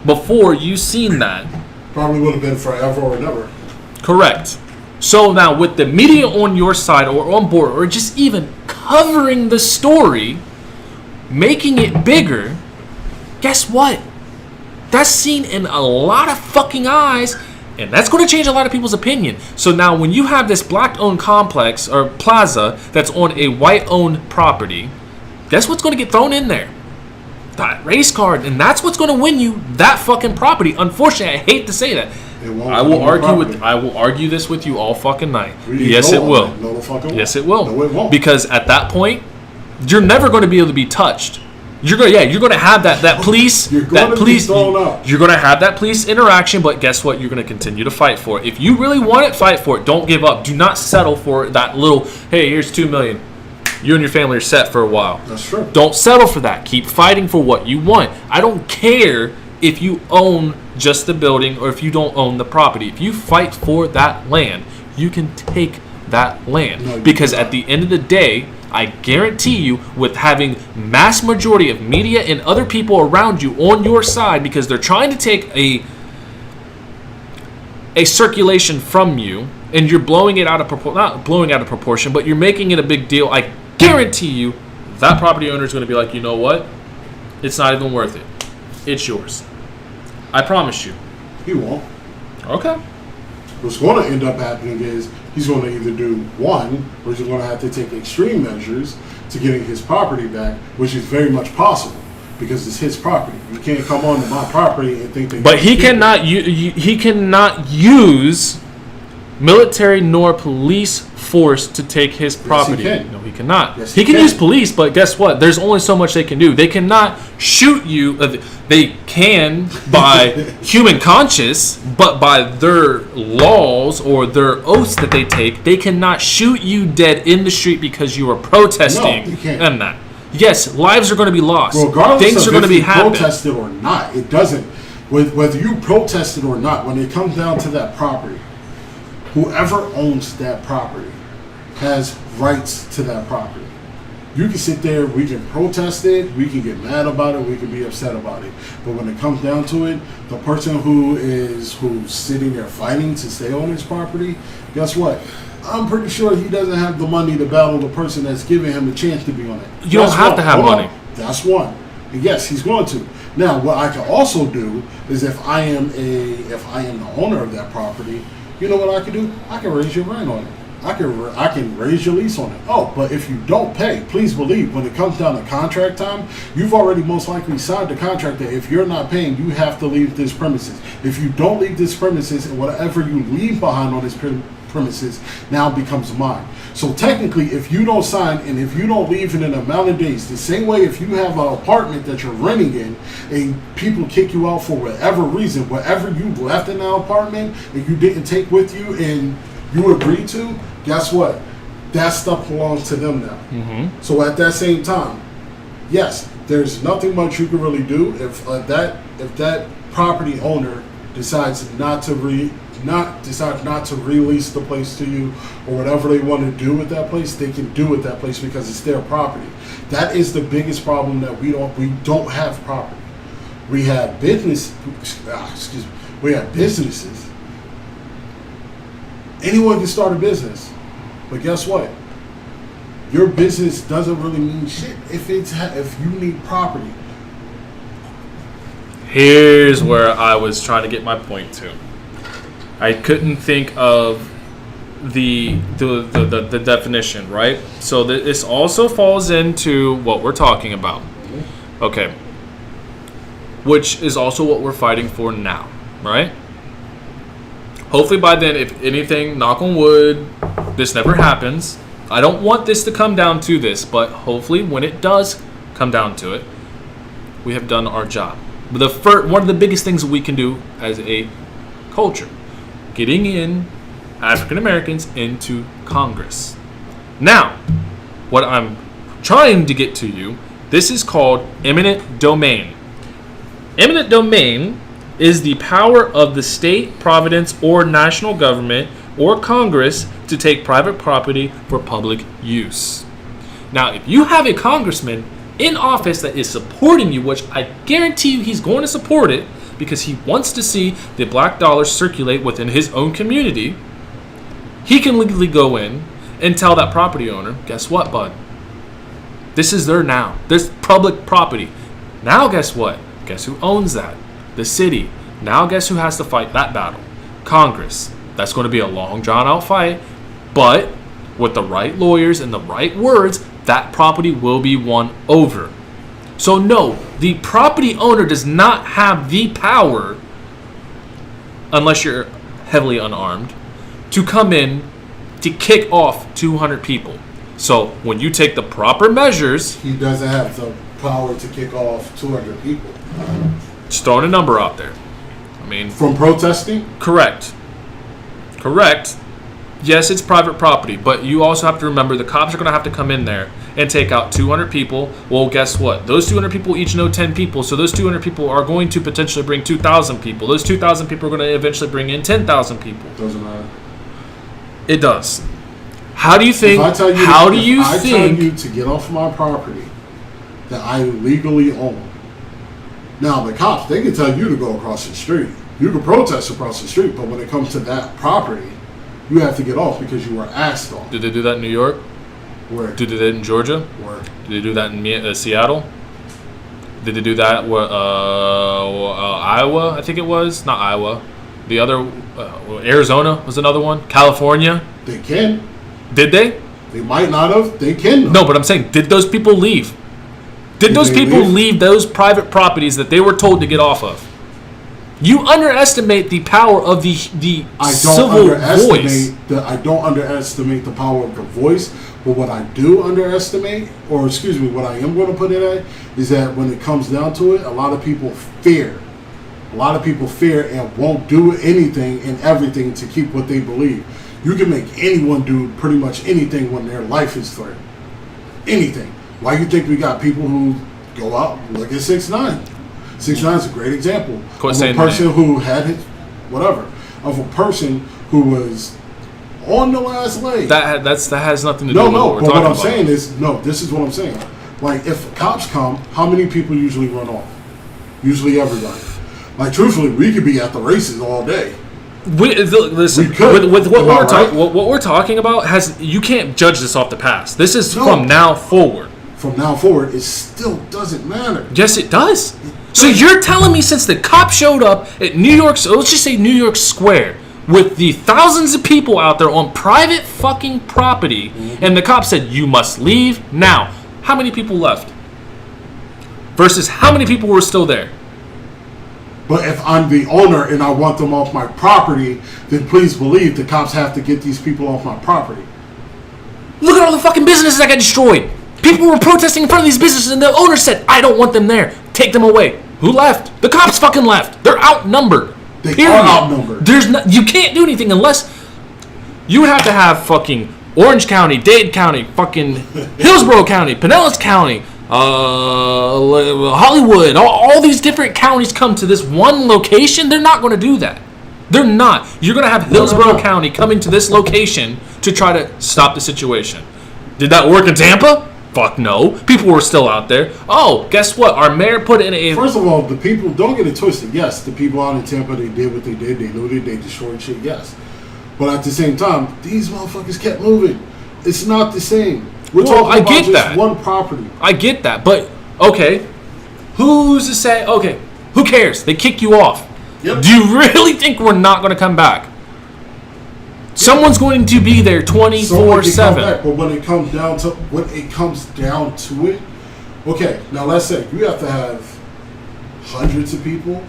Speaker 2: before you seen that?
Speaker 1: Probably would have been forever or never.
Speaker 2: Correct. So now with the media on your side or on board, or just even covering the story, making it bigger, guess what? That's seen in a lot of fucking eyes. And that's going to change a lot of people's opinion. So now when you have this black-owned complex or plaza that's on a white-owned property, guess what's going to get thrown in there? That race card. And that's what's going to win you that fucking property. Unfortunately, I hate to say that. I will argue this with you all fucking night. Yes, it will.
Speaker 1: No, the fucking
Speaker 2: yes, it will.
Speaker 1: No, it won't.
Speaker 2: Because at that point, you're never going to be able to be touched. You're gonna have that police. You're gonna have that police interaction, but guess what? You're gonna continue to fight for it. If you really want it, fight for it. Don't give up. Do not settle for that little. Hey, here's $2 million. You and your family are set for a while.
Speaker 1: That's true.
Speaker 2: Don't settle for that. Keep fighting for what you want. I don't care if you own just the building or if you don't own the property. If you fight for that land, you can take that land. Because at the end of the day, I guarantee you, with having mass majority of media and other people around you on your side, because they're trying to take a circulation from you, and you're blowing it out of not blowing out of proportion, but you're making it a big deal. I guarantee you, that property owner is going to be like, you know what? It's not even worth it. It's yours. I promise you.
Speaker 1: He won't.
Speaker 2: Okay.
Speaker 1: What's going to end up happening is he's going to either do one, or he's going to have to take extreme measures to getting his property back, which is very much possible because it's his property. You can't come onto my property and think that.
Speaker 2: But he cannot. He cannot use military nor police force to take his property.
Speaker 1: Yes, he can.
Speaker 2: No, he cannot.
Speaker 1: Yes,
Speaker 2: he can use police, but guess what? There's only so much they can do. They cannot shoot you. They can by human conscience, but by their laws or their oaths that they take, they cannot shoot you dead in the street because you are protesting.
Speaker 1: No, you can't.
Speaker 2: And that. Yes, lives are going to be lost.
Speaker 1: Regardless
Speaker 2: things
Speaker 1: of
Speaker 2: are going to be happening.
Speaker 1: Protested or not, it doesn't. Whether you protested or not, when it comes down to that property, whoever owns that property has rights to that property. You can sit there, we can protest it, we can get mad about it, we can be upset about it. But when it comes down to it, the person who's sitting there fighting to stay on his property, guess what? I'm pretty sure he doesn't have the money to battle the person that's giving him a chance to be on it.
Speaker 2: You don't have to have money.
Speaker 1: That's one. And yes, he's going to. Now, what I can also do is if I am the owner of that property, you know what I can do? I can raise your rent on it. I can raise your lease on it. Oh, but if you don't pay, please believe when it comes down to contract time, you've already most likely signed the contract that if you're not paying, you have to leave this premises. If you don't leave this premises, and whatever you leave behind on this premises now becomes mine. So technically, if you don't sign and if you don't leave in an amount of days, the same way if you have an apartment that you're renting in and people kick you out for whatever reason, whatever you left in that apartment and you didn't take with you and you agreed to, guess what? That stuff belongs to them now.
Speaker 2: Mm-hmm.
Speaker 1: So at that same time, yes, there's nothing much you can really do if that property owner decides not to release the place to you or whatever they want to do with that place, they can do with that place because it's their property. That is the biggest problem, that we don't have property. We have we have businesses. Anyone can start a business, but guess what? Your business doesn't really mean shit if you need property.
Speaker 2: Here's where I was trying to get my point to. I couldn't think of the definition, right? So this also falls into what we're talking about. Okay. Which is also what we're fighting for now, right? Hopefully by then, if anything, knock on wood, this never happens. I don't want this to come down to this, but hopefully when it does come down to it, we have done our job. But one of the biggest things we can do as a culture, getting in African Americans into Congress. Now, what I'm trying to get to you, this is called eminent domain. Eminent domain is the power of the state, providence, or national government or Congress to take private property for public use. Now, if you have a congressman in office that is supporting you, which I guarantee you he's going to support it because he wants to see the black dollar circulate within his own community, he can legally go in and tell that property owner, guess what, bud? This is there now. This public property. Now, guess what? Guess who owns that? The city. Now guess who has to fight that battle? Congress. That's going to be a long drawn out fight, but with the right lawyers and the right words, that property will be won over. So no, the property owner does not have the power, unless you're heavily unarmed, to come in to kick off 200 people. So when you take the proper measures,
Speaker 1: he doesn't have the power to kick off 200 people.
Speaker 2: Just throwing a number out there. I mean,
Speaker 1: from protesting?
Speaker 2: Correct. Yes, it's private property, but you also have to remember the cops are going to have to come in there and take out 200 people. Well, guess what? Those 200 people each know 10 people, so those 200 people are going to potentially bring 2,000 people. Those 2,000 people are going to eventually bring in 10,000 people.
Speaker 1: Doesn't matter.
Speaker 2: It does. How do you think?
Speaker 1: If I tell you to get off my property that I legally own. Now, the cops, they can tell you to go across the street. You can protest across the street, but when it comes to that property, you have to get off because you were asked off.
Speaker 2: Did they do that in New York?
Speaker 1: Where?
Speaker 2: Did they do that in Georgia?
Speaker 1: Where?
Speaker 2: Did they do that in Seattle? Did they do that Iowa, I think it was? Not Iowa. The other, Arizona was another one. California?
Speaker 1: They can.
Speaker 2: Did they?
Speaker 1: They might not have. They can, though.
Speaker 2: No, but I'm saying, did those people leave? Did those people leave those private properties that they were told to get off of? You underestimate the power of the civil voice.
Speaker 1: I don't underestimate the power of the voice, but what I do underestimate, or excuse me, what I am going to put it at, is that when it comes down to it, a lot of people fear. A lot of people fear and won't do anything and everything to keep what they believe. You can make anyone do pretty much anything when their life is threatened. Anything. Why you think we got people who go out, look at 6ix9ine. 6ix9ine is a great example of a person who had his, of a person who was on the last leg.
Speaker 2: That has nothing to do with what we're talking about.
Speaker 1: But what I'm saying is, this is what I'm saying. Like, if cops come, how many people usually run off? Usually everybody. Like, truthfully, we could be at the races all day.
Speaker 2: Listen, with what we're talking about, you can't judge this off the past. This is from now forward.
Speaker 1: from now forward, it still doesn't matter.
Speaker 2: Yes, it does. So you're telling me since the cops showed up at New York, so let's just say New York Square, with the thousands of people out there on private fucking property, and the cops said, you must leave now. How many people left? Versus how many people were still there?
Speaker 1: But if I'm the owner and I want them off my property, then please believe the cops have to get these people off my property.
Speaker 2: Look at all the fucking businesses that got destroyed. People were protesting in front of these businesses, and the owner said, I don't want them there. Take them away. Who left? The cops fucking left. They're outnumbered.
Speaker 1: They are outnumbered.
Speaker 2: You can't do anything unless you would have to have fucking Orange County, Dade County, fucking Hillsborough County, Pinellas County, Hollywood, all these different counties come to this one location. They're not going to do that. They're not. You're going to have Hillsborough County coming to this location to try to stop the situation. Did that work in Tampa? Fuck no. People were still out there. Oh, guess what? Our mayor put in a...
Speaker 1: First of all, the people, don't get it twisted. Yes, the people out in Tampa, they did what they did. They looted, they destroyed shit, yes. But at the same time, these motherfuckers kept moving. It's not the same. We're talking about just one property.
Speaker 2: I get that. But, okay, who's to say... Okay, who cares? They kick you off. Yep. Do you really think we're not going to come back? Someone's going to be there 24/7.
Speaker 1: But when it comes down to it, okay, now let's say you have to have hundreds of people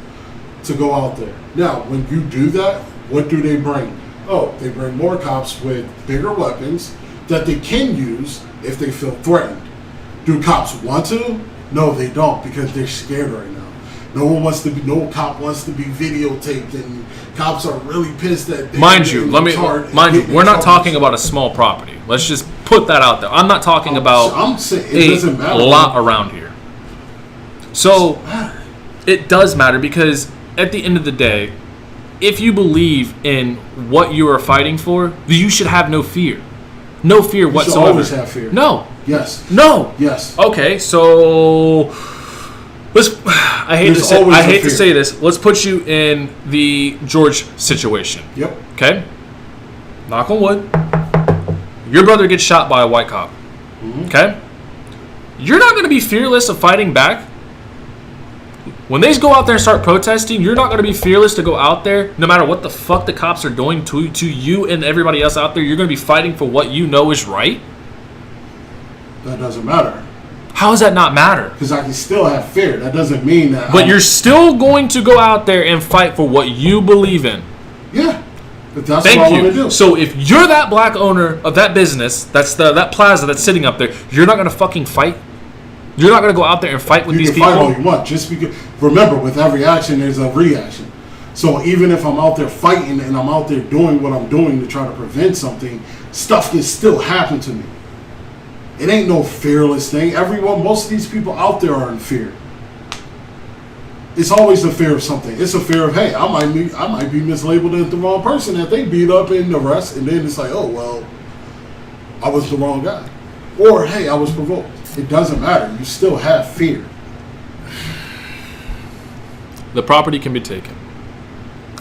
Speaker 1: to go out there. Now, when you do that, what do they bring? Oh, they bring more cops with bigger weapons that they can use if they feel threatened. Do cops want to? No, they don't, because they're scared right now. No cop wants to be videotaped, and cops are really pissed that.
Speaker 2: We're not talking about a small property. Let's just put that out there. I'm not talking about a lot around here. So it does matter, because at the end of the day, if you believe in what you are fighting for, you should have no fear. No fear whatsoever.
Speaker 1: You should always have fear.
Speaker 2: No.
Speaker 1: Yes.
Speaker 2: No.
Speaker 1: Yes.
Speaker 2: Okay, so I hate to say this. Let's put you in the George situation.
Speaker 1: Yep.
Speaker 2: Okay? Knock on wood. Your brother gets shot by a white cop. Mm-hmm. Okay? You're not going to be fearless of fighting back. When they go out there and start protesting, you're not going to be fearless to go out there, no matter what the fuck the cops are doing to you and everybody else out there. You're going to be fighting for what you know is right.
Speaker 1: That doesn't matter.
Speaker 2: How does that not matter?
Speaker 1: Because I can still have fear. That doesn't mean that.
Speaker 2: But you're still going to go out there and fight for what you believe in.
Speaker 1: Yeah. But that's what I want to do.
Speaker 2: So if you're that black owner of that business, that plaza that's sitting up there, you're not going to fucking fight? You're not going to go out there and fight with these people?
Speaker 1: You can fight all you want. Just because, remember, with every action, there's a reaction. So even if I'm out there fighting and I'm out there doing what I'm doing to try to prevent something, stuff can still happen to me. It ain't no fearless thing. Most of these people out there are in fear. It's always the fear of something. It's a fear of, hey, I might be mislabeled as the wrong person that they beat up and arrest, and then it's like, oh, well, I was the wrong guy. Or, hey, I was provoked. It doesn't matter. You still have fear.
Speaker 2: The property can be taken,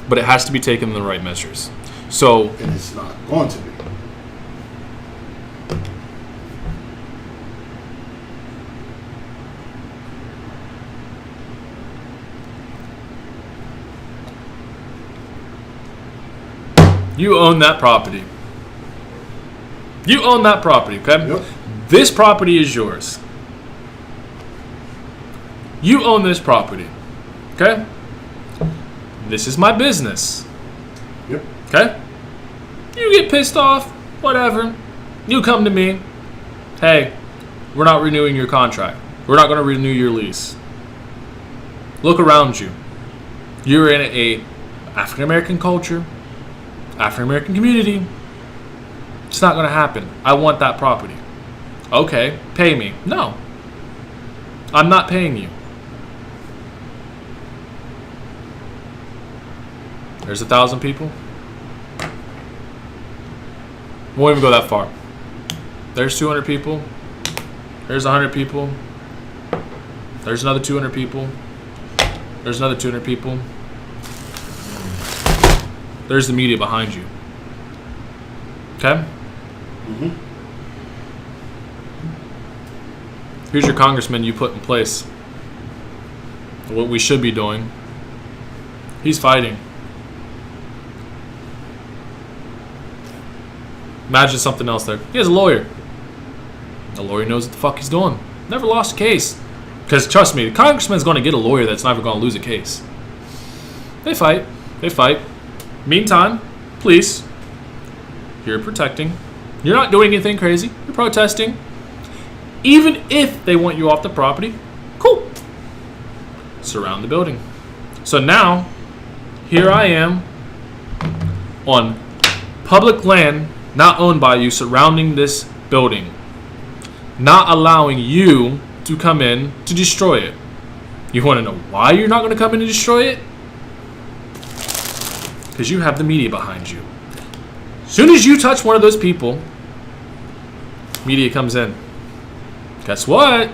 Speaker 2: but it has to be taken in the right measures. So,
Speaker 1: and it's not going to be.
Speaker 2: You own that property. You own that property, okay?
Speaker 1: Yep.
Speaker 2: This property is yours. You own this property, okay? This is my business.
Speaker 1: Yep.
Speaker 2: Okay? You get pissed off, whatever. You come to me. Hey, we're not renewing your contract. We're not going to renew your lease. Look around you. You're in a African American culture, African American community. It's not going to happen. I want that property. Okay, pay me. No. I'm not paying you. There's 1,000 people. Won't even go that far. There's 200 people. There's 100 people. There's another 200 people. There's another 200 people. There's the media behind you. Okay?
Speaker 1: Mm-hmm.
Speaker 2: Here's your congressman you put in place. What we should be doing. He's fighting. Imagine something else there. He has a lawyer. The lawyer knows what the fuck he's doing. Never lost a case. Because trust me, the congressman's going to get a lawyer that's never going to lose a case. They fight. They fight. Meantime, police, you're protecting. You're not doing anything crazy. You're protesting. Even if they want you off the property, cool. Surround the building. So now, here I am on public land not owned by you, surrounding this building, not allowing you to come in to destroy it. You want to know why you're not going to come in and destroy it? Because you have the media behind you. As soon as you touch one of those people, media comes in. Guess what?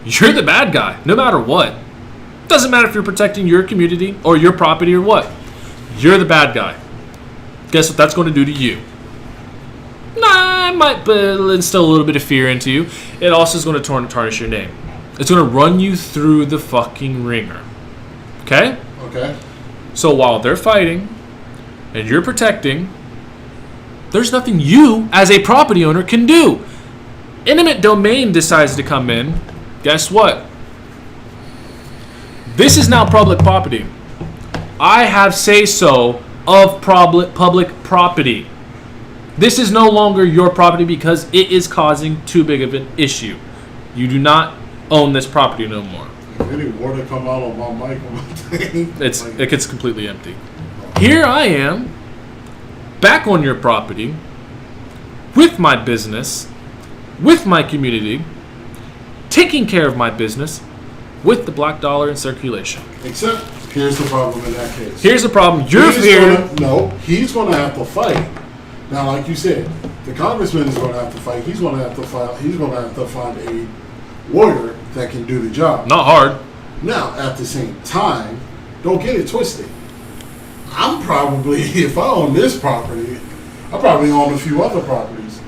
Speaker 2: You're the bad guy, no matter what. Doesn't matter if you're protecting your community or your property or what. You're the bad guy. Guess what that's going to do to you? Nah, it might instill a little bit of fear into you. It also is going to tarnish your name. It's going to run you through the fucking ringer. Okay?
Speaker 1: Okay.
Speaker 2: So while they're fighting and you're protecting, there's nothing you, as a property owner, can do. Eminent domain decides to come in. Guess what? This is now public property. I have say-so of public property. This is no longer your property because it is causing too big of an issue. You do not own this property no more.
Speaker 1: If any water come out on my mic on my thing,
Speaker 2: It gets completely empty. Here I am, back on your property, with my business, with my community, taking care of my business, with the black dollar in circulation.
Speaker 1: Except, here's the problem in that case.
Speaker 2: Here's the problem. You're here.
Speaker 1: He's going to have to fight. Now, like you said, the congressman is going to have to fight. He's going to have to fight. He's going to have to find a lawyer that can do the job.
Speaker 2: Not hard.
Speaker 1: Now, at the same time, don't get it twisted. I'm probably, if I own this property, I probably own a few other properties.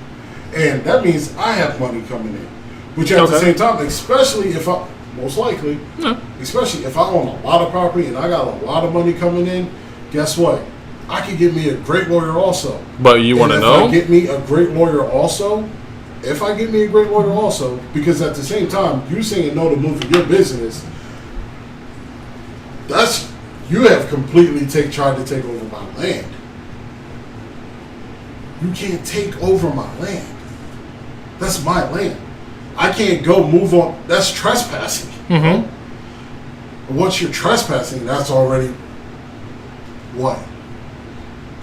Speaker 1: And that means I have money coming in. Which at the same time, especially if I, most likely, especially if I own a lot of property and I got a lot of money coming in, guess what? I could get me a great lawyer also.
Speaker 2: But you want to know?
Speaker 1: If I get me a great lawyer also, because at the same time, you saying no to moving your business, that's, you have completely tried to take over my land. You can't take over my land. That's my land. I can't go move on. That's trespassing. Mm-hmm. Once you're trespassing, that's already what?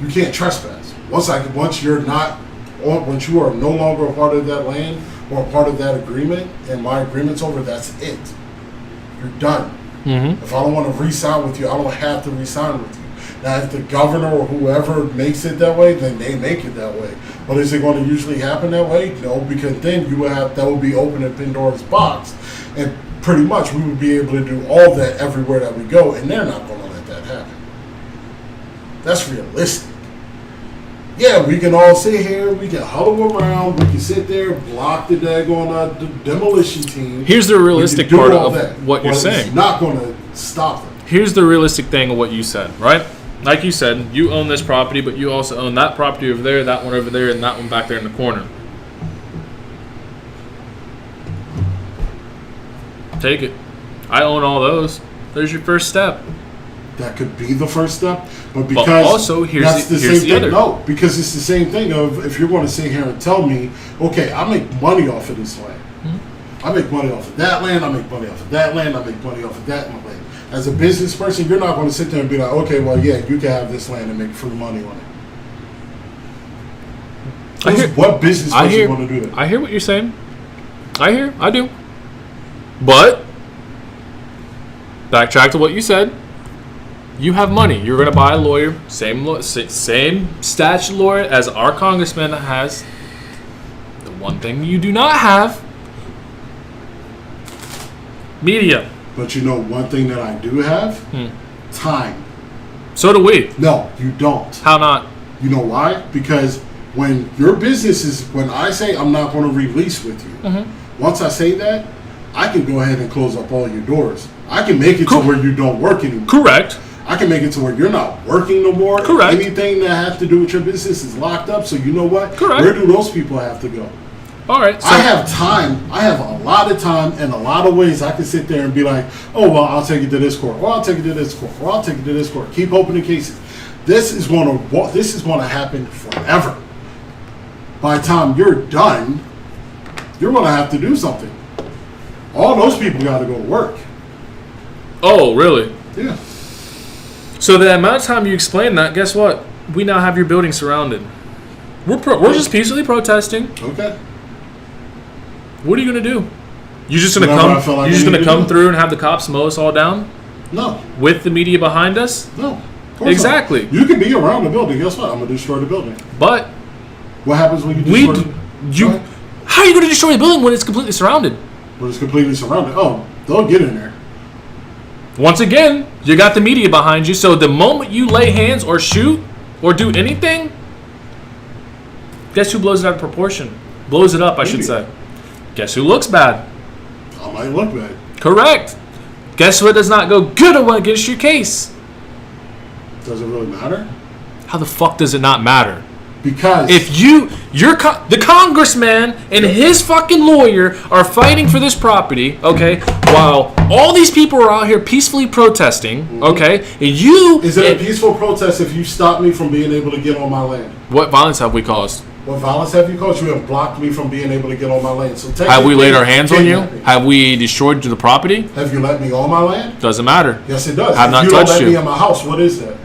Speaker 1: You can't trespass. Once you are no longer a part of that land or a part of that agreement, and my agreement's over, that's it. You're done. Mm-hmm. If I don't want to re-sign with you, I don't have to re-sign with you. Now, if the governor or whoever makes it that way, then they make it that way. But is it going to usually happen that way? No, because then that would be opening Pandora's box, and pretty much we would be able to do all that everywhere that we go, and they're not going to let that happen. That's realistic. Yeah, we can all sit here, we can huddle around, we can sit there, block the daggone demolition team.
Speaker 2: Here's the realistic part of what you're saying.
Speaker 1: It's not going to stop them.
Speaker 2: Here's the realistic thing of what you said, right? Like you said, you own this property, but you also own that property over there, that one over there, and that one back there in the corner. Take it. I own all those. There's your first step.
Speaker 1: That could be the first step, but because
Speaker 2: also here's the
Speaker 1: thing.
Speaker 2: other.
Speaker 1: No, because it's the same thing of if you're going to sit here and tell me, okay, I make money off of this land. Mm-hmm. I make money off of that land. I make money off of that land. I make money off of that land. As a business person, you're not going to sit there and be like, okay, well, yeah, you can have this land and make free money on it. What business person want to do that?
Speaker 2: I hear what you're saying. I do. But backtrack to what you said. You have money. You're going to buy a lawyer, same statute lawyer as our congressman has. The one thing you do not have, media.
Speaker 1: But you know one thing that I do have? Time.
Speaker 2: So do we.
Speaker 1: No, you don't.
Speaker 2: How not?
Speaker 1: You know why? Because when your business is, when I say I'm not going to release with you, once I say that, I can go ahead and close up all your doors. I can make it to where you don't work anymore.
Speaker 2: Correct.
Speaker 1: I can make it to where you're not working no more.
Speaker 2: Correct.
Speaker 1: Anything that has to do with your business is locked up. So you know what?
Speaker 2: Correct.
Speaker 1: Where do those people have to go?
Speaker 2: All right. So
Speaker 1: I have time. I have a lot of time and a lot of ways I can sit there and be like, oh, well, I'll take it to this court. Or I'll take it to this court. Or I'll take it to this court. Keep opening cases. This is going to happen forever. By the time you're done, you're going to have to do something. All those people got to go to work.
Speaker 2: Oh, really?
Speaker 1: Yeah.
Speaker 2: So the amount of time you explain that, guess what? We now have your building surrounded. We're just peacefully protesting.
Speaker 1: Okay.
Speaker 2: What are you gonna do? You just gonna
Speaker 1: Whatever I
Speaker 2: come?
Speaker 1: feel like
Speaker 2: You
Speaker 1: I
Speaker 2: just
Speaker 1: need
Speaker 2: gonna
Speaker 1: to
Speaker 2: come
Speaker 1: do.
Speaker 2: through and have the cops mow us all down
Speaker 1: No.
Speaker 2: with the media behind us?
Speaker 1: No. Of course
Speaker 2: Exactly.
Speaker 1: not. You can be around the building. Guess what? I'm going to destroy the building.
Speaker 2: But
Speaker 1: What happens when you destroy Right?
Speaker 2: how are you gonna destroy a building when it's completely surrounded?
Speaker 1: When it's completely surrounded? Oh, they'll get in there.
Speaker 2: Once again, you got the media behind you, so the moment you lay hands or shoot or do anything, guess who blows it out of proportion? Blows it up, I should
Speaker 1: Media.
Speaker 2: say. Guess who looks bad?
Speaker 1: I might look bad.
Speaker 2: Correct. Guess what does not go good against your case?
Speaker 1: Does it really matter?
Speaker 2: How the fuck does it not matter?
Speaker 1: Because
Speaker 2: If the congressman and his fucking lawyer are fighting for this property, okay, while all these people are out here peacefully protesting, okay, and you...
Speaker 1: is it a peaceful protest if you stop me from being able to get on my land?
Speaker 2: What violence have we caused?
Speaker 1: What violence have you caused? You have blocked me from being able to get on my land. So
Speaker 2: Have we laid our hands on you?
Speaker 1: technically,
Speaker 2: Have we destroyed the property?
Speaker 1: Have you let me on my land?
Speaker 2: Doesn't matter.
Speaker 1: Yes, it does.
Speaker 2: Have
Speaker 1: if
Speaker 2: not
Speaker 1: you don't
Speaker 2: touched
Speaker 1: let me
Speaker 2: you.
Speaker 1: in my house, what is that?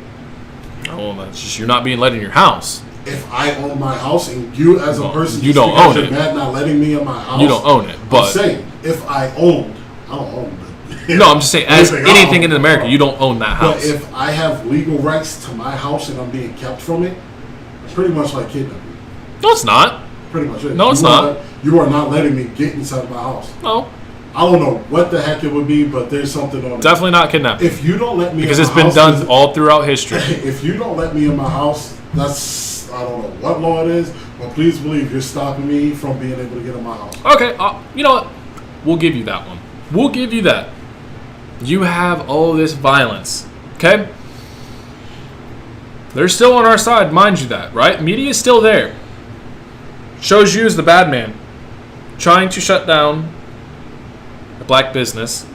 Speaker 2: Oh, that's just you're not being let in your house.
Speaker 1: If I own my house and you as a
Speaker 2: Well,
Speaker 1: person
Speaker 2: you
Speaker 1: just
Speaker 2: don't
Speaker 1: because
Speaker 2: own
Speaker 1: you're
Speaker 2: it.
Speaker 1: mad not letting me in my house,
Speaker 2: You don't own it, but
Speaker 1: I'm saying if I owned, I don't own it.
Speaker 2: no, I'm just saying as
Speaker 1: Anything I
Speaker 2: anything
Speaker 1: own.
Speaker 2: in America, you don't own that
Speaker 1: But
Speaker 2: house.
Speaker 1: if I have legal rights to my house and I'm being kept from it, it's pretty much like kidnapping.
Speaker 2: No, it's not.
Speaker 1: Pretty much it.
Speaker 2: No, it's
Speaker 1: You are
Speaker 2: not.
Speaker 1: You are not letting me get inside my house.
Speaker 2: No,
Speaker 1: I don't know what the heck it would be, but there's something on it.
Speaker 2: definitely not kidnapping.
Speaker 1: If you don't let me
Speaker 2: Because
Speaker 1: in
Speaker 2: it's
Speaker 1: my
Speaker 2: been
Speaker 1: house,
Speaker 2: done all throughout history.
Speaker 1: If you don't let me in my house, that's, I don't know what law it is, but please believe you're stopping me from being able to get in my house.
Speaker 2: Okay, you know what? We'll give you that one. We'll give you that. You have all this violence, okay? They're still on our side, mind you that, right? Media is still there. Shows you as the bad man, trying to shut down a black business.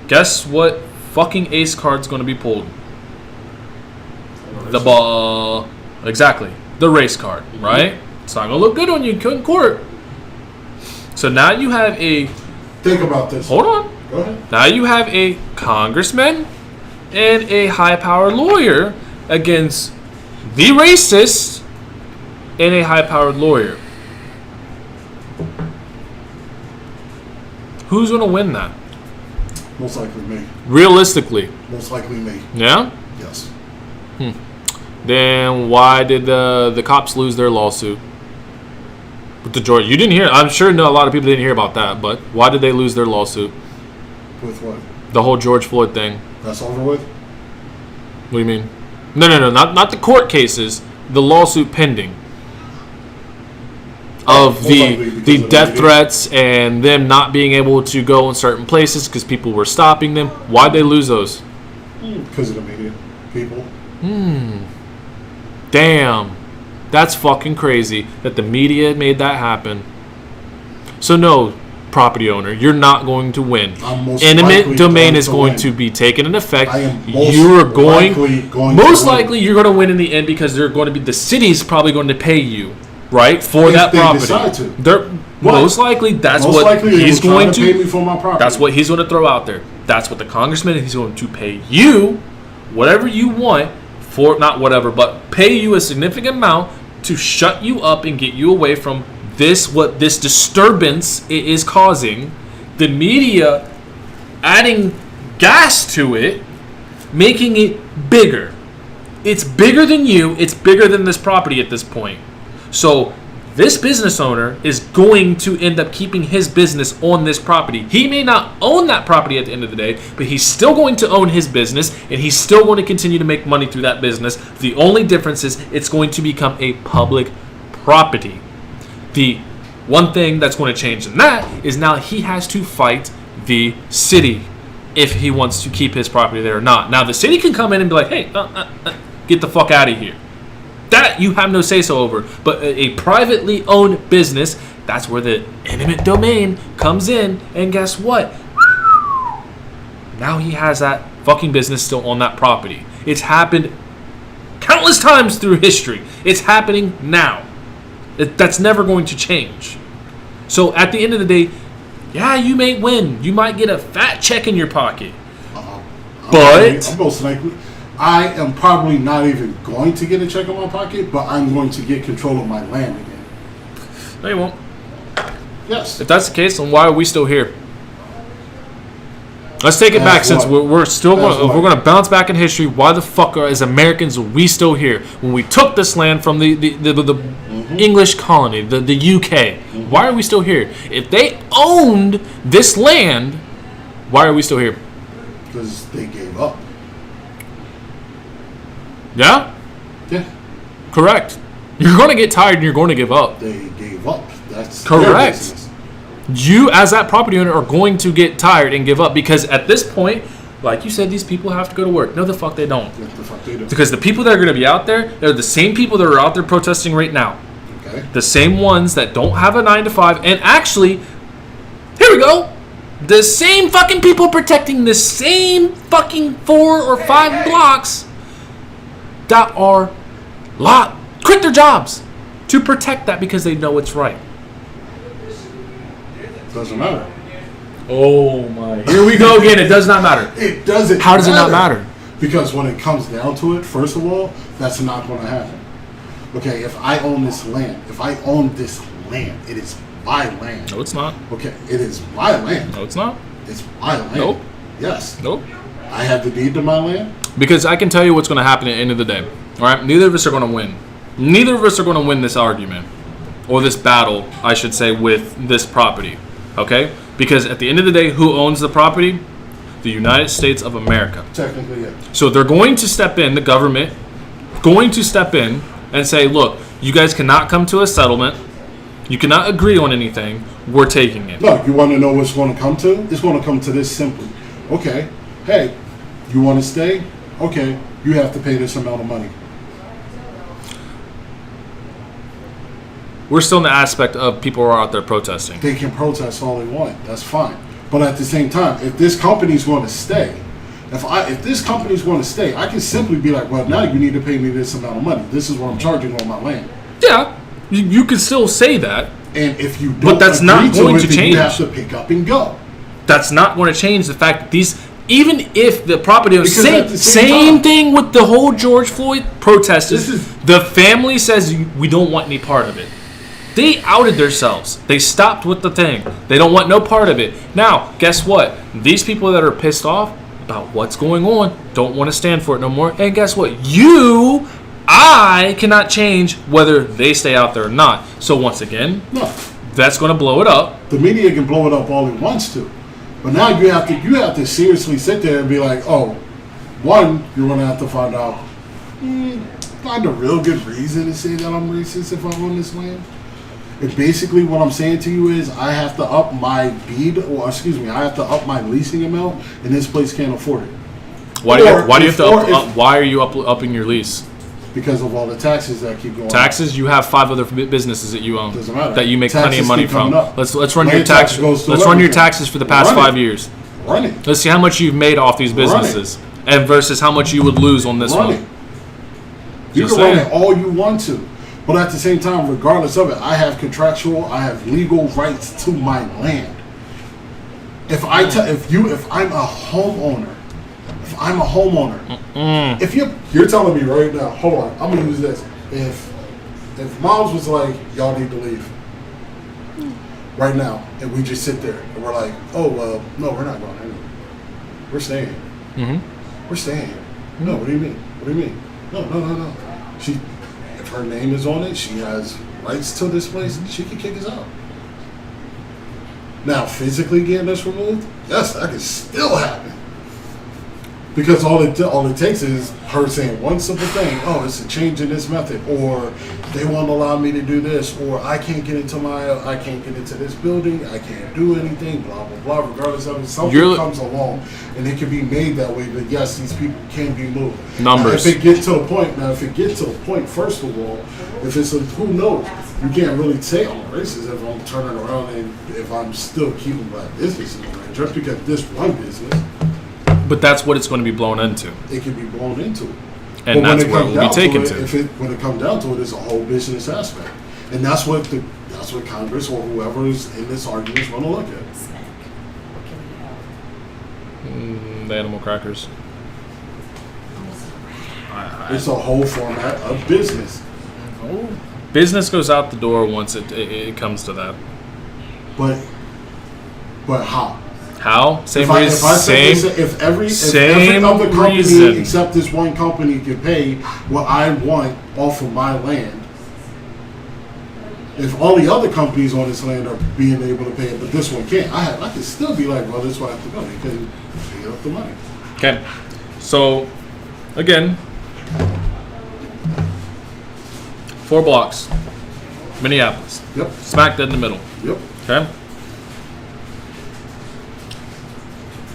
Speaker 2: Guess what fucking ace card's going to be pulled? The ball. Exactly. The race card, right? It's not going to look good on you in court. So now you have a...
Speaker 1: Think about this.
Speaker 2: Hold on.
Speaker 1: Go ahead.
Speaker 2: Now you have a congressman and a high-powered lawyer against the racist and a high-powered lawyer. Who's going to win that?
Speaker 1: Most likely me.
Speaker 2: Realistically.
Speaker 1: Most likely me.
Speaker 2: Yeah?
Speaker 1: Yes.
Speaker 2: Then why did the cops lose their lawsuit? With the George, you didn't hear. I'm sure a lot of people didn't hear about that. But why did they lose their lawsuit?
Speaker 1: With what?
Speaker 2: The whole George Floyd thing.
Speaker 1: That's over with?
Speaker 2: What do you mean? No, not the court cases. The lawsuit pending. Of
Speaker 1: Most likely because
Speaker 2: the
Speaker 1: of the
Speaker 2: death
Speaker 1: media.
Speaker 2: threats and them not being able to go in certain places because people were stopping them. Why'd they lose those?
Speaker 1: Because of the media. People.
Speaker 2: Damn. That's fucking crazy that the media made that happen. So no, property owner, you're not going to win.
Speaker 1: I'm most
Speaker 2: Eminent
Speaker 1: likely
Speaker 2: domain
Speaker 1: going
Speaker 2: is
Speaker 1: to
Speaker 2: going
Speaker 1: win.
Speaker 2: to be taken in effect.
Speaker 1: I am most
Speaker 2: You are going
Speaker 1: likely going
Speaker 2: most
Speaker 1: to win.
Speaker 2: likely you're going to win in the end because they're going to be the city's probably going to pay you, right, for
Speaker 1: If
Speaker 2: that
Speaker 1: they
Speaker 2: property.
Speaker 1: decide to.
Speaker 2: They're most likely that's
Speaker 1: Most
Speaker 2: what
Speaker 1: likely they
Speaker 2: he's
Speaker 1: will try
Speaker 2: going
Speaker 1: to pay me for my property.
Speaker 2: That's what he's going to throw out there. That's what the congressman he's going to pay you whatever you want for, not whatever, but pay you a significant amount to shut you up and get you away from what this disturbance it is causing. The media adding gas to it, making it bigger. It's bigger than you. It's bigger than this property at this point. So this business owner is going to end up keeping his business on this property. He may not own that property at the end of the day, but he's still going to own his business, and he's still going to continue to make money through that business. The only difference is it's going to become a public property. The One thing that's going to change in that is now he has to fight the city if he wants to keep his property there or not. Now, the city can come in and be like, hey, get the fuck out of here. That you have no say-so over. But a privately owned business, that's where the eminent domain comes in. And guess what? Now he has that fucking business still on that property. It's happened countless times through history. It's happening now. That's never going to change. So at the end of the day, yeah, you may win. You might get a fat check in your pocket. But
Speaker 1: I'm most likely, I am probably not even going to get a check in my pocket, but I'm going to get control of my land again.
Speaker 2: No, you won't.
Speaker 1: Yes.
Speaker 2: If that's the case, then why are we still here? Let's take it back, since we're still going. We're going to bounce back in history. Why the fuck as Americans are we still here when we took this land from the English colony, the UK? Why are we still here? If they owned this land, why are we still here?
Speaker 1: Because they gave up.
Speaker 2: Yeah?
Speaker 1: Yeah.
Speaker 2: Correct. You're going to get tired and you're going to give up.
Speaker 1: They gave up. That's
Speaker 2: correct. You, as that property owner, are going to get tired and give up because at this point, like you said, these people have to go to work. No, the fuck they don't.
Speaker 1: What the fuck they do?
Speaker 2: Because the people that are going to be out there, they're the same people that are out there protesting right now.
Speaker 1: Okay.
Speaker 2: The same ones that don't have a 9 to 5. And actually, here we go. The same fucking people protecting the same fucking 4 or 5 blocks that are quit their jobs to protect that because they know it's right.
Speaker 1: Doesn't matter.
Speaker 2: Oh my! Here we go again. It does not matter.
Speaker 1: It doesn't.
Speaker 2: How does it not matter?
Speaker 1: Because when it comes down to it, first of all, that's not going to happen. Okay, if I own this land, it is my land.
Speaker 2: No, it's not.
Speaker 1: Okay, it is my land.
Speaker 2: No, it's not.
Speaker 1: It's my land.
Speaker 2: Nope.
Speaker 1: Yes.
Speaker 2: Nope.
Speaker 1: I have the deed to my land.
Speaker 2: Because I can tell you what's going to happen at the end of the day. All right, neither of us are going to win. Neither of us are going to win this argument, or this battle, I should say, with this property. Okay? Because at the end of the day, who owns the property? The United States of America.
Speaker 1: Technically, yeah.
Speaker 2: So they're going to step in, the government, going to step in and say, look, you guys cannot come to a settlement. You cannot agree on anything. We're taking it.
Speaker 1: No, you want to know what's going to come to? It's going to come to this simply. Okay, hey, you want to stay? Okay, you have to pay this amount of money.
Speaker 2: We're still in the aspect of people who are out there protesting.
Speaker 1: They can protest all they want. That's fine. But at the same time, if this company's going to stay, if this company's going to stay, I can simply be like, well, now you need to pay me this amount of money. This is what I'm charging on my land.
Speaker 2: Yeah, you can still say that.
Speaker 1: And if you don't,
Speaker 2: but that's not going to change.
Speaker 1: You have to pick up and go.
Speaker 2: That's not going to change the fact that these, even if the property owners,
Speaker 1: same
Speaker 2: thing with the whole George Floyd protesters, the family says we don't want any part of it. They outed themselves. They stopped with the thing. They don't want no part of it. Now, guess what? These people that are pissed off about what's going on don't want to stand for it no more. And guess what? I cannot change whether they stay out there or not. So once again, that's going to blow it up.
Speaker 1: The media can blow it up all it wants to. But now you have to seriously sit there and be like, oh, one, you're going to have to find a real good reason to say that I'm racist if I own this land. And basically what I'm saying to you is I have to up my I have to up my leasing amount, and this place can't afford it.
Speaker 2: Why are you upping your lease?
Speaker 1: Because of all the taxes that keep going.
Speaker 2: Taxes? You have 5 other businesses that you own.
Speaker 1: Doesn't matter.
Speaker 2: That you make
Speaker 1: Taxes
Speaker 2: plenty of money from. Let's run your taxes.
Speaker 1: Let's run
Speaker 2: your taxes for the past 5 years.
Speaker 1: Run it.
Speaker 2: Let's see how much you've made off these businesses, and versus how much you would lose on this one.
Speaker 1: You can run it all you want to. But at the same time, regardless of it, I have legal rights to my land. If I'm a homeowner, if you're telling me right now, hold on, I'm gonna use this. If Mevz was like, y'all need to leave right now, and we just sit there and we're like, oh well, no, we're not going anywhere. We're staying. We're staying here. No, what do you mean? What do you mean? No. If her name is on it, she has rights to this place, she can kick us out. Now, physically getting us removed, yes, that can still happen. Because all it takes is her saying one simple thing. Oh, it's a change in this method, or they won't allow me to do this, or I can't get into this building. I can't do anything. Blah blah blah. Regardless of it, something comes along, and it can be made that way. But yes, these people can be moved.
Speaker 2: Numbers.
Speaker 1: Now, if it gets to a point, first of all, if it's who knows, you can't really say I'm racist if I'm turning around and if I'm still keeping black businesses around just because this one business.
Speaker 2: But that's what it's going to be blown into.
Speaker 1: It can be blown into.
Speaker 2: And that's where it will be taken to.
Speaker 1: When it comes down to it, it's a whole business aspect. And that's what Congress or whoever is in this argument is going to look at.
Speaker 2: The animal crackers.
Speaker 1: It's a whole format of business.
Speaker 2: Business goes out the door once it comes to that.
Speaker 1: But how?
Speaker 2: How? Same
Speaker 1: If
Speaker 2: reason.
Speaker 1: If every other company except this one company can pay what I want off of my land, if all the other companies on this land are being able to pay it, but this one can't, I can still be like, well, this one I have to go. They couldn't pay up the money.
Speaker 2: Okay. So, again, 4 blocks, Minneapolis.
Speaker 1: Yep.
Speaker 2: Smack dead in the middle.
Speaker 1: Yep.
Speaker 2: Okay.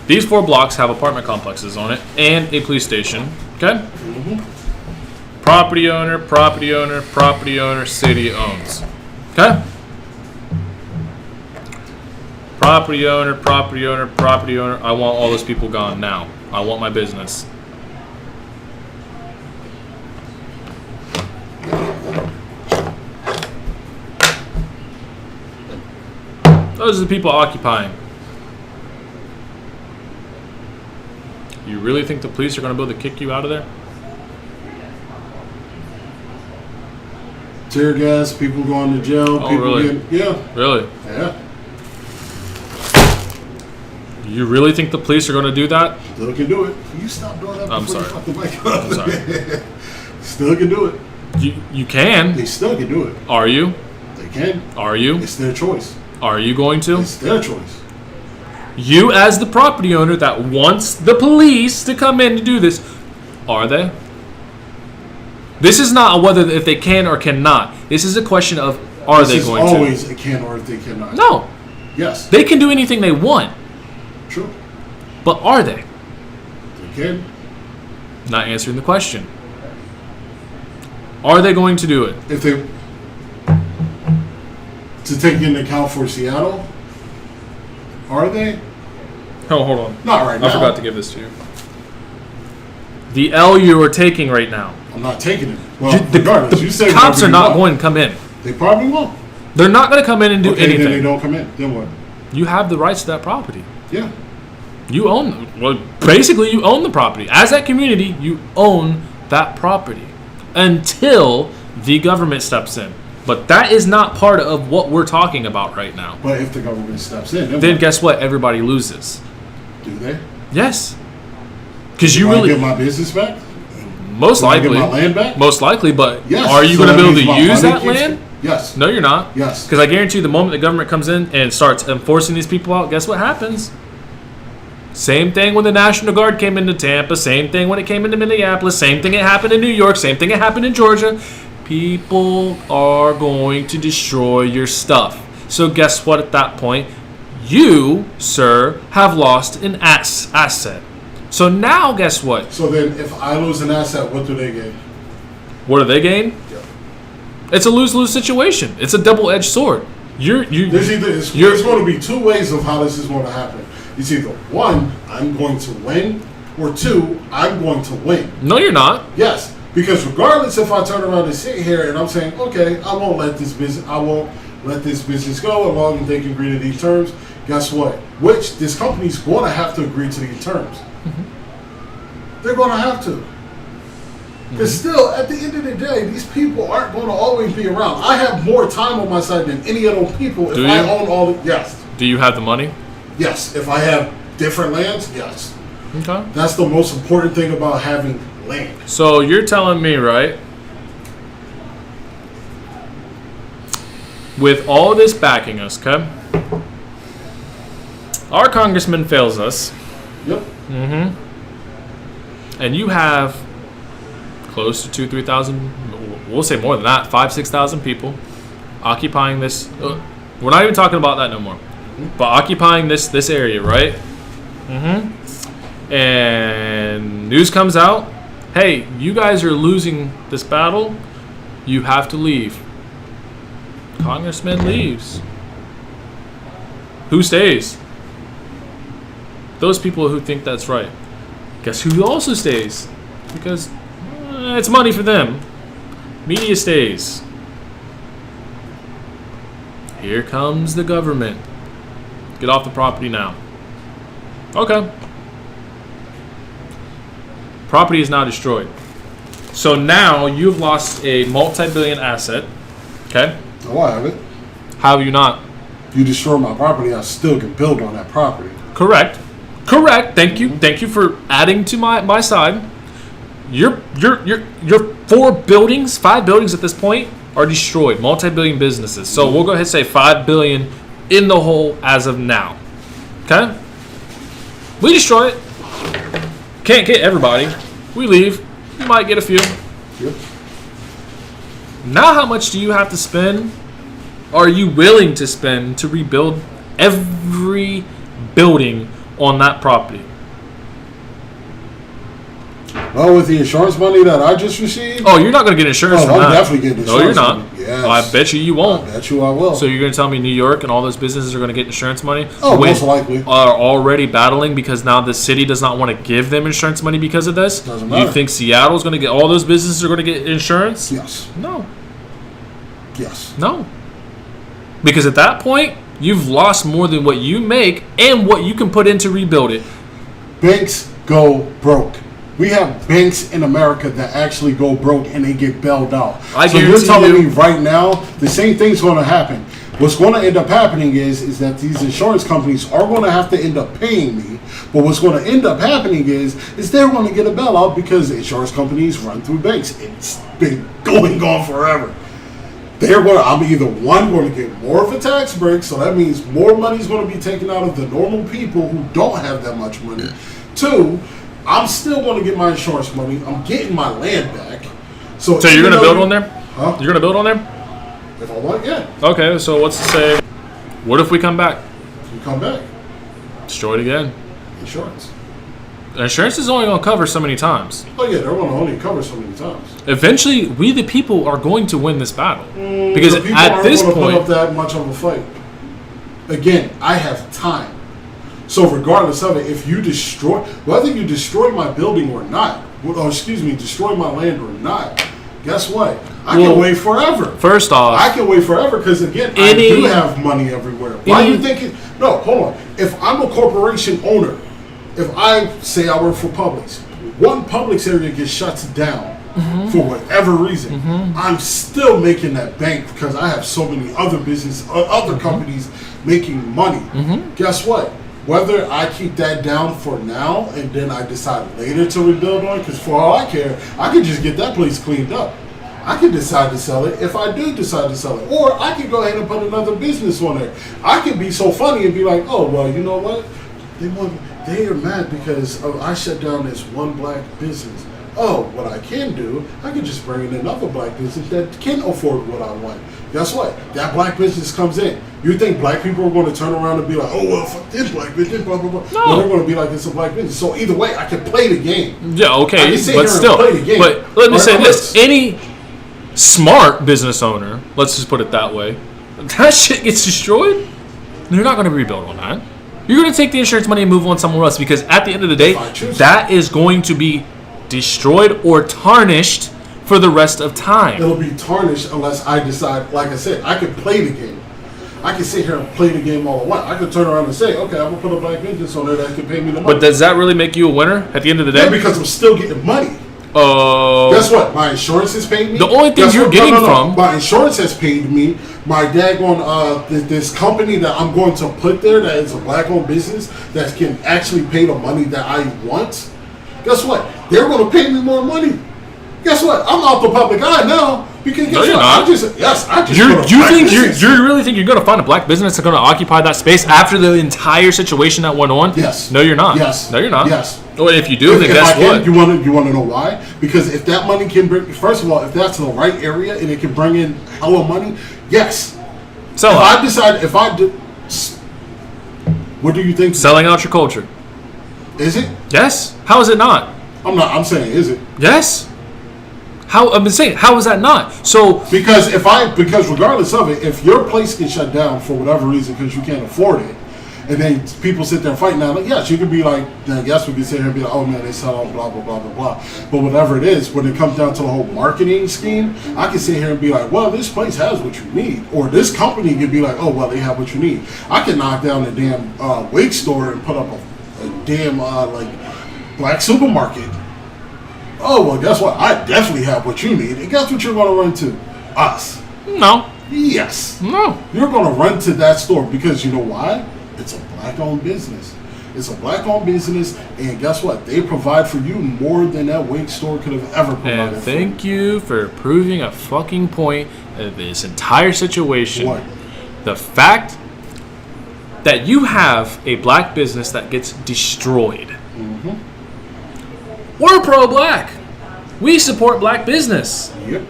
Speaker 2: These 4 blocks have apartment complexes on it and a police station. Okay?
Speaker 1: Mm-hmm.
Speaker 2: Property owner, city owns. Okay? Property owner. I want all those people gone now. I want my business. Those are the people occupying. You really think the police are going to be able to kick you out of there?
Speaker 1: Tear gas, people going to jail.
Speaker 2: Oh,
Speaker 1: people
Speaker 2: really? Really?
Speaker 1: Yeah.
Speaker 2: You really think the police are going to do that?
Speaker 1: Still can do it. You stop doing that.
Speaker 2: I'm sorry.
Speaker 1: I'm sorry. Still can do it.
Speaker 2: You can.
Speaker 1: They still can do it.
Speaker 2: Are you?
Speaker 1: They can.
Speaker 2: Are you?
Speaker 1: It's their choice.
Speaker 2: Are you going to?
Speaker 1: It's their choice.
Speaker 2: You, as the property owner that wants the police to come in to do this, are they? This is not whether if they can or cannot. This is a question of are they going to?
Speaker 1: This is always a can or if they cannot.
Speaker 2: No.
Speaker 1: Yes.
Speaker 2: They can do anything they want.
Speaker 1: True.
Speaker 2: But are they?
Speaker 1: They can.
Speaker 2: Not answering the question. Are they going to do it?
Speaker 1: If they to take into account for Seattle, are they?
Speaker 2: Oh, hold on.
Speaker 1: Not right now.
Speaker 2: I forgot to give this to you. The L you are taking right now.
Speaker 1: I'm not taking it. Well, regardless,
Speaker 2: the
Speaker 1: you said
Speaker 2: cops are not going to come in.
Speaker 1: They probably won't.
Speaker 2: They're not going to come in and do anything.
Speaker 1: Then they don't come in. Then what?
Speaker 2: You have the rights to that property.
Speaker 1: Yeah.
Speaker 2: You own. Well, basically, you own the property. As that community, you own that property until the government steps in. But that is not part of what we're talking about right now.
Speaker 1: But if the government steps in,
Speaker 2: then guess what? Everybody loses.
Speaker 1: Do they?
Speaker 2: Yes. Because you
Speaker 1: Do I
Speaker 2: really
Speaker 1: get my business back.
Speaker 2: Most likely.
Speaker 1: I get my land back.
Speaker 2: Most likely, but
Speaker 1: yes.
Speaker 2: Are you going to be able to use that land?
Speaker 1: Yes.
Speaker 2: No, you're not.
Speaker 1: Yes.
Speaker 2: Because I guarantee you, the moment the government comes in and starts enforcing these people out, guess what happens? Same thing when the National Guard came into Tampa. Same thing when it came into Minneapolis. Same thing it happened in New York. Same thing it happened in Georgia. People are going to destroy your stuff. So guess what at that point? You, sir, have lost an asset. So now guess what?
Speaker 1: So then if I lose an asset, what do they gain?
Speaker 2: What do they gain? Yeah. It's a lose-lose situation. It's a double-edged sword.
Speaker 1: There's going to be 2 ways of how this is going to happen. It's either 1, I'm going to win, or 2, I'm going to win.
Speaker 2: No, you're not.
Speaker 1: Yes. Because regardless if I turn around and sit here and I'm saying, okay, I won't let this business go as long as they can agree to these terms, guess what? Which this company's going to have to agree to these terms. Mm-hmm. They're going to have to. Because still, at the end of the day, these people aren't going to always be around. I have more time on my side than any of those people if I own all the... Yes.
Speaker 2: Do you have the money?
Speaker 1: Yes. If I have different lands, yes.
Speaker 2: Okay.
Speaker 1: That's the most important thing about having land.
Speaker 2: So you're telling me, right? With all this backing us, okay? Our congressman fails us.
Speaker 1: Yep.
Speaker 2: Mm-hmm. and you have close to 2,000-3,000, we'll say more than that, 5,000-6,000 people occupying this. We're not even talking about that no more, but occupying this area, right? And news comes out, hey, you guys are losing this battle, you have to leave. Congressman leaves. Who stays? Those people who think that's right. Guess who also stays? Because it's money for them. Media stays. Here comes the government. Get off the property now. Okay. Property is now destroyed. So now you've lost a multi-billion asset. Okay?
Speaker 1: No, I haven't.
Speaker 2: How have you not?
Speaker 1: You destroy my property, I still can build on that property.
Speaker 2: Correct. Thank you. Thank you for adding to my side. Your 5 buildings at this point are destroyed. Multi-billion businesses. So we'll go ahead and say 5 billion in the hole as of now. Okay? We destroy it. Can't get everybody. We leave. You might get a few.
Speaker 1: Yep.
Speaker 2: Now how much do you have to spend? Are you willing to spend to rebuild every building on that property?
Speaker 1: Well, with the insurance money that I just received.
Speaker 2: Oh, you're not going to get insurance from
Speaker 1: I'm
Speaker 2: that.
Speaker 1: definitely getting insurance.
Speaker 2: No, you're not.
Speaker 1: money. Yes.
Speaker 2: I bet you won't.
Speaker 1: I bet you I will.
Speaker 2: So you're going to tell me New York and all those businesses are going to get insurance money?
Speaker 1: Oh,
Speaker 2: when
Speaker 1: most likely.
Speaker 2: Are already battling because now the city does not want to give them insurance money because of this?
Speaker 1: Doesn't matter.
Speaker 2: You think Seattle's going to get, all those businesses are going to get insurance?
Speaker 1: Yes.
Speaker 2: No.
Speaker 1: Yes.
Speaker 2: No. Because at that point, you've lost more than what you make and what you can put in to rebuild it.
Speaker 1: Banks go broke. We have banks in America that actually go broke and they get bailed out. So you're telling me right now the same thing's going to happen. What's going to end up happening is that these insurance companies are going to have to end up paying me. But what's going to end up happening is they're going to get a bailout because insurance companies run through banks. It's been going on forever. I'm either going to get more of a tax break, so that means more money is going to be taken out of the normal people who don't have that much money. 2, I'm still going to get my insurance money. I'm getting my land back. So
Speaker 2: you're going to build on there?
Speaker 1: Huh?
Speaker 2: You're going to build on there?
Speaker 1: If I want, yeah.
Speaker 2: Okay, so what's to say? What if we come back?
Speaker 1: You come back.
Speaker 2: Destroy it again.
Speaker 1: Insurance.
Speaker 2: Insurance is only going to cover so many times.
Speaker 1: Oh yeah, they're going to only cover so many times.
Speaker 2: Eventually, we the people are going to win this battle because
Speaker 1: the people
Speaker 2: at this
Speaker 1: aren't going to
Speaker 2: point,
Speaker 1: put up that much of a fight. Again, I have time. So regardless of it, if you whether you destroy my building or not, destroy my land or not, guess what? I can wait forever.
Speaker 2: First off,
Speaker 1: I can wait forever because again, I do have money everywhere. Why do you think no, hold on. If I'm a corporation owner, if I say I work for Publix, one Publix area gets shut down for whatever reason, I'm still making that bank because I have so many other other companies making money. Guess what? Whether I keep that down for now and then I decide later to rebuild on it, because for all I care, I could just get that place cleaned up. I could decide to sell it if I do decide to sell it. Or I could go ahead and put another business on there. I could be so funny and be like, oh, well, you know what? They are mad because I shut down this one black business. Oh, what I can do, I can just bring in another black business that can afford what I want. Guess what? That black business comes in. You think black people are going to turn around and be like, oh, well, fuck this black business, blah, blah, blah.
Speaker 2: No.
Speaker 1: Well, they're going to be like, it's a black business. So either way, I can play the game.
Speaker 2: Yeah, okay, but still.
Speaker 1: Play the game.
Speaker 2: But let me say this. Any smart business owner, let's just put it that way, that shit gets destroyed, they're not going to rebuild on that. You're going to take the insurance money and move on somewhere else because at the end of the day, that is going to be destroyed or tarnished for the rest of time.
Speaker 1: It'll be tarnished unless I decide, like I said, I can play the game. I can sit here and play the game all I want. I could turn around and say, okay, I'm going to put a black business on there that can pay me the money.
Speaker 2: But does that really make you a winner at the end of the day?
Speaker 1: Yeah, because I'm still getting money. Guess what? My insurance has paid me.
Speaker 2: The only thing you're getting from...
Speaker 1: My insurance has paid me. My daggone, this company that I'm going to put there that is a black-owned business that can actually pay the money that I want. Guess what? They're going to pay me more money. Guess what? I'm out the public eye now. Because
Speaker 2: No, you're not.
Speaker 1: I just
Speaker 2: You really think you're going to find a black business that's going to occupy that space after the entire situation that went on?
Speaker 1: Yes.
Speaker 2: No, you're not.
Speaker 1: Yes.
Speaker 2: No, you're not.
Speaker 1: Yes.
Speaker 2: Well, if you do, then guess what?
Speaker 1: You want to know why? Because if that money can bring, first of all, if that's the right area and it can bring in hella money, yes.
Speaker 2: Sell out.
Speaker 1: What do you think?
Speaker 2: Selling out your culture.
Speaker 1: Is it?
Speaker 2: Yes. How is it not?
Speaker 1: I'm saying, is it?
Speaker 2: Yes. I'm saying, how is that not? So
Speaker 1: because regardless of it, if your place gets shut down for whatever reason because you can't afford it, and then people sit there fighting now, like, yes, you could be like, then yes, we can sit here and be like, oh man, they sell out, blah blah blah blah blah. But whatever it is, when it comes down to the whole marketing scheme, I can sit here and be like, well, this place has what you need, or this company can be like, oh well, they have what you need. I can knock down a damn wig store and put up a damn like black supermarket. Oh, well, guess what? I definitely have what you need. And guess what you're going to run to? Us.
Speaker 2: no,
Speaker 1: Yes.
Speaker 2: no.
Speaker 1: You're going to run to that store because you know why? It's a black-owned business. It's a black-owned business, and guess what? They provide for you more than that wig store could have ever provided.
Speaker 2: And thank you for proving a fucking point of this entire situation.
Speaker 1: What?
Speaker 2: The fact that you have a black business that gets destroyed.
Speaker 1: Mm-hmm.
Speaker 2: We're pro-black. We support black business.
Speaker 1: Yep.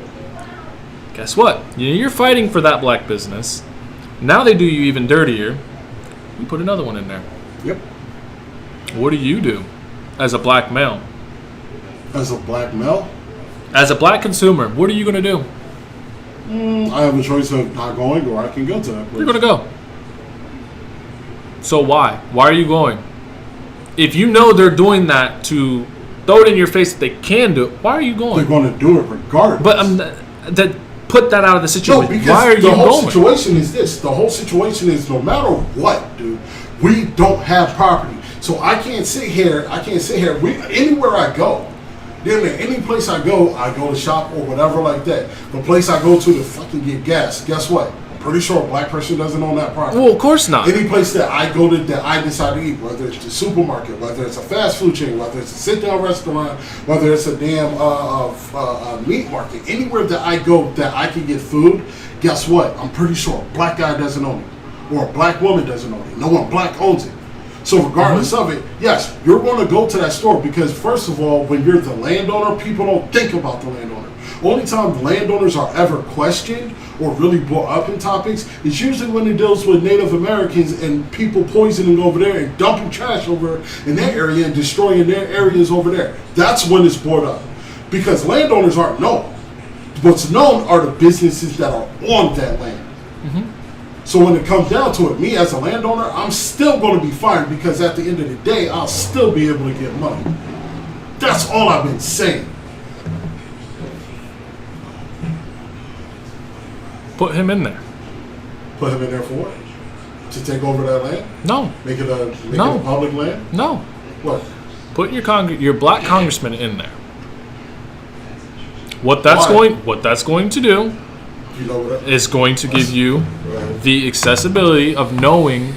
Speaker 2: Guess what? You're fighting for that black business. Now they do you even dirtier. You put another one in there.
Speaker 1: Yep.
Speaker 2: What do you do as a black male?
Speaker 1: As a black male?
Speaker 2: As a black consumer, what are you going to do?
Speaker 1: I have a choice of not going, or I can go to that place.
Speaker 2: You're going to go. So why? Why are you going? If you know they're doing that to throw it in your face that they can do it, why are you going?
Speaker 1: They're going to do it regardless.
Speaker 2: But that put that out of the situation.
Speaker 1: No, because
Speaker 2: why are you
Speaker 1: the whole
Speaker 2: going?
Speaker 1: situation is this. The whole situation is no matter what, dude, we don't have property. So I can't sit here. Anywhere I go, any place I go to shop or whatever like that. The place I go to fucking get gas, guess what? I'm pretty sure a black person doesn't own that property.
Speaker 2: Well, of course not.
Speaker 1: Any place that I go to that I decide to eat, whether it's the supermarket, whether it's a fast food chain, whether it's a sit-down restaurant, whether it's a damn meat market, anywhere that I go that I can get food, guess what? I'm pretty sure a black guy doesn't own it, or a black woman doesn't own it. No one black owns it. So regardless of it, yes, you're going to go to that store because first of all, when you're the landowner, people don't think about the landowner. Only time landowners are ever questioned or really brought up in topics is usually when it deals with Native Americans and people poisoning over there and dumping trash over in their area and destroying their areas over there. That's when it's brought up. Because landowners aren't known. What's known are the businesses that are on that land. Mm-hmm. So when it comes down to it, me as a landowner, I'm still going to be fine because at the end of the day, I'll still be able to get money. That's all I've been saying.
Speaker 2: Put him in there.
Speaker 1: Put him in there for what? To take over that land?
Speaker 2: No.
Speaker 1: Make it a public land?
Speaker 2: No.
Speaker 1: What?
Speaker 2: Put your black congressman in there. What that's going to do is going to give you the accessibility of knowing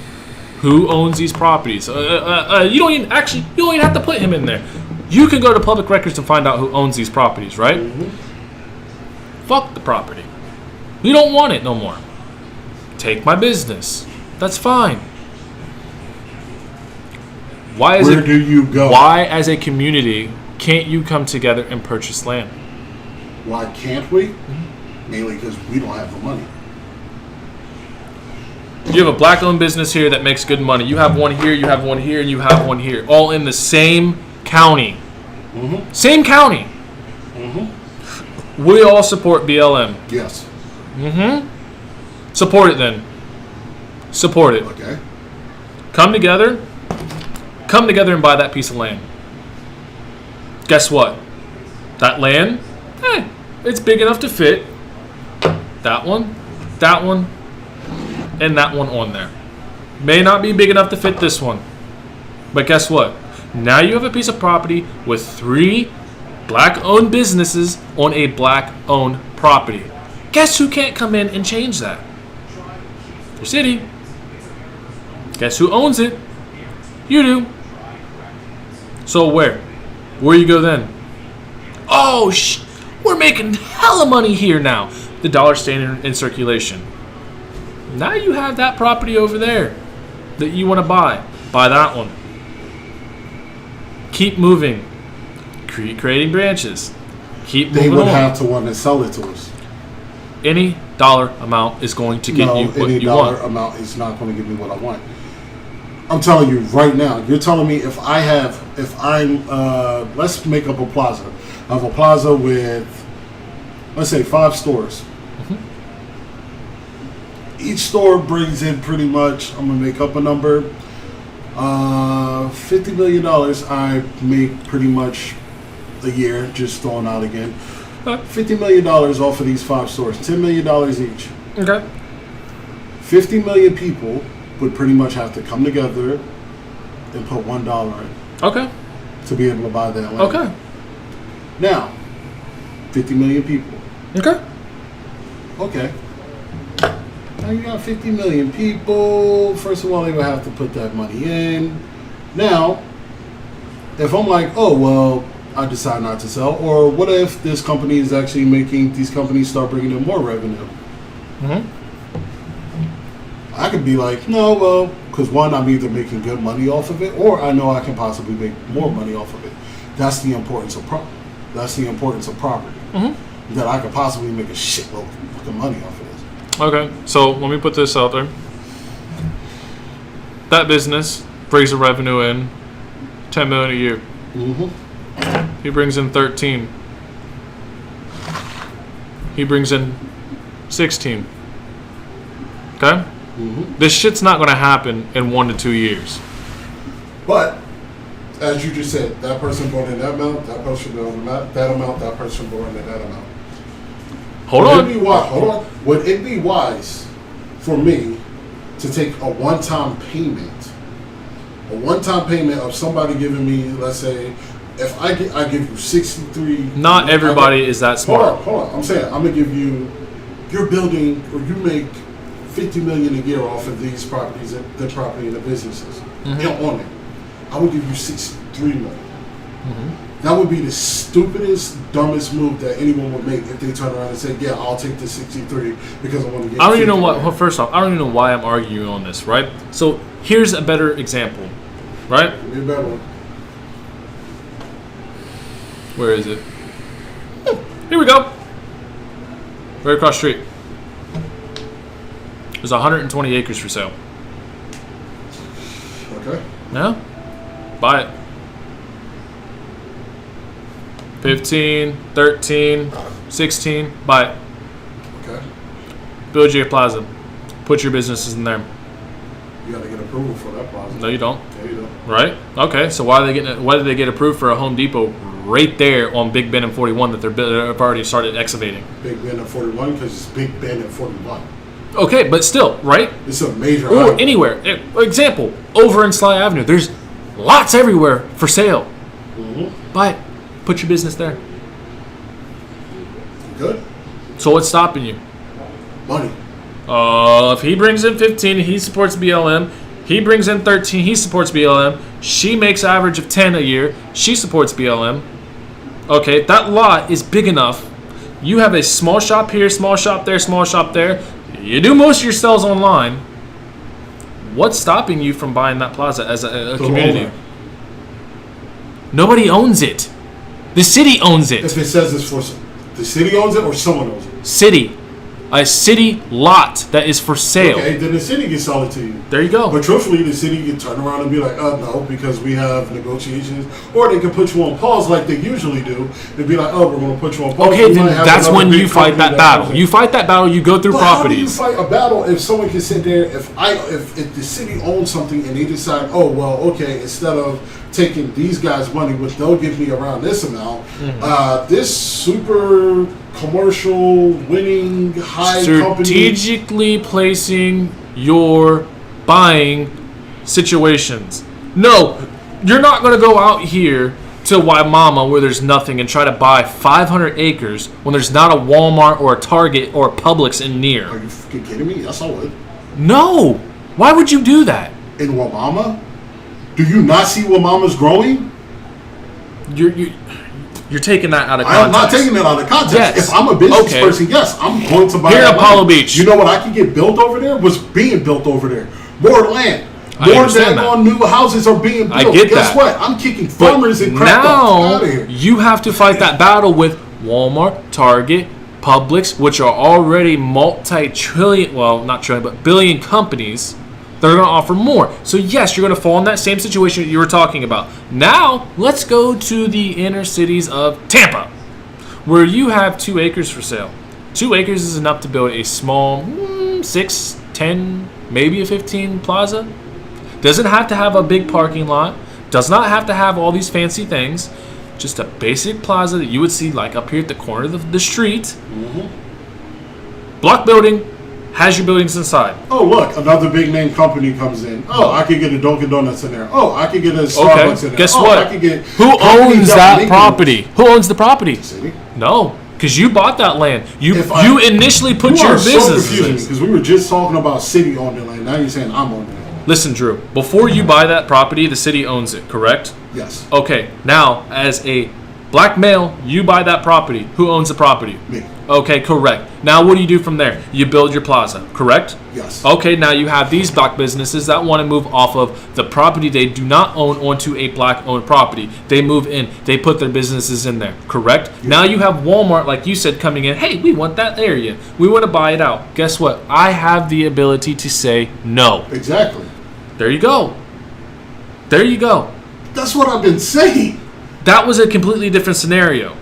Speaker 2: who owns these properties. You don't even have to put him in there. You can go to public records to find out who owns these properties, right? Mm-hmm. Fuck the property. We don't want it no more. Take my business. That's fine.
Speaker 1: Where do you go?
Speaker 2: Why, as a community, can't you come together and purchase land?
Speaker 1: Why can't we? Mm-hmm. Mainly because we don't have the money.
Speaker 2: You have a black-owned business here that makes good money. You have one here, you have one here, and you have one here. All in the same county.
Speaker 1: Mm-hmm.
Speaker 2: Same county. Mm-hmm. We all support BLM.
Speaker 1: Yes.
Speaker 2: Mm-hmm. Support it then. Support it.
Speaker 1: Okay.
Speaker 2: Come together and buy that piece of land. Guess what? That land, it's big enough to fit that one, and that one on there. May not be big enough to fit this one. But guess what? Now you have a piece of property with 3 black-owned businesses on a black-owned property. Guess who can't come in and change that? Your city. Guess who owns it? You do. So where you go then? Oh, we're we're making hella money here now. The dollar's staying in circulation. Now you have that property over there that you want to buy. Buy that one. Keep moving. Creating branches. Keep moving.
Speaker 1: They would
Speaker 2: on.
Speaker 1: have to want to sell it to us.
Speaker 2: Any dollar amount is going to get you what you want.
Speaker 1: Any dollar amount is not going to give me what I want. I'm telling you right now. You're telling me if I'm let's make up a plaza. I have a plaza with, let's say, 5 stores.
Speaker 2: Mm-hmm.
Speaker 1: Each store brings in pretty much, I'm going to make up a number, $50 million I make pretty much a year, just throwing out again. $50 million off of these 5 stores, $10 million each.
Speaker 2: Okay.
Speaker 1: 50 million people would pretty much have to come together and put $1 in.
Speaker 2: Okay.
Speaker 1: To be able to buy that land.
Speaker 2: Okay.
Speaker 1: Now, 50 million people.
Speaker 2: Okay.
Speaker 1: Okay. Now you got 50 million people. First of all, they would have to put that money in. Now, if I'm like, oh, well, I decide not to sell, or what if this company is actually making these companies start bringing in more revenue?
Speaker 2: Mm-hmm.
Speaker 1: I could be like, no, well, because one, I'm either making good money off of it, or I know I can possibly make more money off of it. That's the importance of property. Mm-hmm. That I could possibly make a shitload of money off of this.
Speaker 2: Okay, so let me put this out there. That business brings the revenue in $10 million a year.
Speaker 1: Mm-hmm.
Speaker 2: He brings in 13. He brings in 16. Okay?
Speaker 1: Mm-hmm.
Speaker 2: This shit's not going to happen in 1 to 2 years.
Speaker 1: But, as you just said, that person brought in that amount, that person brought in that amount, that person brought in that amount.
Speaker 2: Hold on.
Speaker 1: Would it be wise for me to take a one-time payment of somebody giving me, let's say, if I give you 63.
Speaker 2: Not everybody is that smart.
Speaker 1: Hold on. I'm saying I'm gonna give you. You're building, or you make $50 million a year off of these properties, the property and the businesses.
Speaker 2: Mm-hmm.
Speaker 1: On it, I would give you 63 million.
Speaker 2: Mm-hmm.
Speaker 1: That would be the stupidest, dumbest move that anyone would make if they turn around and say, "Yeah, I'll take the 63 because I want to get."
Speaker 2: I don't even know what. Well, first off, I don't even know why I'm arguing on this, right? So here's a better example, right?
Speaker 1: Give me a better one.
Speaker 2: Where is it? Here we go. Right across the street. There's 120 acres for sale.
Speaker 1: Okay.
Speaker 2: Yeah? Buy it. 15, 13, 16, buy it.
Speaker 1: Okay.
Speaker 2: Build your plaza. Put your businesses in there.
Speaker 1: You got to get approval for that plaza.
Speaker 2: No, you don't.
Speaker 1: Yeah, you don't.
Speaker 2: Right? Okay, so why did they get approved for a Home Depot right there on Big Ben and 41 that they've already started excavating?
Speaker 1: Big Ben and 41 because it's Big Ben and 41.
Speaker 2: Okay, but still, right?
Speaker 1: It's a major
Speaker 2: Or
Speaker 1: highway.
Speaker 2: anywhere. Example, over in Sly Avenue, there's lots everywhere for sale.
Speaker 1: Mm-hmm.
Speaker 2: Buy it. Put your business there.
Speaker 1: Good.
Speaker 2: So what's stopping you?
Speaker 1: Money.
Speaker 2: If he brings in 15, he supports BLM. He brings in 13, he supports BLM. She makes an average of 10 a year. She supports BLM. Okay, that lot is big enough. You have a small shop here, small shop there, small shop there. You do most of your sales online. What's stopping you from buying that plaza as a community? Nobody owns it. The city owns it.
Speaker 1: If it says it's for the city owns it or someone owns it.
Speaker 2: City. A city lot that is for sale.
Speaker 1: Okay, then the city can sell it to you.
Speaker 2: There you go.
Speaker 1: But truthfully, the city can turn around and be like, no, because we have negotiations. Or they can put you on pause like they usually do. They'd be like, oh, we're going to put you on pause.
Speaker 2: Okay, then that's when you fight that battle. You fight that battle, you go through properties.
Speaker 1: How do you fight a battle if someone can sit there, if the city owns something and they decide, oh, well, okay, instead of taking these guys' money, which they'll give me around this amount, this super commercial winning high
Speaker 2: strategically placing your buying situations. No, you're not going to go out here to Waimama where there's nothing and try to buy 500 acres when there's not a Walmart or a Target or a Publix in near.
Speaker 1: Are you fucking kidding me? Yes, I would.
Speaker 2: No. Why would you do that?
Speaker 1: In Waimama? Do you not see Waimama's growing?
Speaker 2: You're taking that out of
Speaker 1: I am
Speaker 2: context.
Speaker 1: not taking it out of context.
Speaker 2: Yes.
Speaker 1: If I'm a business person, yes, I'm going to buy
Speaker 2: Here
Speaker 1: that
Speaker 2: in Apollo
Speaker 1: land.
Speaker 2: Beach.
Speaker 1: You know what I could get built over there? Was being built over there. More land.
Speaker 2: I
Speaker 1: More
Speaker 2: understand
Speaker 1: daggone new houses are being built.
Speaker 2: I get
Speaker 1: Guess
Speaker 2: that.
Speaker 1: what? I'm kicking
Speaker 2: But
Speaker 1: farmers and crap
Speaker 2: now
Speaker 1: out of here.
Speaker 2: you have to fight that battle with Walmart, Target, Publix, which are already multi-trillion, well, not trillion, but billion companies that are going to offer more. So yes, you're going to fall in that same situation that you were talking about. Now, let's go to the inner cities of Tampa, where you have 2 acres for sale. 2 acres is enough to build a small 6, 10, maybe a 15 plaza. Doesn't have to have a big parking lot. Does not have to have all these fancy things. Just a basic plaza that you would see like up here at the corner of the street. Block building, has your buildings inside.
Speaker 1: Oh, look, another big name company comes in. Oh, I could get a Dunkin' Donuts in there. Oh, I could get a Starbucks in there.
Speaker 2: Guess
Speaker 1: oh,
Speaker 2: what?
Speaker 1: I could get
Speaker 2: Who owns that property? Who owns the property?
Speaker 1: City.
Speaker 2: No, because you bought that land. You initially put
Speaker 1: You
Speaker 2: your
Speaker 1: are so
Speaker 2: business
Speaker 1: confusing because we were just talking about city on the land. Now you're saying I'm on the land.
Speaker 2: Listen, Drew, before you buy that property, the city owns it, correct?
Speaker 1: Yes.
Speaker 2: Okay, now, as a black male, you buy that property. Who owns the property?
Speaker 1: Me.
Speaker 2: Okay, correct. Now, what do you do from there? You build your plaza, correct?
Speaker 1: Yes.
Speaker 2: Okay, now you have these black businesses that want to move off of the property they do not own onto a black-owned property. They move in. They put their businesses in there, correct? Yeah. Now you have Walmart, like you said, coming in. Hey, we want that area. We want to buy it out. Guess what? I have the ability to say no.
Speaker 1: Exactly.
Speaker 2: There you go. There you go.
Speaker 1: That's what I've been saying.
Speaker 2: That was a completely different scenario.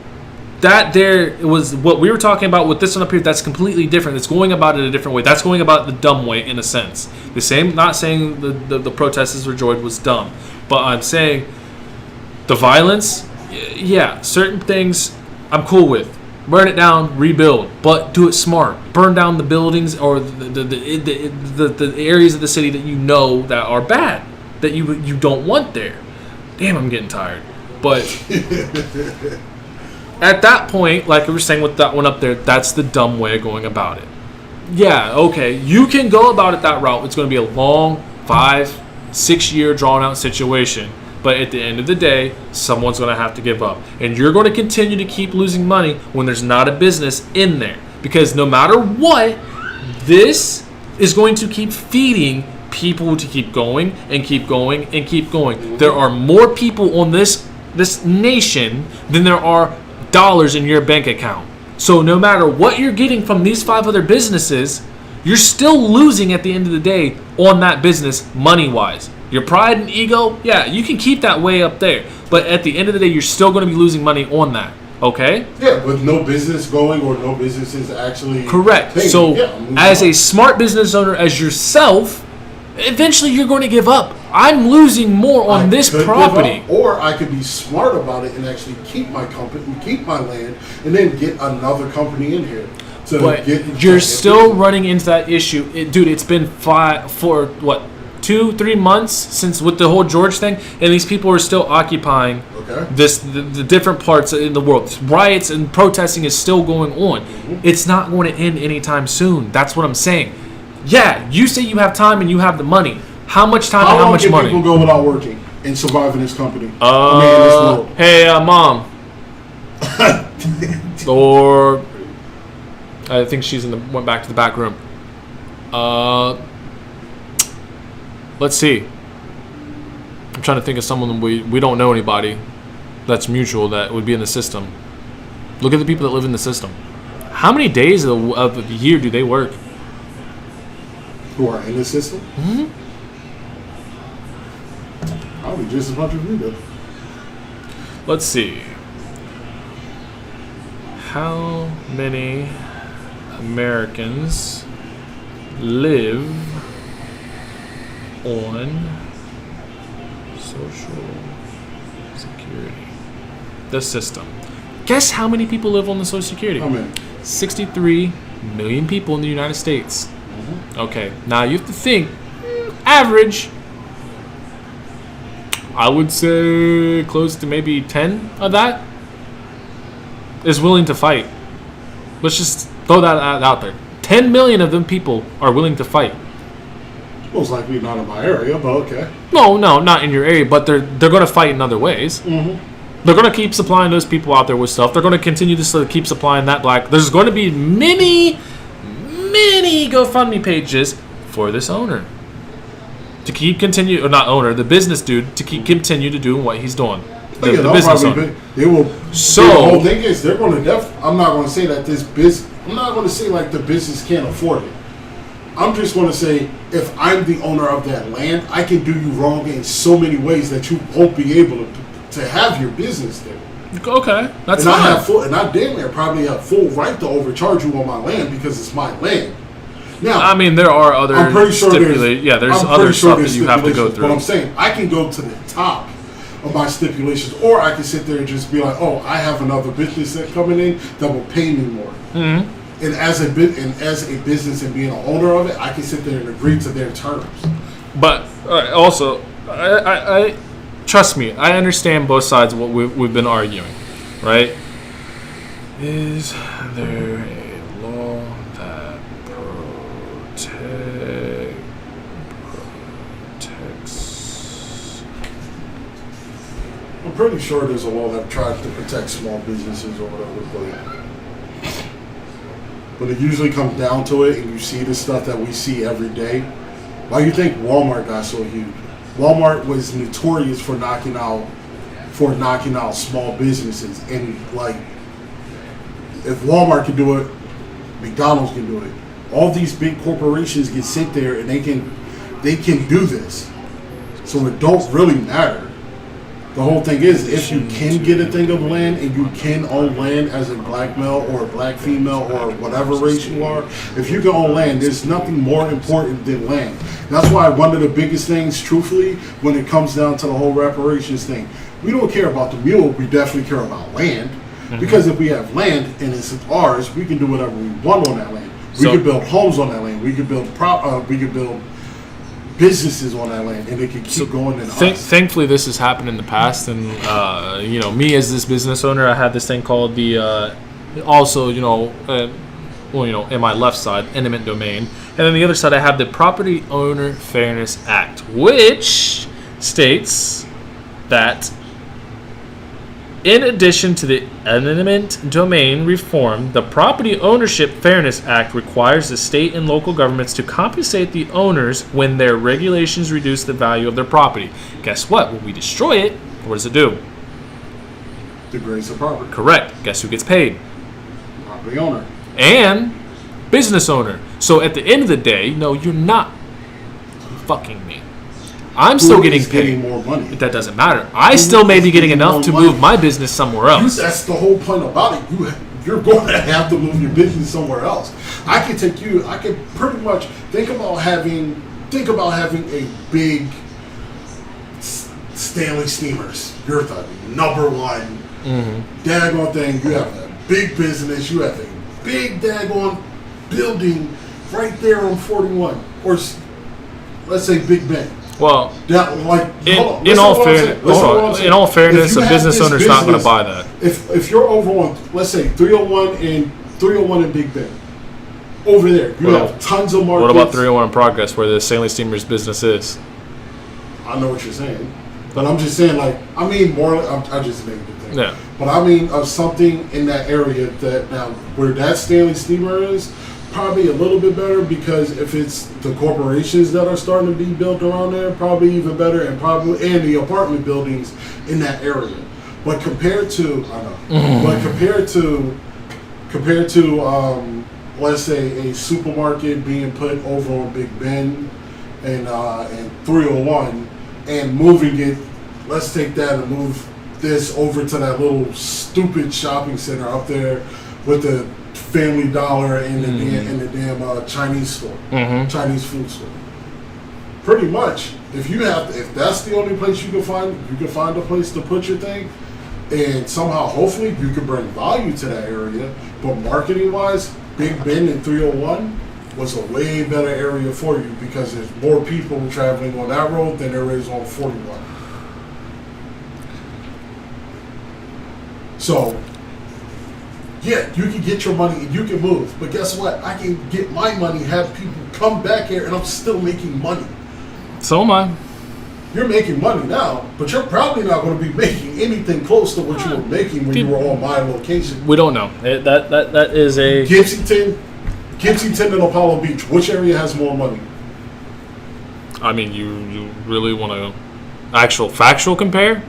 Speaker 2: That there was what we were talking about with this one up here. That's completely different. It's going about it a different way. That's going about the dumb way in a sense. The same. Not saying the protesters or George was dumb, but I'm saying the violence. Yeah, certain things I'm cool with. Burn it down, rebuild, but do it smart. Burn down the buildings or the areas of the city that you know that are bad, that you don't want there. Damn, I'm getting tired. But at that point, like we were saying with that one up there, that's the dumb way of going about it. Yeah, okay, you can go about it that route. It's going to be a long 5-6 year drawn out situation. But at the end of the day, someone's going to have to give up. And you're going to continue to keep losing money when there's not a business in there. Because no matter what, this is going to keep feeding people to keep going and keep going and keep going. There are more people on this nation than there are dollars in your bank account. So no matter what you're getting from these 5 other businesses, you're still losing at the end of the day on that business money-wise. Your pride and ego, yeah, you can keep that way up there. But at the end of the day, you're still going to be losing money on that. Okay?
Speaker 1: Yeah, with no business going or no businesses actually.
Speaker 2: Correct.
Speaker 1: Paying.
Speaker 2: So
Speaker 1: Yeah,
Speaker 2: as a smart business owner, as yourself, eventually you're going to give up. I'm losing more on this property.
Speaker 1: Or I could be smart about it and actually keep my company, keep my land, and then get another company in here.
Speaker 2: But you're still running into that issue. Dude, it's been 2-3 months since with the whole George thing, and these people are still occupying the different parts in the world. Riots and protesting is still going on. Mm-hmm. It's not going to end anytime soon. That's what I'm saying. Yeah, you say you have time and you have the money. How much time and how much money?
Speaker 1: How long can people go without working and survive in this company? In this world?
Speaker 2: Hey, Mom. Or I think she's went back to the back room. Let's see. I'm trying to think of someone we don't know anybody that's mutual that would be in the system. Look at the people that live in the system. How many days of the year do they work?
Speaker 1: Who are in the system?
Speaker 2: Mm-hmm.
Speaker 1: Probably just as much as we do.
Speaker 2: Let's see. How many Americans live on Social Security? The system. Guess how many people live on the Social Security?
Speaker 1: How many?
Speaker 2: 63 million people in the United States. Mm-hmm. Okay, now you have to think, average, I would say close to maybe 10 of that is willing to fight. Let's just throw that out there. 10 million of them people are willing to fight.
Speaker 1: Most likely not in my area, but okay.
Speaker 2: No, not in your area, but they're going to fight in other ways.
Speaker 1: Mm-hmm.
Speaker 2: They're going to keep supplying those people out there with stuff. They're going to continue to keep supplying that black. There's going to be many GoFundMe pages for this owner to keep continue, or not owner, the business dude to keep continue to do what he's doing. The business owner.
Speaker 1: They will.
Speaker 2: So
Speaker 1: the whole thing is they're going to I'm not going to say that this business. I'm not going to say like the business can't afford it. I'm just going to say if I'm the owner of that land, I can do you wrong in so many ways that you won't be able to have your business there.
Speaker 2: Okay, that's
Speaker 1: fine. I damn near probably have full right to overcharge you on my land because it's my land. Now,
Speaker 2: I mean, there are other.
Speaker 1: I'm pretty sure
Speaker 2: there's other stuff that you have to go through.
Speaker 1: But I'm saying I can go to the top of my stipulations, or I can sit there and just be like, "Oh, I have another business that coming in that will pay me more." Mm-hmm. And as a business and being an owner of it, I can sit there and agree to their terms.
Speaker 2: But also, I trust me, I understand both sides of what we've been arguing, right? Is there a law that protects?
Speaker 1: I'm pretty sure there's a law that tries to protect small businesses or whatever, but it usually comes down to it, and you see the stuff that we see every day. Why do you think Walmart got so huge? Walmart was notorious for knocking out small businesses, and like if Walmart can do it, McDonald's can do it. All these big corporations can sit there and they can do this, so it don't really matter. The whole thing is, if you can get a thing of land and you can own land as a black male or a black female or whatever race you are, if you can own land, there's nothing more important than land. That's why one of the biggest things, truthfully, when it comes down to the whole reparations thing, we don't care about the mule, we definitely care about land. Mm-hmm. Because if we have land and it's ours, we can do whatever we want on that land. We can build homes on that land. We can build businesses on that land, and it can keep going.
Speaker 2: Thankfully, this has happened in the past, and me as this business owner, I had this thing called the in my left side, eminent domain, and then the other side, I have the Property Owner Fairness Act, which states that in addition to the eminent domain reform, the Property Ownership Fairness Act requires the state and local governments to compensate the owners when their regulations reduce the value of their property. Guess what? When we destroy it, what does it do?
Speaker 1: Degrades the property.
Speaker 2: Correct. Guess who gets paid?
Speaker 1: Property owner.
Speaker 2: And business owner. So at the end of the day, no, you're not fucking me. I'm still getting paid.
Speaker 1: More money.
Speaker 2: That doesn't matter. I still may be getting enough to move my business somewhere else.
Speaker 1: That's the whole point about it. You're going to have to move your business somewhere else. I can pretty much think about having a big Stanley Steamers. You're the number one daggone thing. You have a big business. You have a big daggone building right there on 41, or let's say Big Ben.
Speaker 2: Well,
Speaker 1: in
Speaker 2: all fairness, a business owner's not going to buy that.
Speaker 1: If you're over on, let's say 301 and Big Ben, over there, you have tons of markets.
Speaker 2: What about 301 in Progress, where the Stanley Steamers business is?
Speaker 1: I know what you're saying, but I'm just saying, I just made the thing.
Speaker 2: Yeah.
Speaker 1: But I mean of something in that area that now where that Stanley Steamer is. Probably a little bit better, because if it's the corporations that are starting to be built around there, probably even better, and the apartment buildings in that area. But compared to let's say a supermarket being put over on Big Ben and 301 and moving it, let's take that and move this over to that little stupid shopping center up there with the Family Dollar and the damn Chinese store, Chinese food store. Pretty much, if that's the only place you can find a place to put your thing, and somehow, hopefully, you can bring value to that area. But marketing wise, Big Ben and 301 was a way better area for you, because there's more people traveling on that road than there is on 41. So. Yeah, you can get your money and you can move. But guess what? I can get my money, have people come back here, and I'm still making money.
Speaker 2: So am I.
Speaker 1: You're making money now, but you're probably not going to be making anything close to what you were making when you were on my location.
Speaker 2: We don't know. That is a
Speaker 1: Gibsonton and Apollo Beach. Which area has more money?
Speaker 2: I mean, you really want to actual factual compare?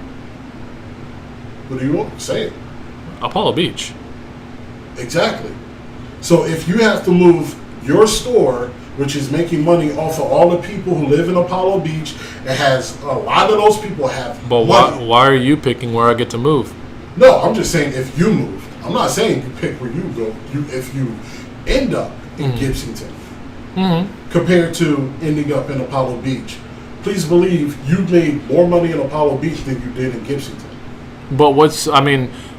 Speaker 1: What do you want? Say it.
Speaker 2: Apollo Beach.
Speaker 1: Exactly. So if you have to move your store, which is making money off of all the people who live in Apollo Beach, it has a lot of those people have
Speaker 2: But
Speaker 1: money.
Speaker 2: why are you picking where I get to move?
Speaker 1: No, I'm just saying if you move. I'm not saying you pick where you go. If you end up in Gibsonton, compared to ending up in Apollo Beach, please believe you made more money in Apollo Beach than you did in Gibsonton.
Speaker 2: But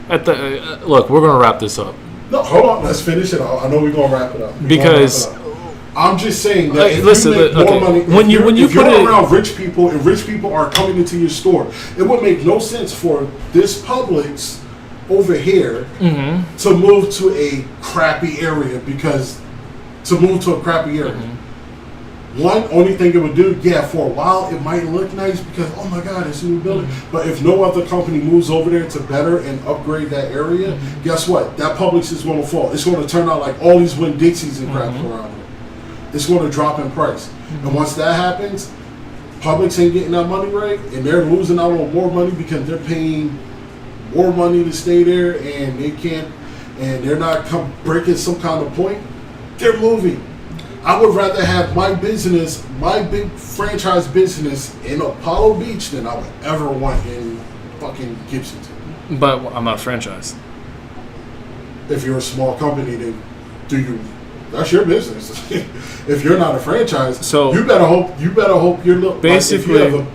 Speaker 2: at the look, we're gonna wrap this up.
Speaker 1: No, hold on. Let's finish it. I know we're gonna wrap it up.
Speaker 2: Because
Speaker 1: I'm just saying that if
Speaker 2: listen,
Speaker 1: you make more money,
Speaker 2: when you
Speaker 1: if
Speaker 2: put
Speaker 1: you're
Speaker 2: it
Speaker 1: around rich people and rich people are coming into your store, it would make no sense for this Publix over here to move to a crappy area One, only thing it would do, for a while it might look nice because, oh my God, it's a new building. But if no other company moves over there to better and upgrade that area, guess what? That Publix is going to fall. It's going to turn out like all these Winn-Dixies and crap around it. It's going to drop in price. And once that happens, Publix ain't getting that money right, and they're losing out on more money because they're paying more money to stay there, and they can't, and they're not breaking some kind of point. They're moving. I would rather have my business, my big franchise business in Apollo Beach than I would ever want in fucking Gibsonton.
Speaker 2: But I'm not franchised.
Speaker 1: If you're a small company, then that's your business. If you're not a franchise,
Speaker 2: so
Speaker 1: you better hope you're
Speaker 2: basically.
Speaker 1: Like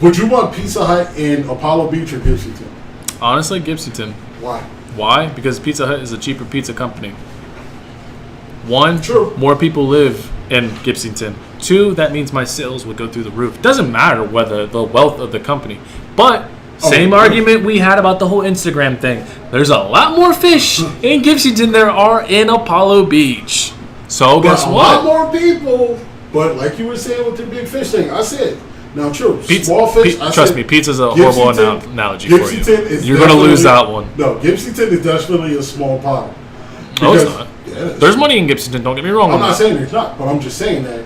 Speaker 1: would you want Pizza Hut in Apollo Beach or Gibsonton?
Speaker 2: Honestly, Gibsonton.
Speaker 1: Why?
Speaker 2: Why? Because Pizza Hut is a cheaper pizza company. One,
Speaker 1: True.
Speaker 2: More people live in Gibsonton. Two, that means my sales would go through the roof. Doesn't matter whether the wealth of the company. But same argument we had about the whole Instagram thing. There's a lot more fish in Gibsonton there are in Apollo Beach. So guess what?
Speaker 1: A lot more people. But like you were saying with the big fish thing, I said, now true, small fish.
Speaker 2: Trust me, pizza's a horrible analogy for you. You're going to lose that one.
Speaker 1: No, Gibsonton is definitely a small pond.
Speaker 2: No, it's not.
Speaker 1: Yeah,
Speaker 2: there's money in Gibsonton, don't get me wrong.
Speaker 1: I'm not saying there's not, but I'm just saying that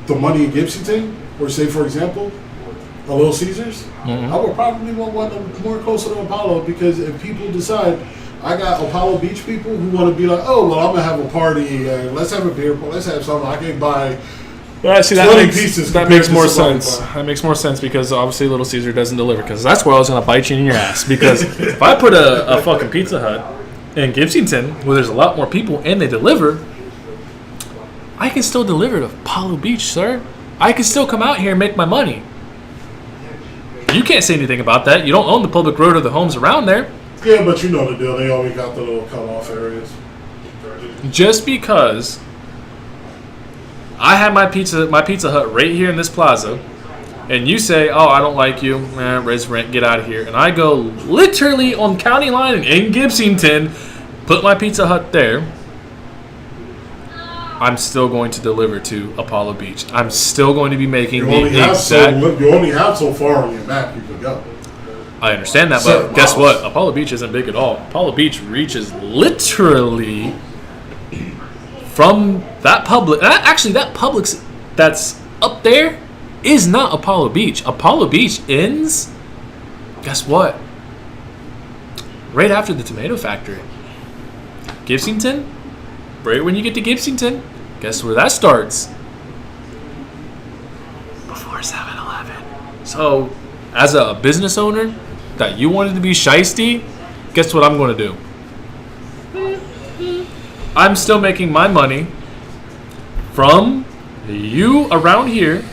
Speaker 1: the money in Gibsonton, or say for example, a Little Caesars, I would probably want one more closer to Apollo, because if people decide, I got Apollo Beach people who want to be like, oh, well, I'm going to have a party, let's have a beer, let's have something, I can buy 20 pieces.
Speaker 2: That makes more sense. That makes more sense because obviously Little Caesar doesn't deliver, because that's where I was going to bite you in your ass. Because if I put a fucking Pizza Hut in Gibsonton, where there's a lot more people and they deliver, I can still deliver to Apollo Beach, sir. I can still come out here and make my money. You can't say anything about that. You don't own the public road or the homes around there.
Speaker 1: Yeah, but you know the deal. They always got the little cut-off areas.
Speaker 2: Just because I have my Pizza Hut right here in this plaza, and you say, oh, I don't like you, raise rent, get out of here. And I go literally on county line in Gibsonton, put my Pizza Hut there, I'm still going to deliver to Apollo Beach. I'm still going to be making the exact...
Speaker 1: You only have so far on your map you can go.
Speaker 2: I understand that, but guess what? Apollo Beach isn't big at all. Apollo Beach reaches literally from that Publix. Actually, that Publix that's up there is not Apollo Beach. Apollo Beach ends, guess what? Right after the tomato factory. Gibsonton, right when you get to Gibsonton, guess where that starts? Before 7-Eleven. So, as a business owner that you wanted to be shiesty, guess what I'm going to do? I'm still making my money from you around here,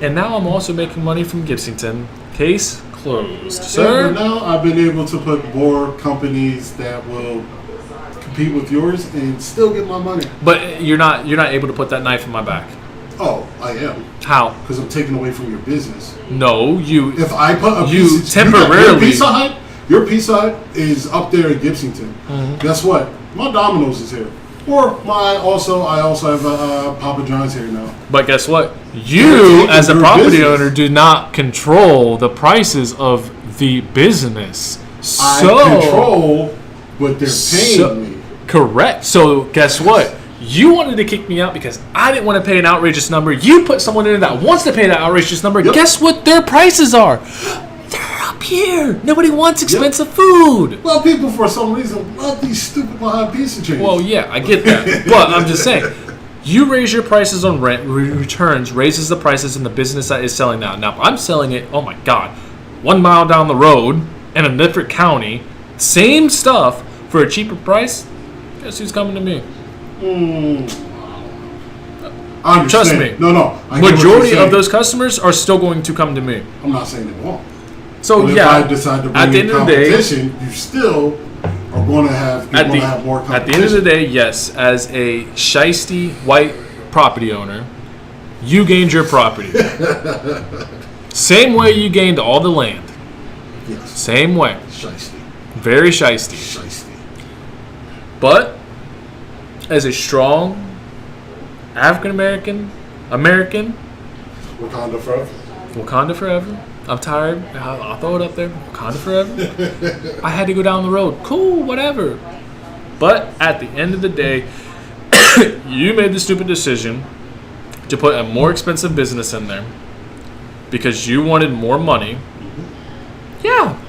Speaker 2: and now I'm also making money from Gibsonton. Case closed, sir.
Speaker 1: Yeah, but now I've been able to put more companies that will compete with yours and still get my money.
Speaker 2: But you're not able to put that knife in my back.
Speaker 1: Oh, I am.
Speaker 2: How?
Speaker 1: Because I'm taking away from your business.
Speaker 2: No, you.
Speaker 1: If I put a
Speaker 2: you
Speaker 1: piece,
Speaker 2: temporarily.
Speaker 1: Your Pizza Hut is up there in Gibsonton. Guess what? My Domino's is here. Or I also have a Papa John's here now.
Speaker 2: But guess what? You, as a property owner, do not control the prices of the business.
Speaker 1: I control what they're paying me.
Speaker 2: Correct. So guess what? You wanted to kick me out because I didn't want to pay an outrageous number. You put someone in that wants to pay that outrageous number. Yep. Guess what their prices are? They're up here. Nobody wants expensive food.
Speaker 1: Well, people for some reason love these stupid behind piece of change.
Speaker 2: Well, yeah, I get that. But I'm just saying, you raise your prices on rent, returns raises the prices in the business that is selling that. Now, if I'm selling it, oh my God, 1 mile down the road in a different county, same stuff for a cheaper price, guess who's coming to me?
Speaker 1: Trust
Speaker 2: me.
Speaker 1: No.
Speaker 2: Majority of those customers are still going to come to me.
Speaker 1: I'm not saying they won't.
Speaker 2: So
Speaker 1: but
Speaker 2: yeah,
Speaker 1: if I decide to bring
Speaker 2: at the end of the day,
Speaker 1: you still are going to have more competition.
Speaker 2: At the end of the day, yes, as a shiesty white property owner, you gained your property. Same way you gained all the land.
Speaker 1: Yes.
Speaker 2: Same way.
Speaker 1: Shiesty.
Speaker 2: Very shiesty.
Speaker 1: Shiesty.
Speaker 2: But as a strong African-American, Wakanda forever. I'm tired. I'll throw it up there. Wakanda forever. I had to go down the road. Cool, whatever. But at the end of the day, you made the stupid decision to put a more expensive business in there because you wanted more money. Yeah,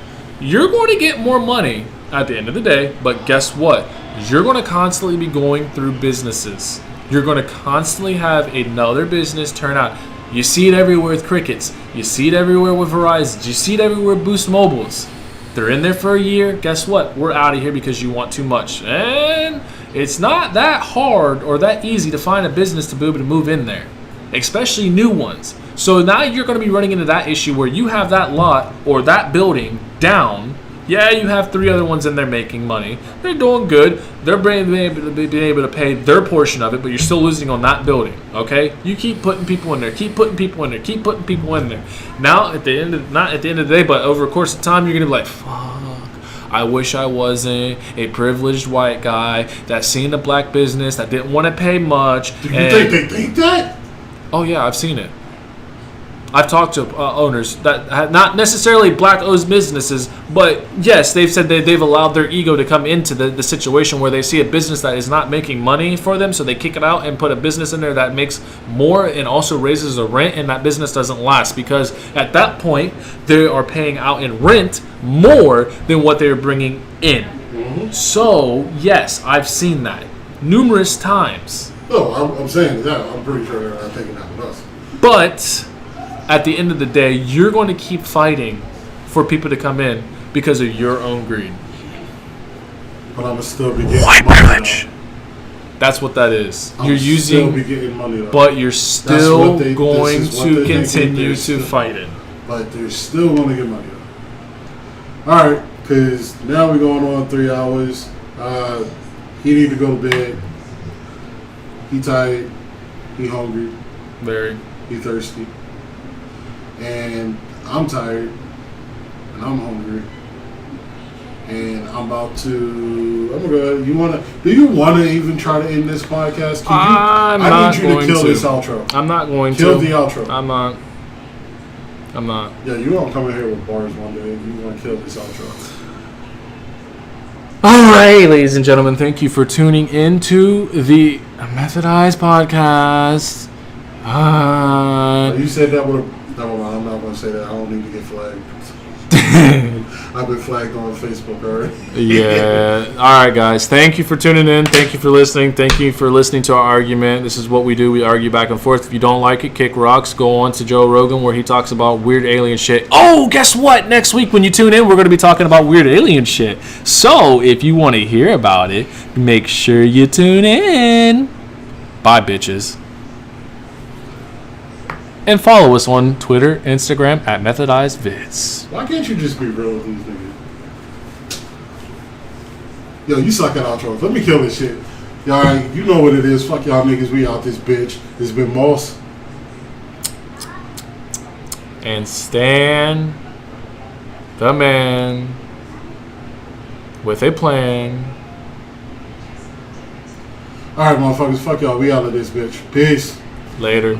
Speaker 2: you're going to get more money at the end of the day, but guess what? You're going to constantly be going through businesses. You're going to constantly have another business turn out. You see it everywhere with Crickets. You see it everywhere with Verizon. You see it everywhere with Boost Mobiles. They're in there for a year. Guess what? We're out of here because you want too much. And it's not that hard or that easy to find a business to be able to move in there, especially new ones. So now you're going to be running into that issue where you have that lot or that building down. Yeah, you have 3 other ones in there making money. They're doing good. They're being able to pay their portion of it, but you're still losing on that building, okay? You keep putting people in there, keep putting people in there. Now, not at the end of the day, but over the course of time, you're going to be like, fuck, I wish I wasn't a privileged white guy that seen a black business that didn't want to pay much.
Speaker 1: Do you think they think that?
Speaker 2: Oh, yeah, I've seen it. I've talked to owners that have not necessarily black-owned businesses, but yes, they've said that they've allowed their ego to come into the situation where they see a business that is not making money for them, so they kick it out and put a business in there that makes more and also raises the rent, and that business doesn't last because at that point, they are paying out in rent more than what they're bringing in. Mm-hmm. So, yes, I've seen that numerous times.
Speaker 1: No, I'm saying that. I'm pretty sure they're not taking that with us.
Speaker 2: But at the end of the day, you're going to keep fighting for people to come in because of your own greed.
Speaker 1: But I'm going to still be getting
Speaker 2: white
Speaker 1: money
Speaker 2: privilege. That's what that is. You're using,
Speaker 1: still be getting money though.
Speaker 2: But you're still going to continue to fight it.
Speaker 1: But they're still going to get money though. All right, because now we're going on 3 hours. He need to go to bed. He tired. He hungry.
Speaker 2: Very.
Speaker 1: He thirsty. And I'm tired, and I'm hungry, and I'm about to. I'm gonna. Do you want to even try to end this podcast? I need you to kill this outro.
Speaker 2: I'm not going to
Speaker 1: kill the outro.
Speaker 2: I'm not.
Speaker 1: Yeah, you won't come in here with bars one day. You want to kill this outro.
Speaker 2: All right, ladies and gentlemen, thank you for tuning into the Methodized podcast.
Speaker 1: You said that would have. No, I'm not going to say that. I don't need to get flagged. I've been flagged on Facebook already.
Speaker 2: Yeah. All right, guys. Thank you for tuning in. Thank you for listening. Thank you for listening to our argument. This is what we do. We argue back and forth. If you don't like it, kick rocks. Go on to Joe Rogan where he talks about weird alien shit. Oh, guess what? Next week when you tune in, we're going to be talking about weird alien shit. So if you want to hear about it, make sure you tune in. Bye, bitches. And follow us on Twitter, Instagram at MethodizedVids.
Speaker 1: Why can't you just be real with these niggas? Yo, you suck at outros. Let me kill this shit. Y'all, you know what it is. Fuck y'all niggas. We out this bitch. It's been Moss.
Speaker 2: And Stan, the man, with a plan.
Speaker 1: All right, motherfuckers. Fuck y'all. We out of this bitch. Peace.
Speaker 2: Later.